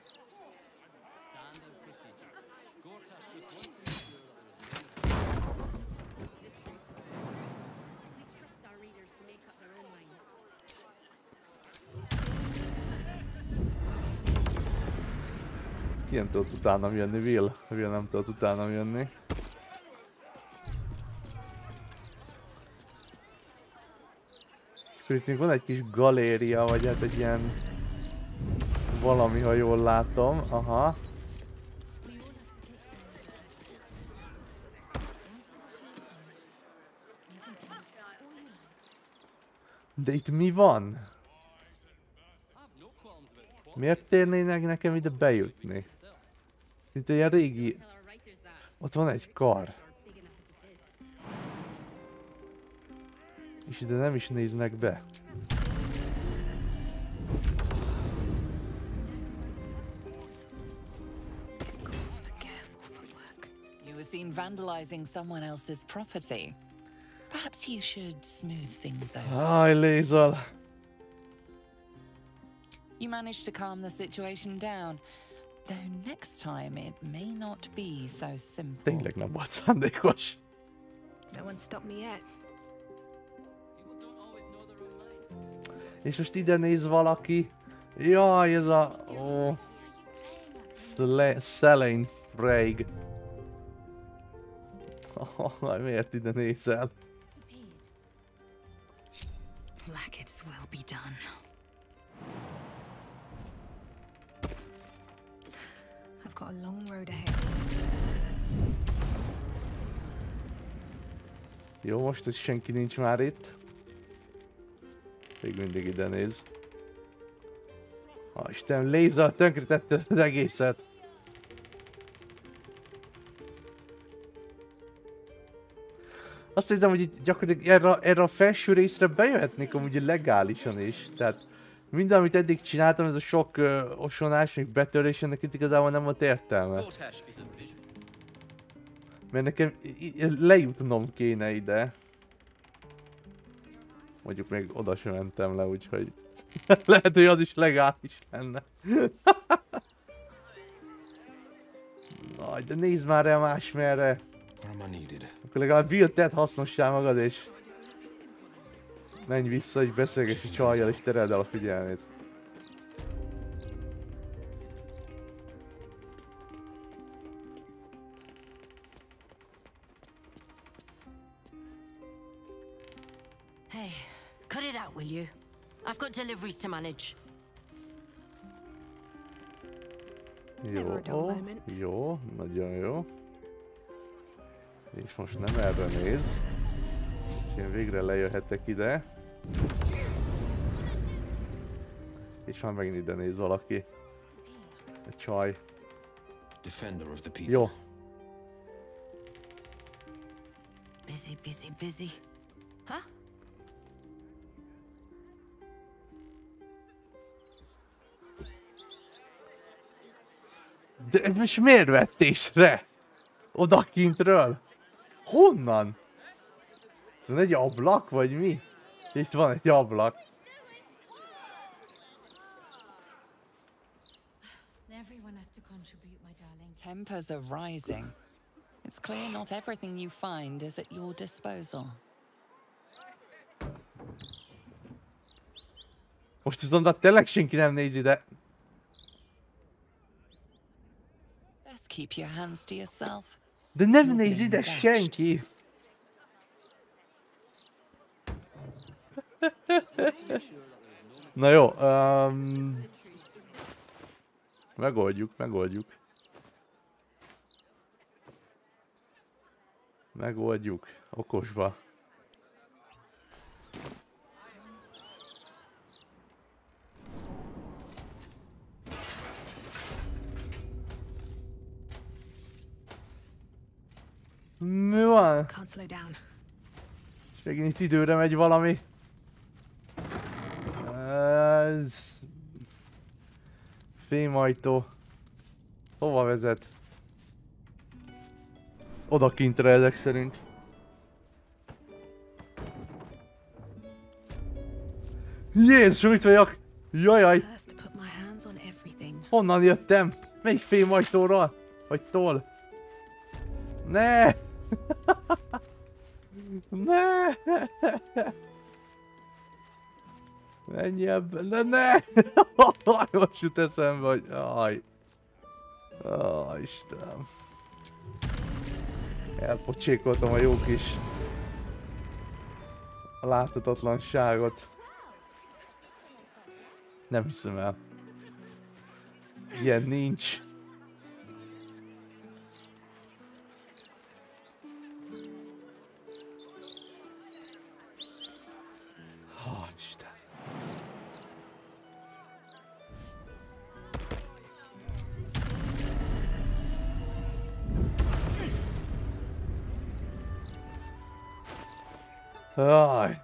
Ki nem tudott utánam jönni, Will nem tudott utánam jönni. Akkor itt van egy kis galéria, vagy hát egy ilyen valami, ha jól látom. Aha. De itt mi van? Miért térnének nekem ide bejutni? Itt egy régi... Ott van egy kar. És ide nem is néznek be. You were seen vandalizing someone else's property. Perhaps you should smooth things over. Aj, Lézal. You managed to calm the situation down, though next time it may not be so simple. Tényleg nem volt szándékos. No one stopped me yet. És most ide néz valaki. Jaj, ez a... Oh. Selene Freyg. Oh, miért ide nézel? Blackets will be done. I've got a long road ahead. Jó, most hogy senki nincs már itt. Még mindig ide néz. Isten, Léza, tönkretette az egészet. Azt hiszem, hogy itt gyakorlatilag erre a felső részre bejöhetnék amúgy legálisan is. Tehát minden, amit eddig csináltam, ez a sok osonás, még betörés, ennek itt igazából nem volt értelme. Mert nekem lejutnom kéne ide. Mondjuk még oda sem mentem le, úgyhogy lehet, hogy az is legális lenne. Aj, de nézd már el másmerre. Akkor legalább Will, tedd hasznossá magad, és menj vissza, és beszélgess a csajjal, és tereld el a figyelmét. Hey, cut it out, will you? I've got deliveries to manage. Jó, nagyon jó. És most nem erre néz. És én végre lejöhetek ide. És már megint ide néz valaki. A csaj. Jó. Busy. Huh? De ez most miért vett észre? Odakintről? Honnan? Van egy ablak, vagy mi? Itt van egy ablak. Everyone has to contribute, my darling. Tempers are rising. It's clear not everything you find is at your disposal. Most viszont tényleg senki nem néz ide. Best keep your hands to yourself. De nem néz ide senki! Na jó, megoldjuk. Megoldjuk, okosba. Mi van? Can't slow down. És megint itt időre megy valami. Ez... Fémajtó. Hova vezet? Oda kintre ezek szerint. Jézus, mit vagyok? Jajaj! Honnan jöttem? Melyik fémajtóról? Vagy tól? Ne! Ne! Menj ebben, de ne! Most jut eszembe, hogy... Aj! Aj, Istenem! Elpocsékoltam a jó kis... a láthatatlanságot. Nem hiszem el. Ilyen nincs. Isten. Aj.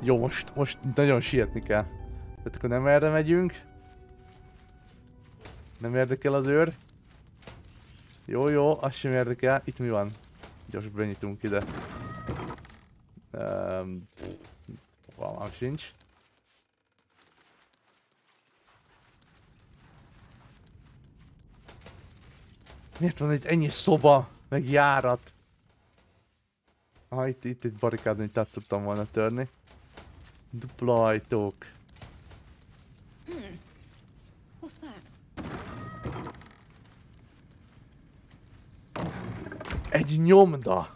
Jó, most nagyon sietni kell. Tehát akkor nem erre megyünk. Nem érdekel az őr. Jó, az sem érdekel. Itt mi van? Gyors benyitunk ide. Valami sincs. Miért van itt ennyi szoba, meg járat? Itt egy barikádon, itt át tudtam volna törni. Dupla ajtók. What's that? Egy nyomda!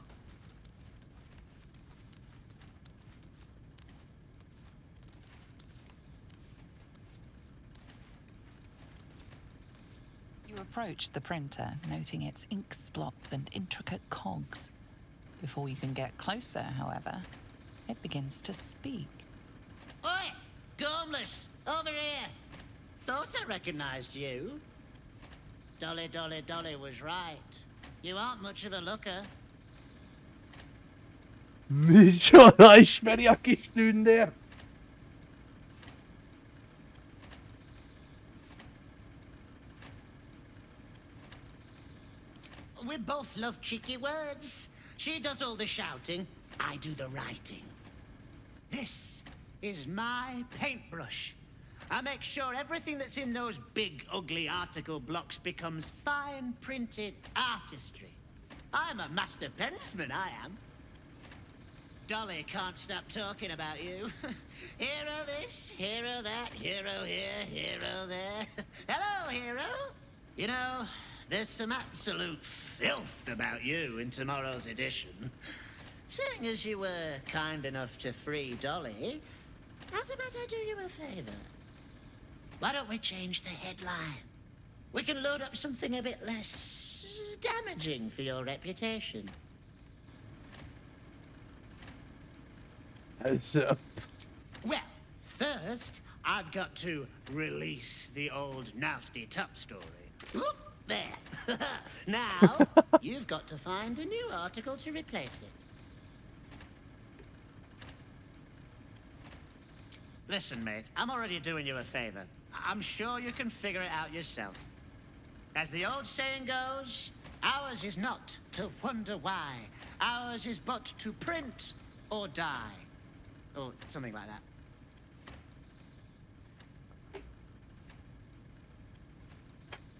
You approach the printer, noting its ink splots and intricate cogs. Before you can get closer, however, it begins to speak. Oi! Gormless! Over here! Thought I recognized you. Dolly was right. You aren't much of a looker. Micsoda, ismeri a kis tündér? We both love cheeky words. She does all the shouting, I do the writing. This is my paintbrush. I make sure everything that's in those big, ugly article blocks becomes fine printed artistry. I'm a master pencilman, I am. Dolly can't stop talking about you. Hero this, hero that, hero here, hero there. Hello, hero. You know, there's some absolute filth about you in tomorrow's edition. Seeing as you were kind enough to free Dolly, how's about I do you a favor? Why don't we change the headline? We can load up something a bit less damaging for your reputation. Well, first, I've got to release the old nasty top story. Oop, there. Now, you've got to find a new article to replace it. Listen, mate, I'm already doing you a favor. I'm sure you can figure it out yourself. As the old saying goes, ours is not to wonder why. Ours is but to print or die. Or something like that.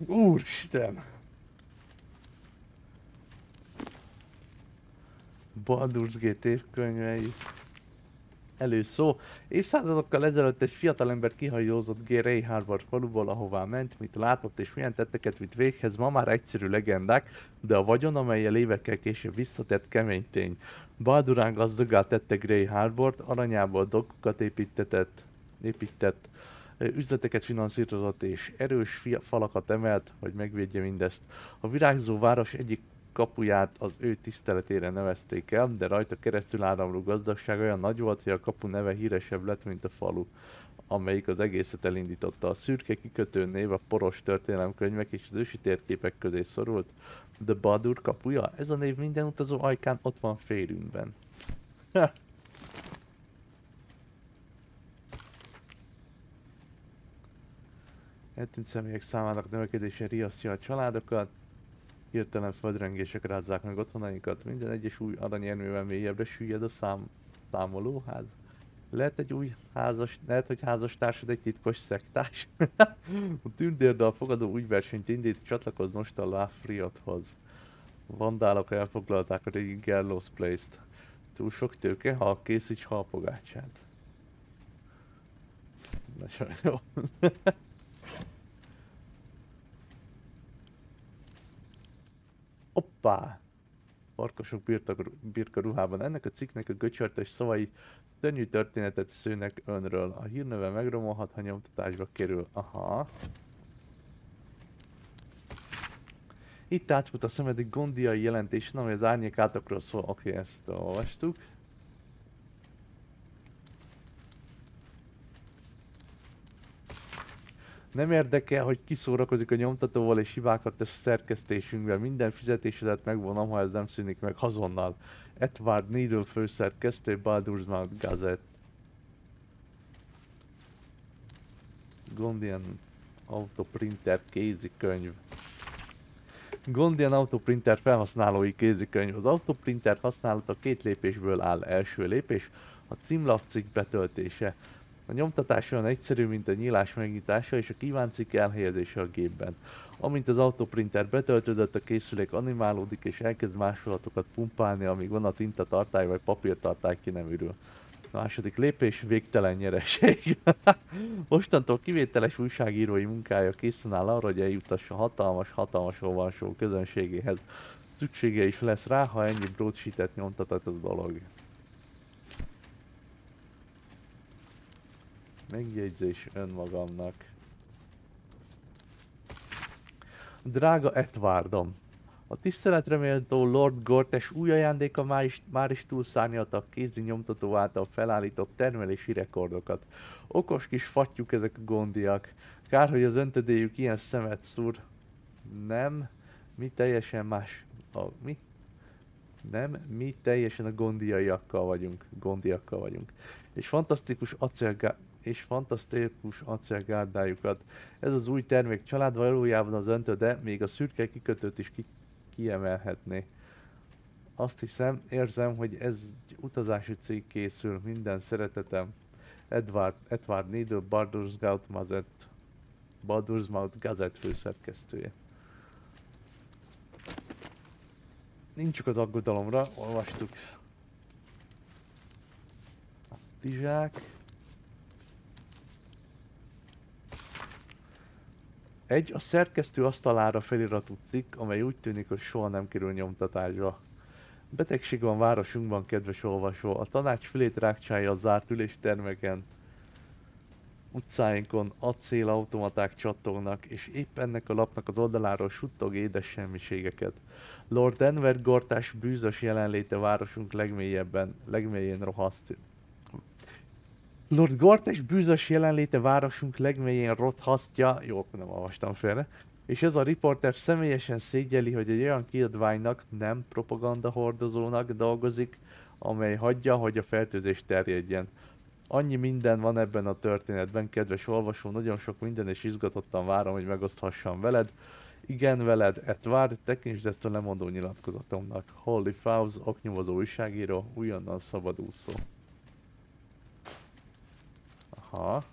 Úristen! Baldur's Gate évkönyvei. Előszó. Évszázadokkal ezelőtt egy fiatalember kihajózott Grey Harbor faluból, ahová ment, mit látott és milyen tetteket vitt véghez, ma már egyszerű legendák, de a vagyon, amellyel évekkel később visszatett, kemény tény. Baldurán gazdaggá tette Grey Harbort, aranyából dokkokat épített, üzleteket finanszírozott és erős falakat emelt, hogy megvédje mindezt. A virágzó város egyik kapuját az ő tiszteletére nevezték el, de rajta keresztül áramló gazdagság olyan nagy volt, hogy a kapu neve híresebb lett, mint a falu, amelyik az egészet elindította. A szürke kikötő név a poros történelemkönyvek és az ősi térképek közé szorult. De Baldur kapuja? Ez a név minden utazó ajkán ott van félünkben. Eltűnt személyek számának növekedése riasztja a családokat. Hirtelen földrengések rázzák meg otthonaikat, minden egyes új aranyérmével mélyebbre süllyed a számolóház. Lehet, hogy házastársad egy titkos szektás? A tündérdal fogadó új versenyt indít, csatlakozz most a Lafriothoz. Vandálok elfoglalták a régi Gallows Place-t. Túl sok tőke, ha készíts halpogácsát. Nagyon jó. Hoppá! Farkasok birka ruhában. Ennek a cikknek a göcsörtes szavai szörnyű történetet szőnek önről. A hírneve megromolhat, ha nyomtatásba kerül. Aha. Itt átfut a szemedik gondiai jelentésen, amely az árnyék átokról szól. Oké, ezt olvastuk. Nem érdekel, hogy kiszórakozik a nyomtatóval és hibákat tesz a szerkesztésünkben. Minden fizetésedet megvonom, ha ez nem szűnik meg azonnal. Edward Needle főszerkesztő, Baldur's Mount Gazette. Gondian Autoprinter kézikönyv. Gondian Autoprinter felhasználói kézikönyv. Az Autoprinter használata 2 lépésből áll. Első lépés a címlapcikk betöltése. A nyomtatás olyan egyszerű, mint a nyílás megnyitása és a kívánt cikk elhelyezése a gépben. Amint az autoprinter betöltődött, a készülék animálódik és elkezd másolatokat pumpálni, amíg van a tintatartály vagy papírtartály ki nem ürül. A második lépés, végtelen nyereség. Mostantól kivételes újságírói munkája készen áll arra, hogy eljutassa hatalmas olvasó közönségéhez. Szüksége is lesz rá, ha ennyi broadsheetet nyomtatott a dolog. Megjegyzés önmagamnak. Drága Edwardom! A tiszteletre méltó Lord Gortes új ajándéka már is túlszárnyalta a kézi nyomtató által felállított termelési rekordokat. Okos kis fattyúk ezek a gondiak. Kár, hogy az öntödéjük ilyen szemet szúr. Nem, mi teljesen más. Mi teljesen a gondiaiakkal vagyunk. És fantasztikus acélgárdájukat. Ez az új termék család valójában az öntő, de még a szürke kikötőt is kiemelhetné. Azt hiszem, érzem, hogy ez egy utazási cég készül. Minden szeretetem. Edward Needle, Baldur's Mount Gazette főszerkesztője. Nincs csak az aggodalomra, olvastuk. A tizsák. A szerkesztő asztalára feliratú cikk, amely úgy tűnik, hogy soha nem kerül nyomtatásra. Betegség van városunkban, kedves olvasó. A tanács fülét rákcsálja a zárt üléstermeken. Utcáinkon acélautomaták csattognak, és épp ennek a lapnak az oldaláról suttog édes semmiségeket. Lord Denver Gortás bűzös jelenléte városunk legmélyén rohaszt. Lord Gortes bűzös jelenléte városunk legmélyén rothasztja, jó, nem olvastam félre, és ez a riporter személyesen szégyeli, hogy egy olyan kiadványnak, nem propaganda hordozónak dolgozik, amely hagyja, hogy a fertőzés terjedjen. Annyi minden van ebben a történetben, kedves olvasó, nagyon sok minden, és izgatottan várom, hogy megoszthassam veled. Igen, veled, Edward, tekintsd ezt a lemondó nyilatkozatomnak. Holy Fowls, oknyomozó újságíró, újonnan szabadúszó. Aha.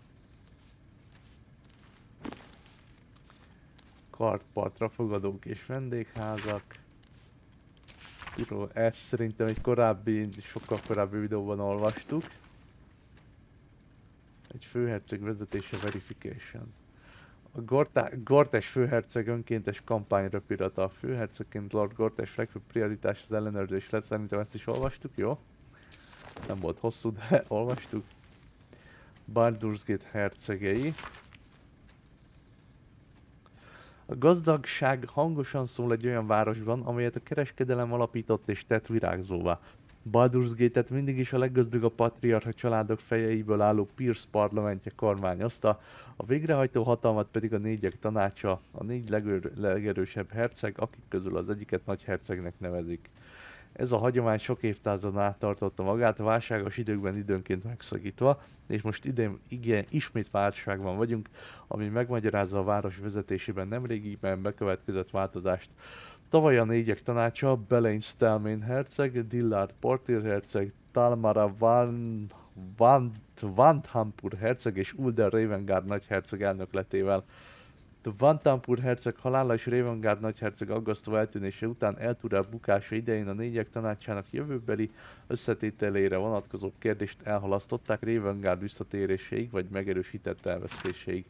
Kartpartra fogadók és vendégházak. Ezt szerintem egy sokkal korábbi videóban olvastuk. főherceg vezetése verification. A Gortes főherceg önkéntes kampányröpirata. A főhercegként Lord Gortes legfőbb prioritás az ellenőrzés lesz. Szerintem ezt is olvastuk, jó? Nem volt hosszú, de olvastuk. Baldur's Gate hercegei. A gazdagság hangosan szól egy olyan városban, amelyet a kereskedelem alapított és tett virágzóvá. Baldur's Gate-et mindig is a leggazdagabb patriarcha családok fejeiből álló Pierce parlamentje kormányozta, a végrehajtó hatalmat pedig a négyek tanácsa, a négy legerősebb herceg, akik közül az egyiket nagyhercegnek nevezik. Ez a hagyomány sok évtizeden át tartotta magát, a válságos időkben időnként megszakítva, és most idén igen, ismét válságban vagyunk, ami megmagyarázza a város vezetésében nemrégiben bekövetkezett változást. Tavaly a négyek tanácsa Belain Stelmain herceg, Dillard Portir herceg, Talmara Wandhampur herceg és Ulder Ravengard nagyherceg elnökletével. Wandhampur herceg halála és Ravengard nagyherceg aggasztó eltűnése után Elturel bukása idején a négyek tanácsának jövőbeli összetételére vonatkozó kérdést elhalasztották Ravengard visszatéréséig vagy megerősített elvesztéséig.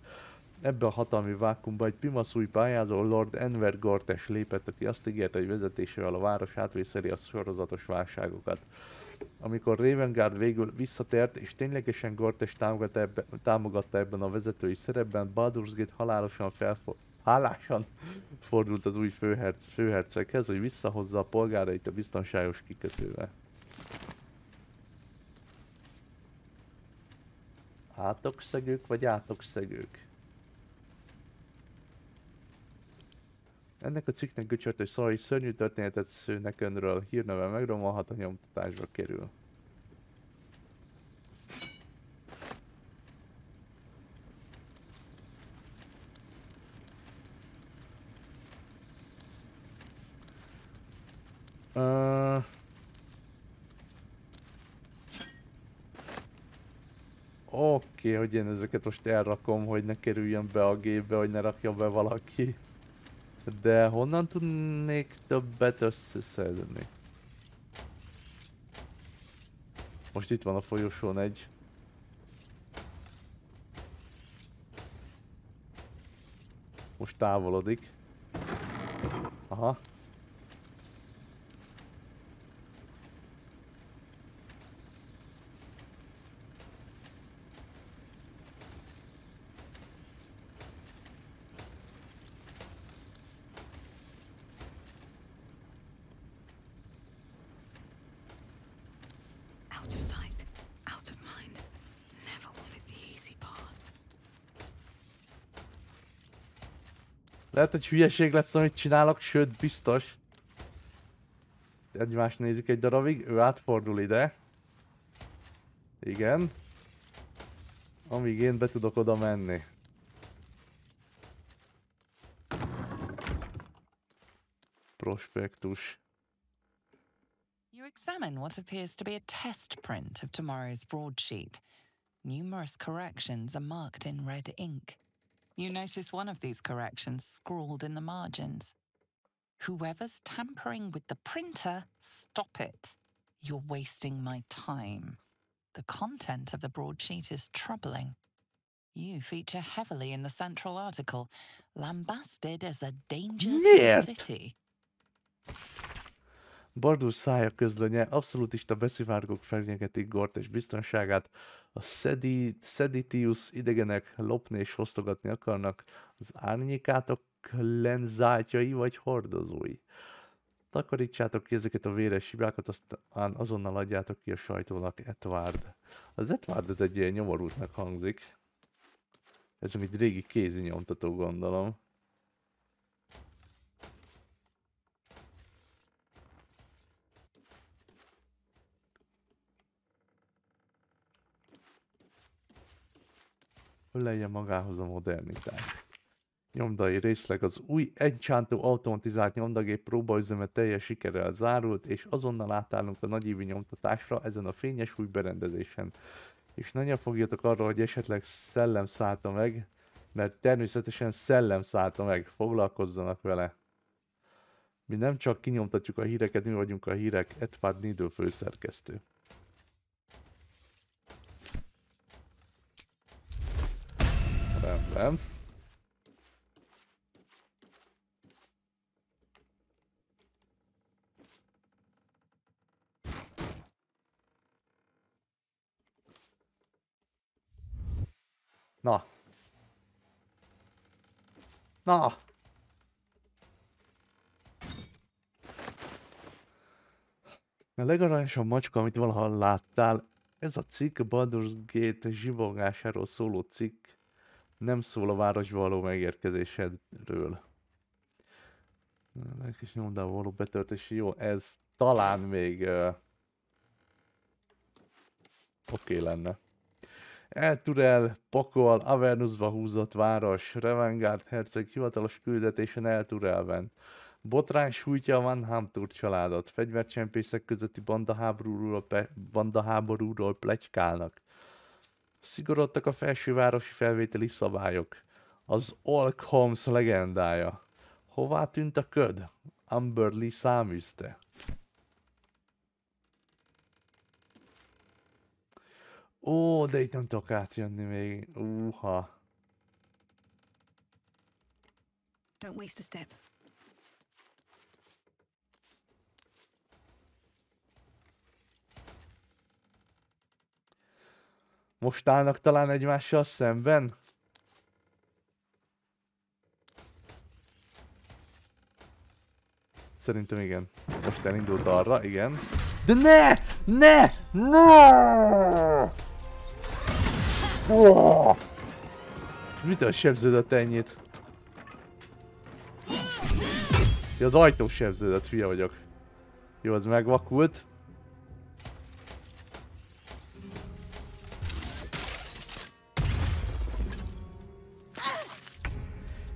Ebbe a hatalmi vákuumba egy pimasz új pályázó, Lord Enver Gortes lépett, aki azt ígérte, hogy vezetésével a város átvészeli a sorozatos válságokat. Amikor Ravengard végül visszatért és ténylegesen Gortes támogatta ebben a vezetői szerepben, Baldur's Gate hálásan fordult az új főherceghez, hogy visszahozza a polgárait a biztonságos kikötőbe. Átokszegők vagy átokszegők? Ennek a cikknek göcsörtös szavai szörnyű történetet szőnek önről, hírneve megromolhat, a nyomtatásba kerül. Oké, hogy én ezeket most elrakom, hogy ne kerüljön be a gépbe, hogy ne rakja be valaki. De honnan tudnék többet összeszedni? Most itt van a folyosón egy. Most távolodik. Aha. Lehet, hogy hülyeség lesz, amit csinálok, sőt, biztos. Egymást nézik egy darabig, ő átfordul ide. Igen. Amíg én be tudok oda menni. Prospektus. You examine what appears to be a test print of tomorrow's broadsheet. Numerous corrections are marked in red ink. You notice one of these corrections scrawled in the margins. Whoever's tampering with the printer, stop it. You're wasting my time. The content of the broadsheet is troubling. You feature heavily in the central article, lambasted as a danger to the city. Baldur szája közlönye, abszolútista beszivárgók fenyegetik Gortes biztonságát, a Seditius idegenek lopni és fosztogatni akarnak, az árnyékátok lenzátjai vagy hordozói. Takarítsátok ki ezeket a véres hibákat, aztán azonnal adjátok ki a sajtónak. Edward. Az Edward ez egy ilyen nyomorultnak hangzik. Ez egy régi kézi nyomtató, gondolom. Ölelje magához a modernitás. Nyomdai részleg az új egycsántó automatizált nyomdagép próbaüzeme teljes sikerrel zárult, és azonnal átállunk a nagyívű nyomtatásra ezen a fényes új berendezésen. És ne nyafogjatok arra, hogy esetleg szellem szállta meg, mert természetesen szellem szállta meg, foglalkozzanak vele. Mi nem csak kinyomtatjuk a híreket, mi vagyunk a hírek, Edward Needle főszerkesztő. Rendben. Na. Na. A legaranyosabb macska, amit valaha láttál, ez a cikk a Baldur's Gate zsibogásáról szóló cikk. Nem szól a városba való megérkezésedről. Lelkes nyomdával való betöltési, jó, ez talán még oké lenne. Elturel, pakol, Avernusba húzott város, Revengard herceg hivatalos küldetésen Elturelben. Botrány sújtja a Van Hamtur családot, fegyvercsempészek közötti bandaháborúról pletykálnak. Szigorodtak a felsővárosi felvételi szabályok. Az Olkholms legendája. Hová tűnt a köd? Amberley száműzte. Ó, de itt nem tudok átjönni még. Don't waste a step. Most állnak talán egymással szemben? Szerintem igen. Most elindult arra, igen. De ne! Ne! Ne! Oh! Mitől sebződött ennyit? Ja, az ajtó sebződött, hülye vagyok. Jó, az megvakult.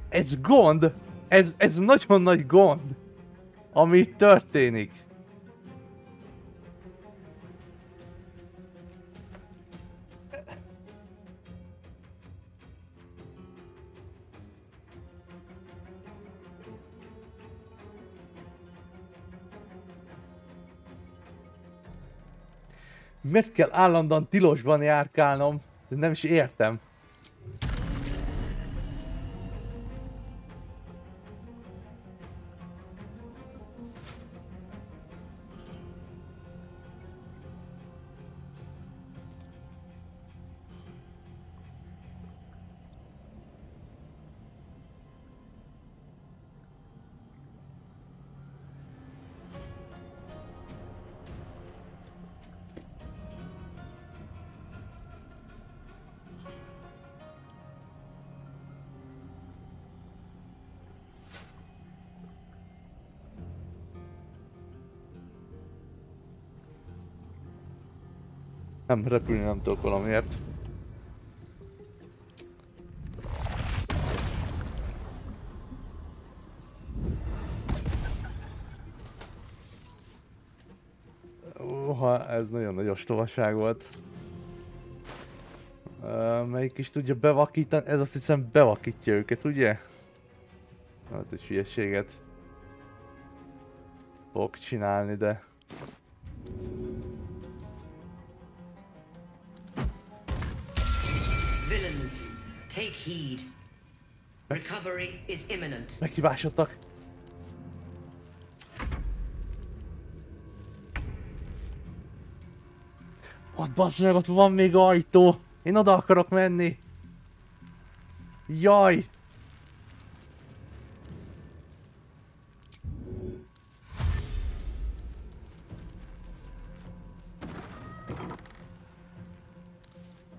Ez gond! Ez nagyon nagy gond! Ami itt történik. Miért kell állandóan Tilosban járkálnom? Nem is értem. Nem, repülni nem tudok valamiért. Ez nagyon nagy ostobaság volt. Melyik is tudja bevakítani? Ez azt hiszem bevakítja őket, ugye? Hát egy hülyeséget fogok csinálni, de... Villains, take heed. Recovery is imminent. Meghibásodtak. Ott bassza meg, ott van még ajtó. Én oda akarok menni. Jaj.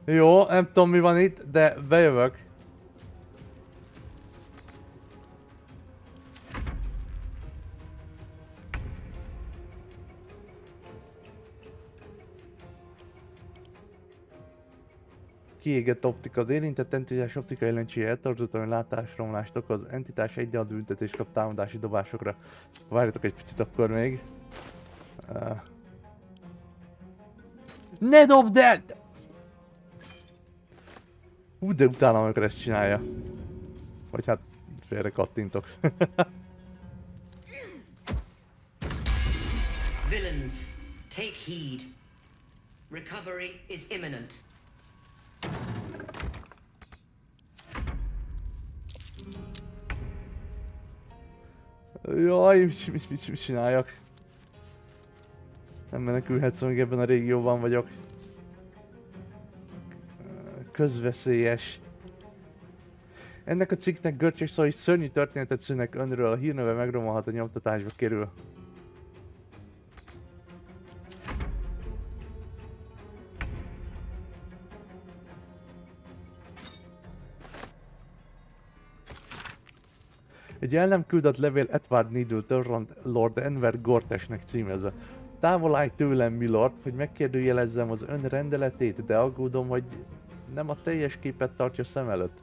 Jó, nem tudom mi van itt, de bejövök. Kiégett optika. Az érintett entitás optikai lencséje eltartott, ami látásromlást okoz. Entitás 1D büntetést kap támadási dobásokra. Várjatok egy picit akkor még. Ne dobd el! De utána, amikor ezt csinálja. Vagy hát félre kattintok. Villains, take heed. Recovery is imminent. Jaj, mit csináljak? Nem menekülhetsz, amíg ebben a régióban vagyok. Közveszélyes. Ennek a cikknek görcsös szó, hogy szörnyű történetet szűnnek önről, a hírneve megromolhat, a nyomtatásba kerül. Egy el nem küldött levél Edward Needle-től Lord Enver Gortesnek címezve. Távol állj tőlem, milord, hogy megkérdőjelezzem az ön rendeletét, de aggódom, hogy nem a teljes képet tartja szem előtt.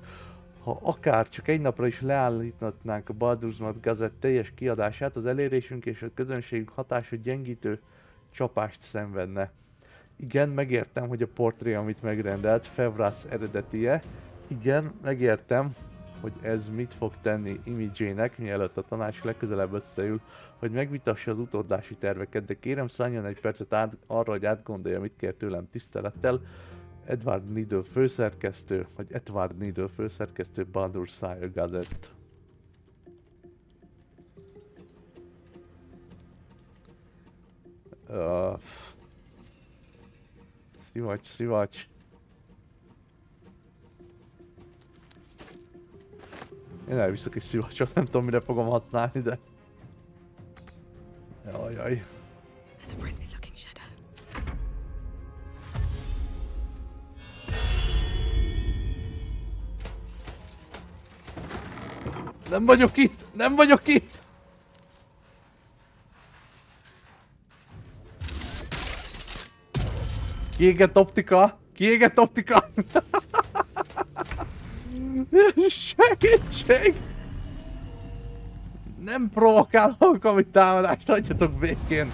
Ha akár csak egy napra is leállíthatnánk a Baldur's Gazette teljes kiadását, az elérésünk és a közönségünk hatása gyengítő csapást szenvedne. Igen, megértem, hogy a portré, amit megrendelt, Fevras eredetie. Igen, megértem, hogy ez mit fog tenni Image-ének, mielőtt a tanács legközelebb összeül, hogy megvitassa az utódlási terveket, de kérem szálljon egy percet arra, hogy átgondolja, mit kér tőlem tisztelettel. Edward Needle főszerkesztő, vagy Edward Needle főszerkesztő, Baldur's Gazette. Szivacs. Én elviszek egy szivacsot, nem tudom mire fogom használni, de... Jaj. Nem vagyok itt! Kiégett optika! Segítség! Nem provokálok, amit támadást, hagyjatok békén!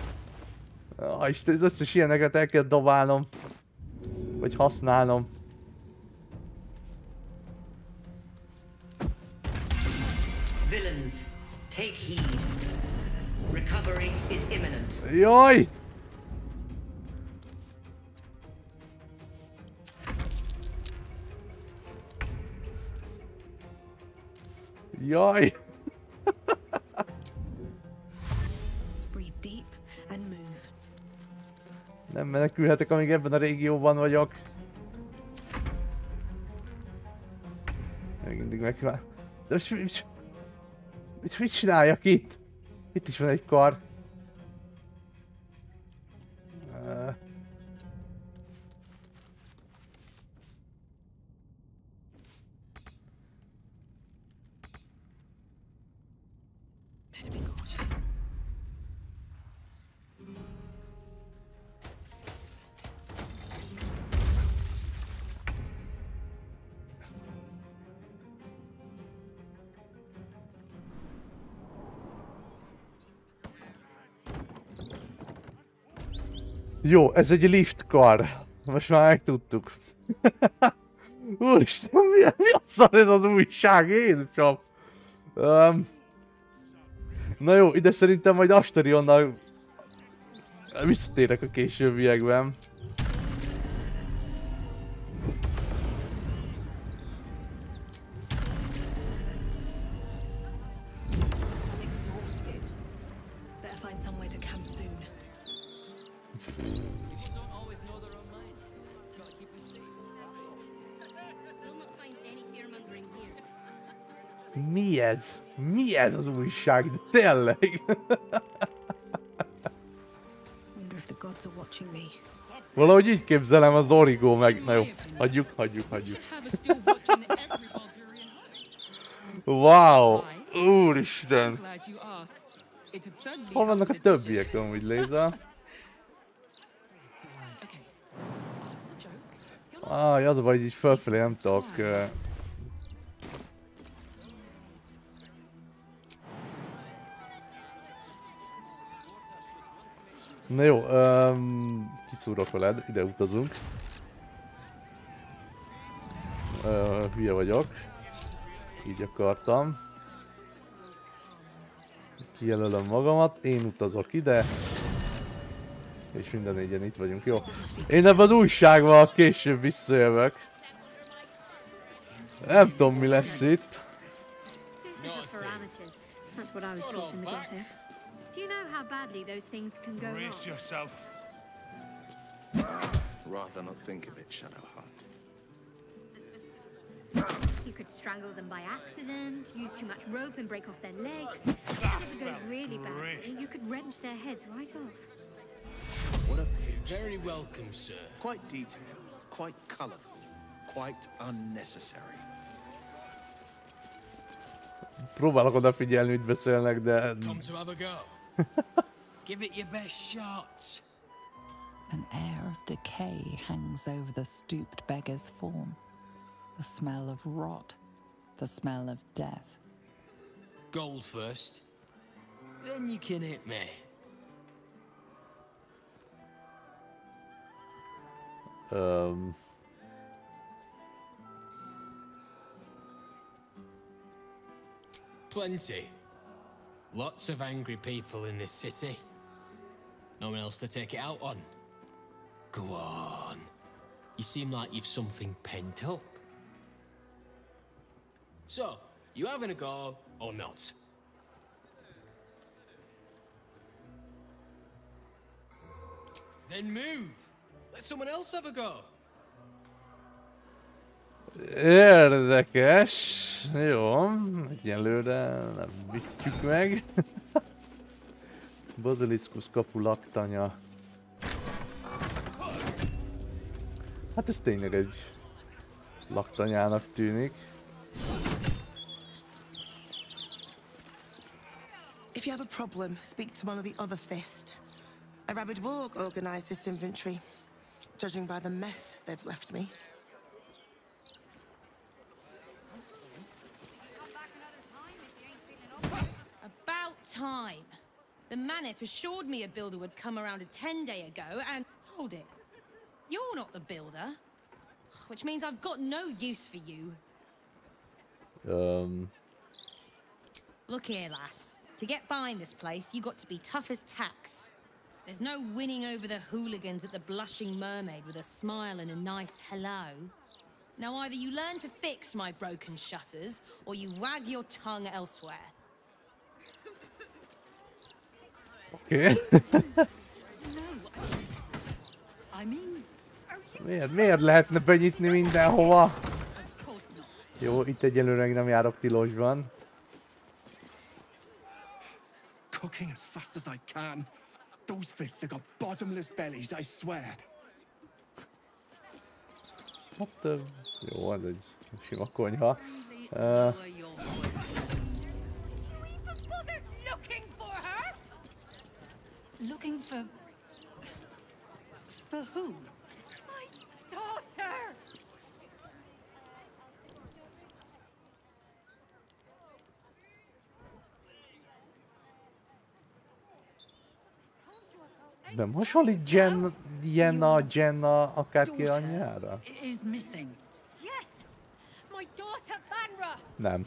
Isten, az összes ilyeneket el kell dobálnom. Vagy használnom. Villains, take heed. Recovery is imminent. Jaj! Jaj! Breathe deep and move. Nem menekülhetek, amíg ebben a régióban vagyok. Még mindig megvár. De most mit csináljak itt? Itt is van egy kar. Jó, ez egy lift kar. Most már megtudtuk. Úristen, mi a szar ez az újság? Jézusom! Na jó, ide szerintem majd Asterionnal visszatérek a későbbiekben. Mi ez? Mi ez az újság? De tényleg? Valahogy így képzelem az Origo meg... Na jó, hagyjuk. Wow! Úristen! Hol vannak a többiek amúgy, Léza? Az a baj, hogy így fölfelé nem tudok... Na jó, kiszúrok veled, ide utazunk. Hülye vagyok. Így akartam. Kijelölöm magamat, én utazok ide. És minden négyen itt vagyunk, jó. Én ebben az újságban később visszajövök. Nem tudom mi lesz itt. That's what I was taught in the ghetto. Do you know how badly those things can go wrong? Brace yourself. Rather not think of it, Shadowheart. You could strangle them by accident, use too much rope and break off their legs. If it goes really badly, you could wrench their heads right off. What a pitch. Very welcome, sir. Quite detailed, quite colourful, quite unnecessary. Próbálok odafigyelni, mit beszélnek, de... Come to have a go. Give it your best shot. An air of decay hangs over the stooped beggar's form. The smell of rot, the smell of death. Gold first, then you can hit me. Plenty. Lots of angry people in this city. No one else to take it out on. Go on. You seem like you've something pent up. So, you having a go or not? Then move. Let someone else have a go. Érdekes. Jó. Egyelőre nem vittjük meg. Baziliszkusz kapu laktanya. Hát ez tényleg egy laktanyának tűnik. If you have a problem, speak to one of the other fist. A rabid warg organized this inventory, judging by the mess they've left me. About time. The Manip assured me a builder would come around a 10-day ago and... Hold it. You're not the builder. Which means I've got no use for you. Look here, lass. To get behind this place, you got to be tough as tacks. There's no winning over the hooligans at the Blushing Mermaid with a smile and a nice hello. Now either you learn to fix my broken shutters, or you wag your tongue elsewhere. Okay. Miért lehetne benyitni mindenhova? Jó, itt egyelőre nem járok Tilosban. Cooking as fast as I can. Those fists have got bottomless bellies, I swear. Hát, jó, ez egy sima konyha. Looking for who? My daughter! Nem hasonlít Jenna akárki anyjára? Is missing. Yes, my daughter Vanra. Nem.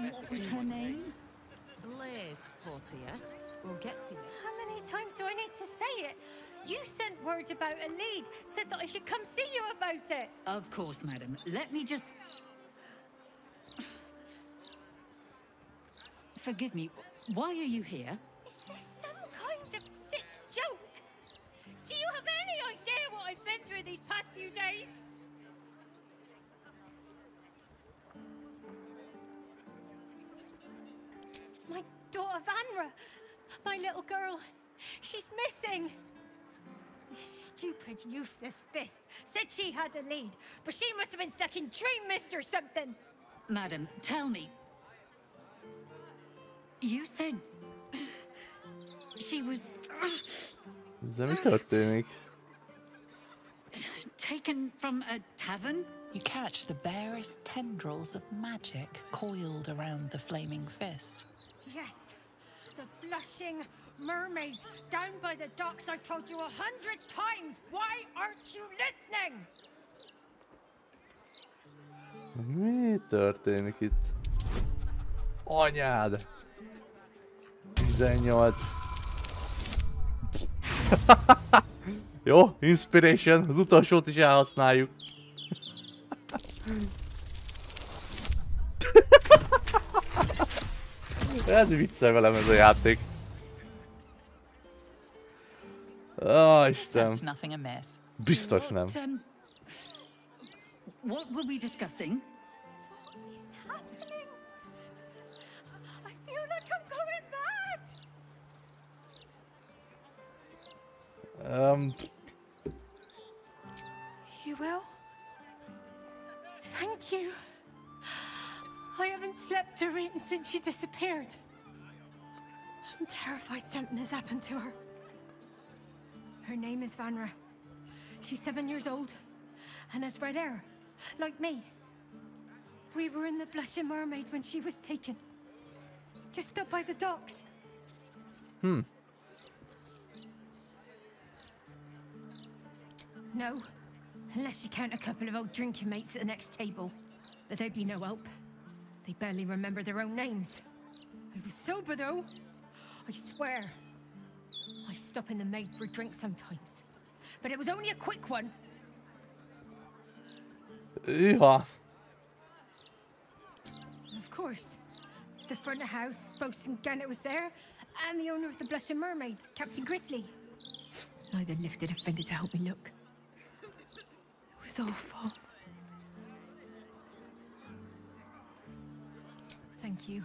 What was her name? Blaze, Portia. We'll get to it. How many times do I need to say it? You sent word about a lead, said that I should come see you about it. Of course, madam. Let me just... Forgive me, why are you here? Is this some kind of sick joke? Do you have any idea what I've been through these past few days? My daughter Vanra, my little girl, she's missing. This stupid, useless fist said she had a lead, but she must have been sucking dream mist or something. Madam, tell me. You said... she was... Ezzel mi történik? Taken from a tavern? You catch the barest tendrils of magic coiled around the flaming fist. Yes, the Blushing Mermaid down by the docks. I told you 100 times. Why aren't you listening? Mi történik itt? Anyád! 18. Jó, inspiration, az utolsót is elhasználjuk. Ez viccel velem ez a játék. Isten. Biztos nem. What were we discussing? I feel like I'm going mad. You will? Thank you. I haven't slept or eaten since she disappeared. I'm terrified something has happened to her. Her name is Vanra. She's 7 years old and has red hair, like me. We were in the Blushing Mermaid when she was taken. Just up by the docks. No, unless you count a couple of old drinking mates at the next table. But they'd be no help. They barely remember their own names. I was sober though. I swear. I stop in the maid for a drink sometimes. But it was only a quick one. Yeah. Of course. The front of house, Bosun Gannet was there, and the owner of the Blushing Mermaid, Captain Grizzly. Neither lifted a finger to help me look. It was awful. Thank you.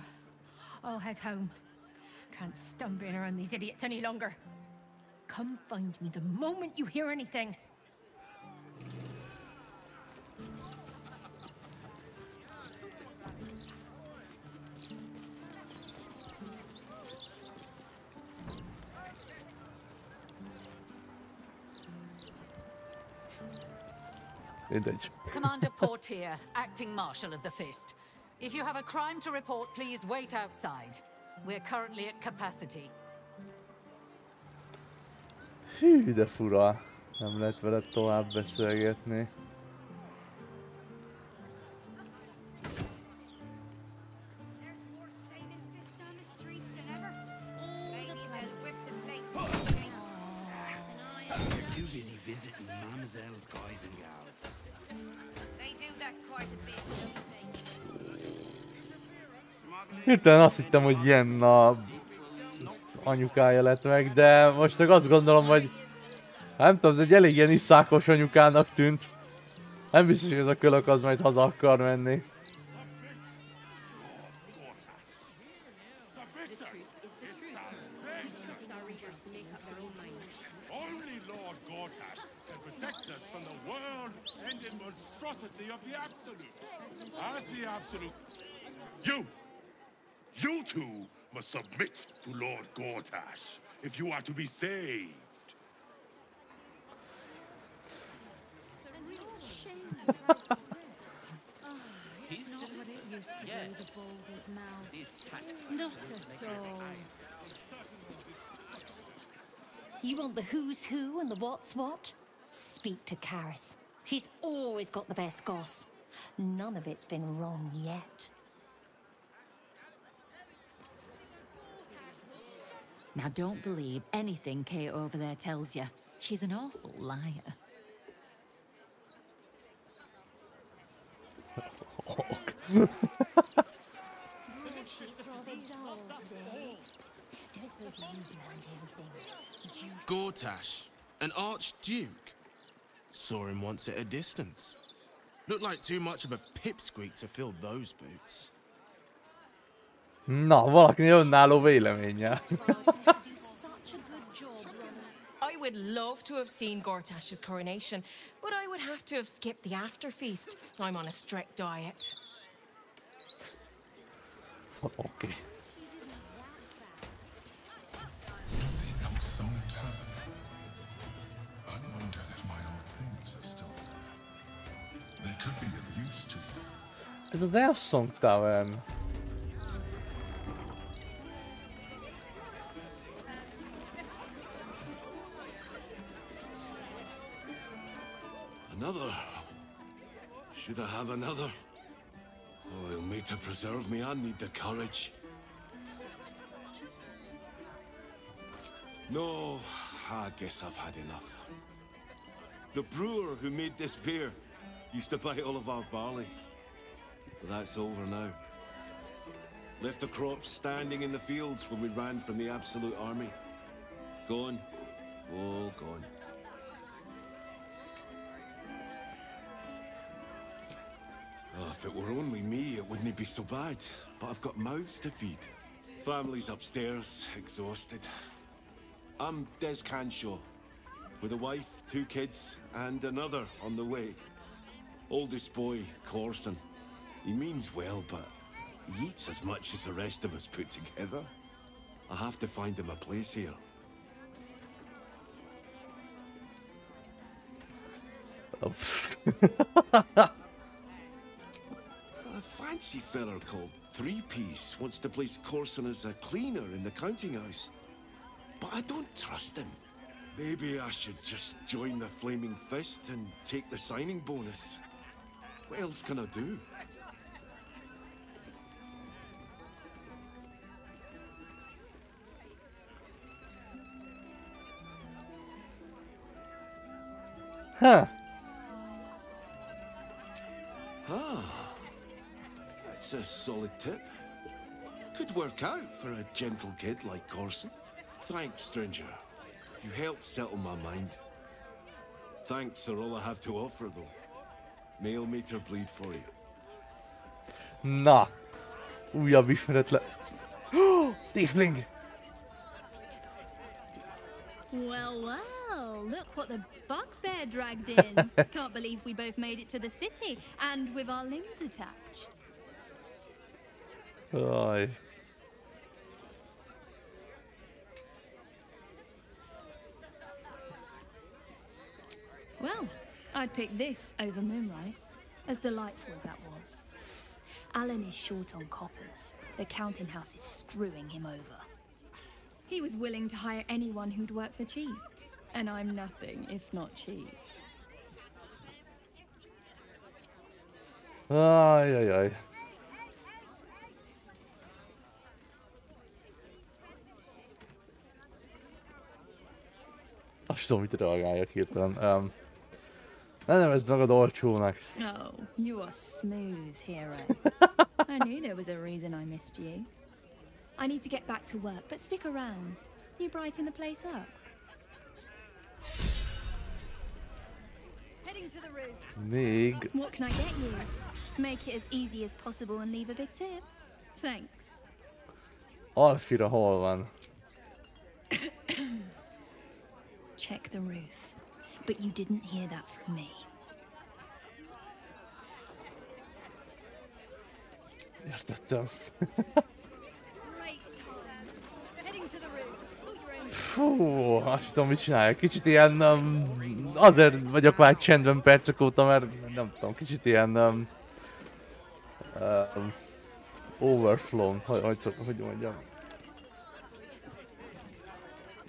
I'll head home. Can't stand being around these idiots any longer. Come find me the moment you hear anything. Commander Portier, acting marshal of the Fist. If you have a crime to report, please wait outside. We're currently at capacity. Hű, de fura. Nem lehet veled tovább beszélgetni. Hirtelen azt hittem, hogy ilyen a anyukája lett meg, de most csak azt gondolom, hogy nem tudom, ez egy elég ilyen iszákos anyukának tűnt. Nem biztos, hogy ez a kölök az majd haza akar menni. You two must submit to Lord Gortash if you are to be saved. It's not what it used to be, the Balder's mouth. Not at all. You want the who's who and the what's what? Speak to Karis. She's always got the best goss. None of it's been wrong yet. Now don't believe anything Kate over there tells you. She's an awful liar. Gortash, an archduke. Saw him once at a distance. Looked like too much of a pipsqueak to fill those boots. Na, valakinél önálló véleménye. I would love to have seen Gortash's coronation, but I would have to have skipped the after feast. I'm on a strict diet. Okay. I wonder if my old things are still there. They could be of use to you. Ez az Elfsong Tavern. Another? Should I have another? Oh, mate, to preserve me, I need the courage. No, I guess I've had enough. The brewer who made this beer used to buy all of our barley. But that's over now. Left the crops standing in the fields when we ran from the Absolute Army. Gone. All gone. Oh, if it were only me, it wouldn't be so bad. But I've got mouths to feed. Family's upstairs, exhausted. I'm Des Canshaw, with a wife, 2 kids, and another on the way. Oldest boy, Corson. He means well, but he eats as much as the rest of us put together. I have to find him a place here. A fancy fella called Three-Piece wants to place Corson as a cleaner in the counting house. But I don't trust him. Maybe I should just join the Flaming Fist and take the signing bonus. What else can I do? Huh. Ah, that's a solid tip. Could work out for a gentle kid like Corson. Thanks, stranger. You helped settle my mind. Thanks are all I have to offer, though. Mail meter bleed for you. Na, újabb ismeretlen. Tiefling! Well, well, look what the bugbear dragged in. Can't believe we both made it to the city, and with our limbs attached. Aj. Well, I'd pick this over Moonrise, as delightful as that was. Alan is short on coppers. The counting house is screwing him over. He was willing to hire anyone who'd work for cheap. And I'm nothing if not cheap. Ajajaj. Azt tudom, mit reagáljak hirtelen. Ne nevezd magad olcsónak. Oh, you are smooth, hero. I knew there was a reason I missed you. I need to get back to work, but stick around. You brighten the place up. Heading to the roof. Még. What can I get you? Make it as easy as possible and leave a big tip. Thanks. Alfira hol van? Check the roof. But you didn't hear that from me. Értettem. Fú, azt tudom, mit csinálják. Kicsit ilyen... azért vagyok már csendben percek óta, mert nem tudom, kicsit ilyen... overflown, hogy mondjam.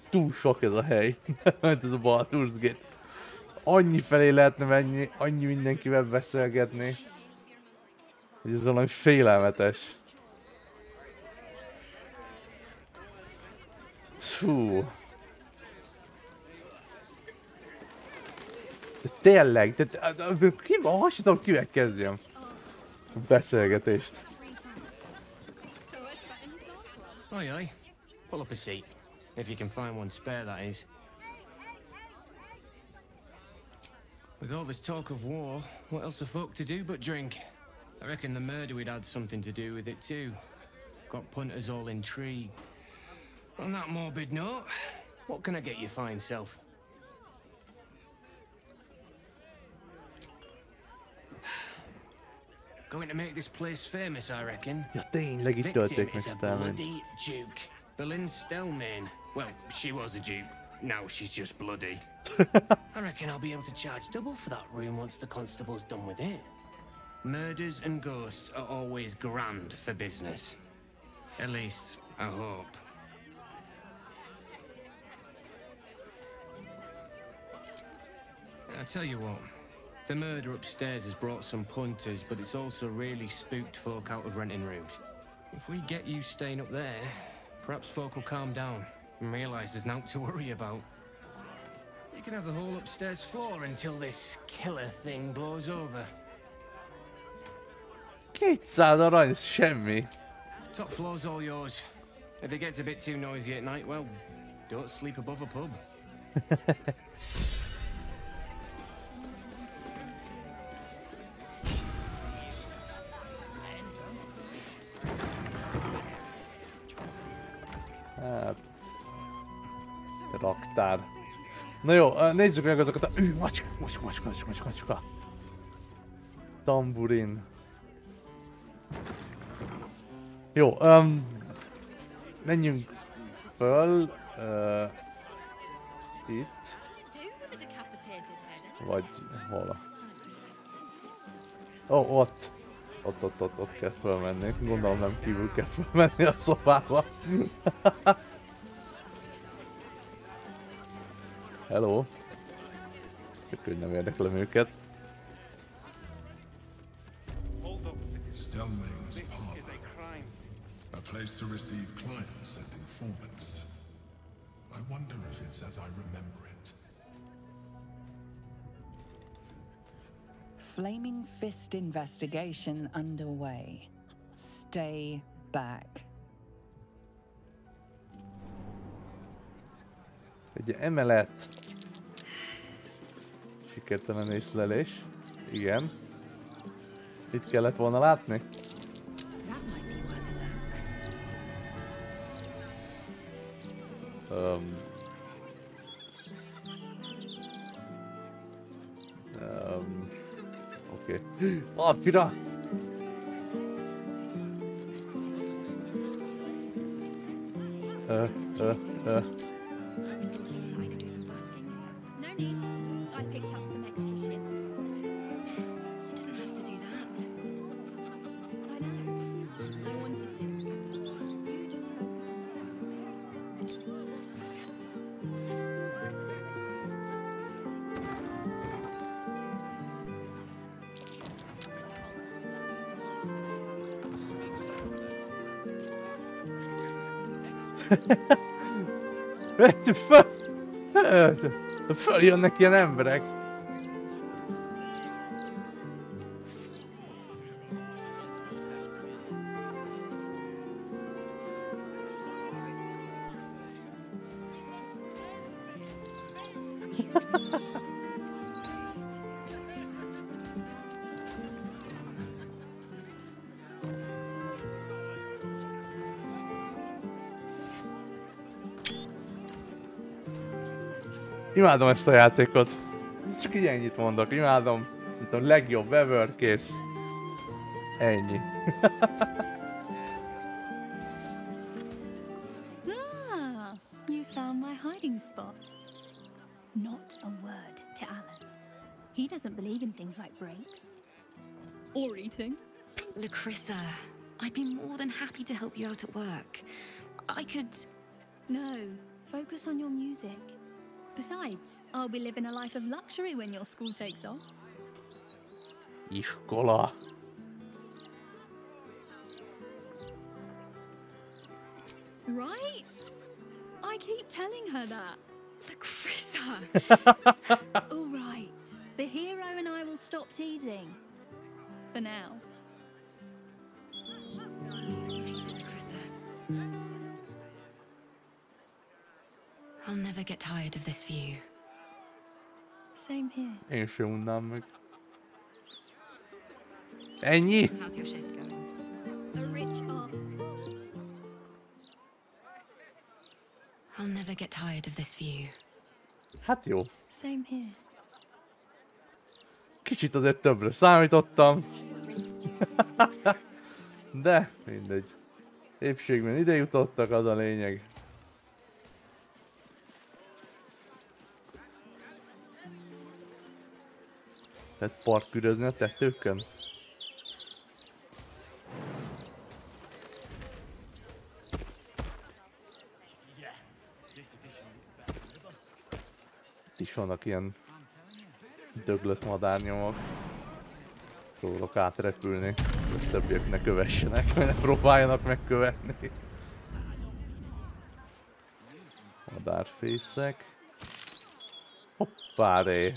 Túl sok ez a hely, mert ez a Baldur's Gate. Annyi felé lehetne menni, annyi mindenkivel beszélgetni, hogy ez valami félelmetes. Fú. De tényleg, ki van? Azt tudom, kivel kezdjem a beszélgetést. Aye, aye. Pull up a seat. If you can find one spare, that is. With all this talk of war, what else are folk to do but drink? I reckon the murder would had something to do with it too. Got punters all intrigued. On that morbid note, what can I get you fine self? Going to make this place famous, I reckon. Ja tényleg itt tölték meg Stelmane. Bloody Duke. Boleyn Stelmane. Well, she was a duke. Now she's just bloody. I reckon I'll be able to charge double for that room once the constable's done with it. Murders and ghosts are always grand for business. At least, I hope. I tell you what, the murder upstairs has brought some punters, but it's also really spooked folk out of renting rooms. If we get you staying up there, perhaps folk will calm down and realise there's nothing to worry about. You can have the whole upstairs floor until this killer thing blows over. 200 arany, semmi. Top floor's all yours. If it gets a bit too noisy at night, well, don't sleep above a pub. Hát... Raktár. Na jó, nézzük meg azokat a... Macska. Tamburin. Jó, menjünk föl. Itt. Vagy hol? Ó, ott. Ott kell fölmenni. Gondolom nem kívül kell fölmenni a szobába. Hello. Csak hogy nem érdeklem őket. Stelmane's parlor. A place to receive clients and informants. I wonder if it's as I remember it. Flaming Fist investigation underway. Stay back. Egy emelet. Sikertelen észlelés. Igen. Itt kellett volna látni. Oké. Alpira! Följönnek ilyen emberek. Imádom ezt a játékot. Csak így ennyit mondok, imádom. Szerintem a legjobb ever, kész. Ennyi. You found my hiding spot. Not a word to Alan. He doesn't believe in things like breaks. Or eating. Lacrissa, I'd be more than happy to help you out at work. I could... No, focus on your music. Besides, I'll be living a life of luxury when your school takes off. Iskola. Right? I keep telling her that. Lacrissa! All right. The hero and I will stop teasing. For now. I'll never get tired of this view. Same here. Én sem unnám meg. Ennyi? How's your shift going? A rich art. I'll never get tired of this view. Hát jó. Same here. Kicsit azért többre számítottam. De mindegy. Épségben ide jutottak, az a lényeg. Tehát parkürözni a tetőkön? Itt is vannak ilyen döglött madárnyomok. Próbálok átrepülni, hogy a többiek ne kövessenek, mert ne próbáljanak megkövetni. Madárfészek. Hoppáré!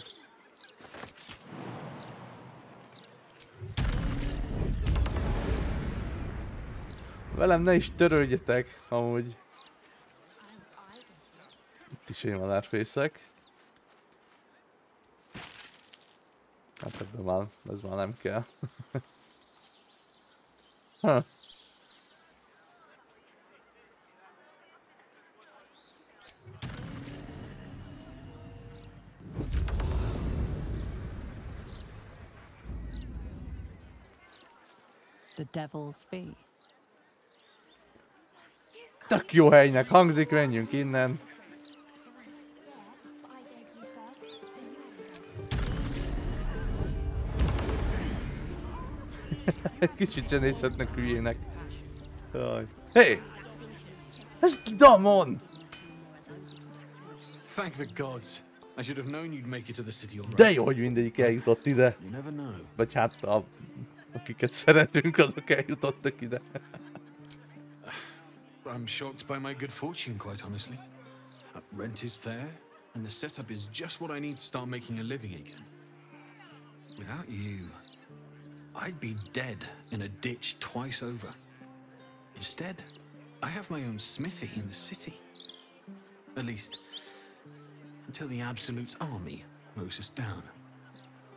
Velem ne is törődjetek, amúgy. Itt is én madárfészek. Hát ebben már, ez már nem kell. Ha. The Devil's Fee. Tök jó helynek hangzik, menjünk innen. Kicsit se nézhetnek hülyének. Hey! Ez Damon! Thank the gods. I should have known you'd make it to the city already. De jó, hogy mindegyik eljutott ide. You never know. Vagy hát akiket szeretünk, azok eljutottak ide. I'm shocked by my good fortune, quite honestly. Rent is fair, and the setup is just what I need to start making a living again. Without you, I'd be dead in a ditch twice over. Instead, I have my own smithy in the city. At least, until the Absolute's army mows us down.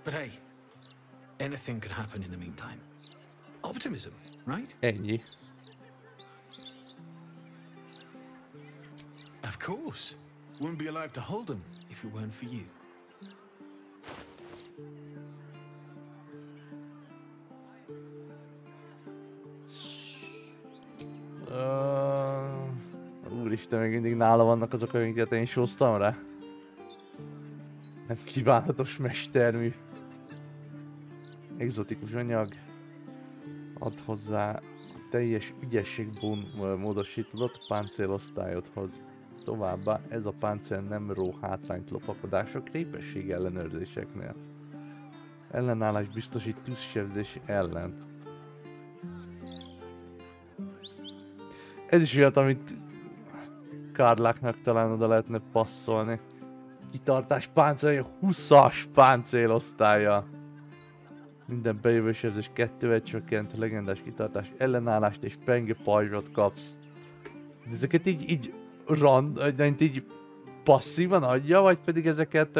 But hey, anything could happen in the meantime. Optimism, right? Ennyi. Of course. Wouldn't be alive to hold them if it weren't for you. Úristen, még mindig nála vannak azok, amiket én sóztam rá. Ez kívánatos mestermű. Egzotikus anyag. Add hozzá a teljes ügyesség módosítódott páncélosztályodhoz. Továbbá ez a páncél nem ró hátrányt lopakodások képesség ellenőrzéseknél. Ellenállás biztosít tűzsebzés ellen. Ez is olyat, amit Karláknak talán oda lehetne passzolni. Kitartás páncél, 20-as páncélosztálya. Minden bejövő sebzés 2-vel csökkent, legendás kitartás, ellenállást és penge pajzsot kapsz. De ezeket így így passzívan adja, vagy pedig ezeket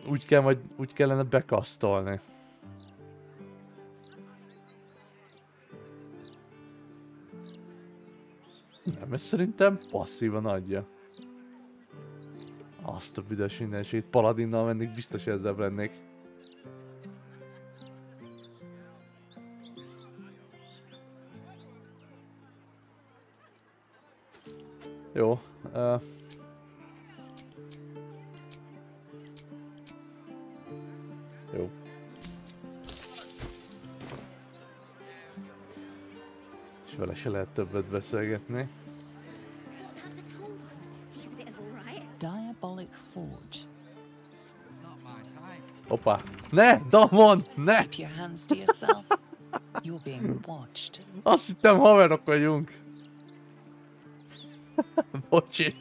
úgy kellene bekasztolni? Nem, ez szerintem passzívan adja. Azt a büdös mindenség, paladinnal mennék, biztos ezzel lennék. Jó. Jó. És vele se lehet többet beszélgetni. Diabolic Forge. Hoppá! Ne! Damon! Ne! Keep your hands to yourself. You're being watched. Azt hittem haverok vagyunk. Bocsi.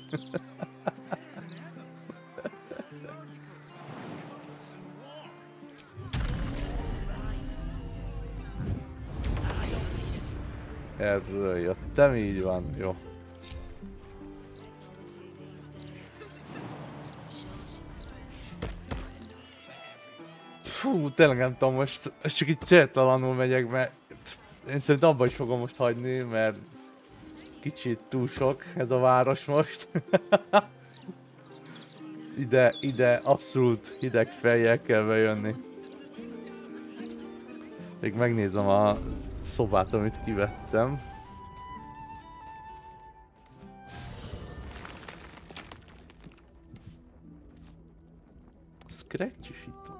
Erről jöttem, így van, jó. Fú, tényleg nem tudom, most csak így céltalanul megyek, mert én szerintem abba is fogom most hagyni, mert kicsit túl sok ez a város most. ide abszolút hideg fejjel kell bejönni. Még megnézem a szobát, amit kivettem. Scratch is itt van.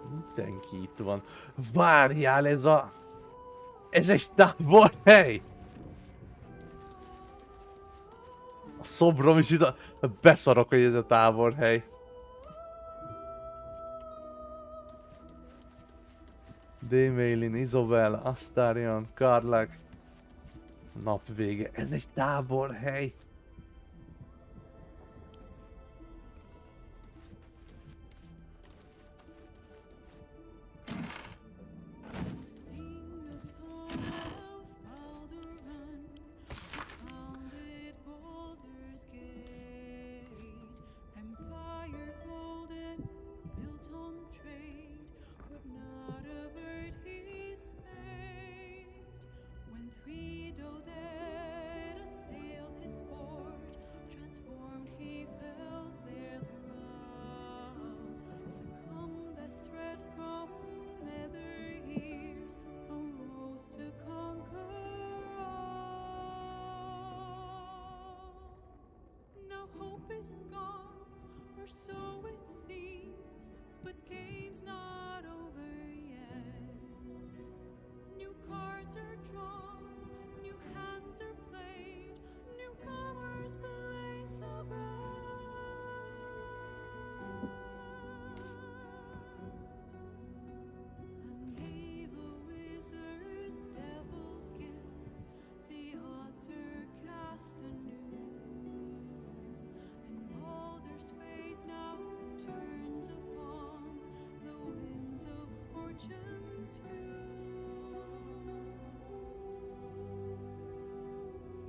Mindenki itt van. Várjál, ez egy táborhely! A szobrom is itt, beszarok, hogy ez a táborhely. Démélin, Izabel, Astarion, Karlak. Nap vége. Ez egy táborhely.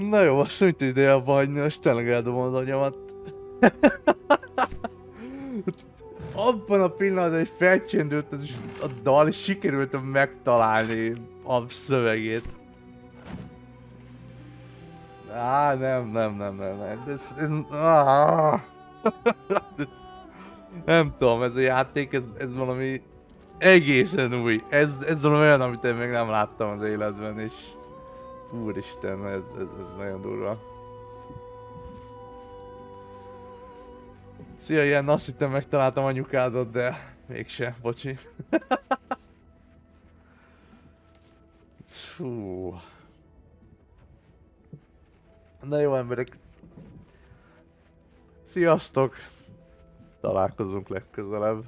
Na jó, azt mit ideje abba hagyni, most tényleg eldobom az agyamat. Abban a pillanatban, hogy felcsendült a dal, és sikerült megtalálni a szövegét. Nem. Nem tudom, ez a játék, ez valami egészen új. Ez valami olyan, amit én még nem láttam az életben, és úristen, ez nagyon durva. Szia, ilyen, azt hittem megtaláltam anyukádat, de mégsem, bocsi. Fú. Na jó emberek. Sziasztok! Találkozunk legközelebb.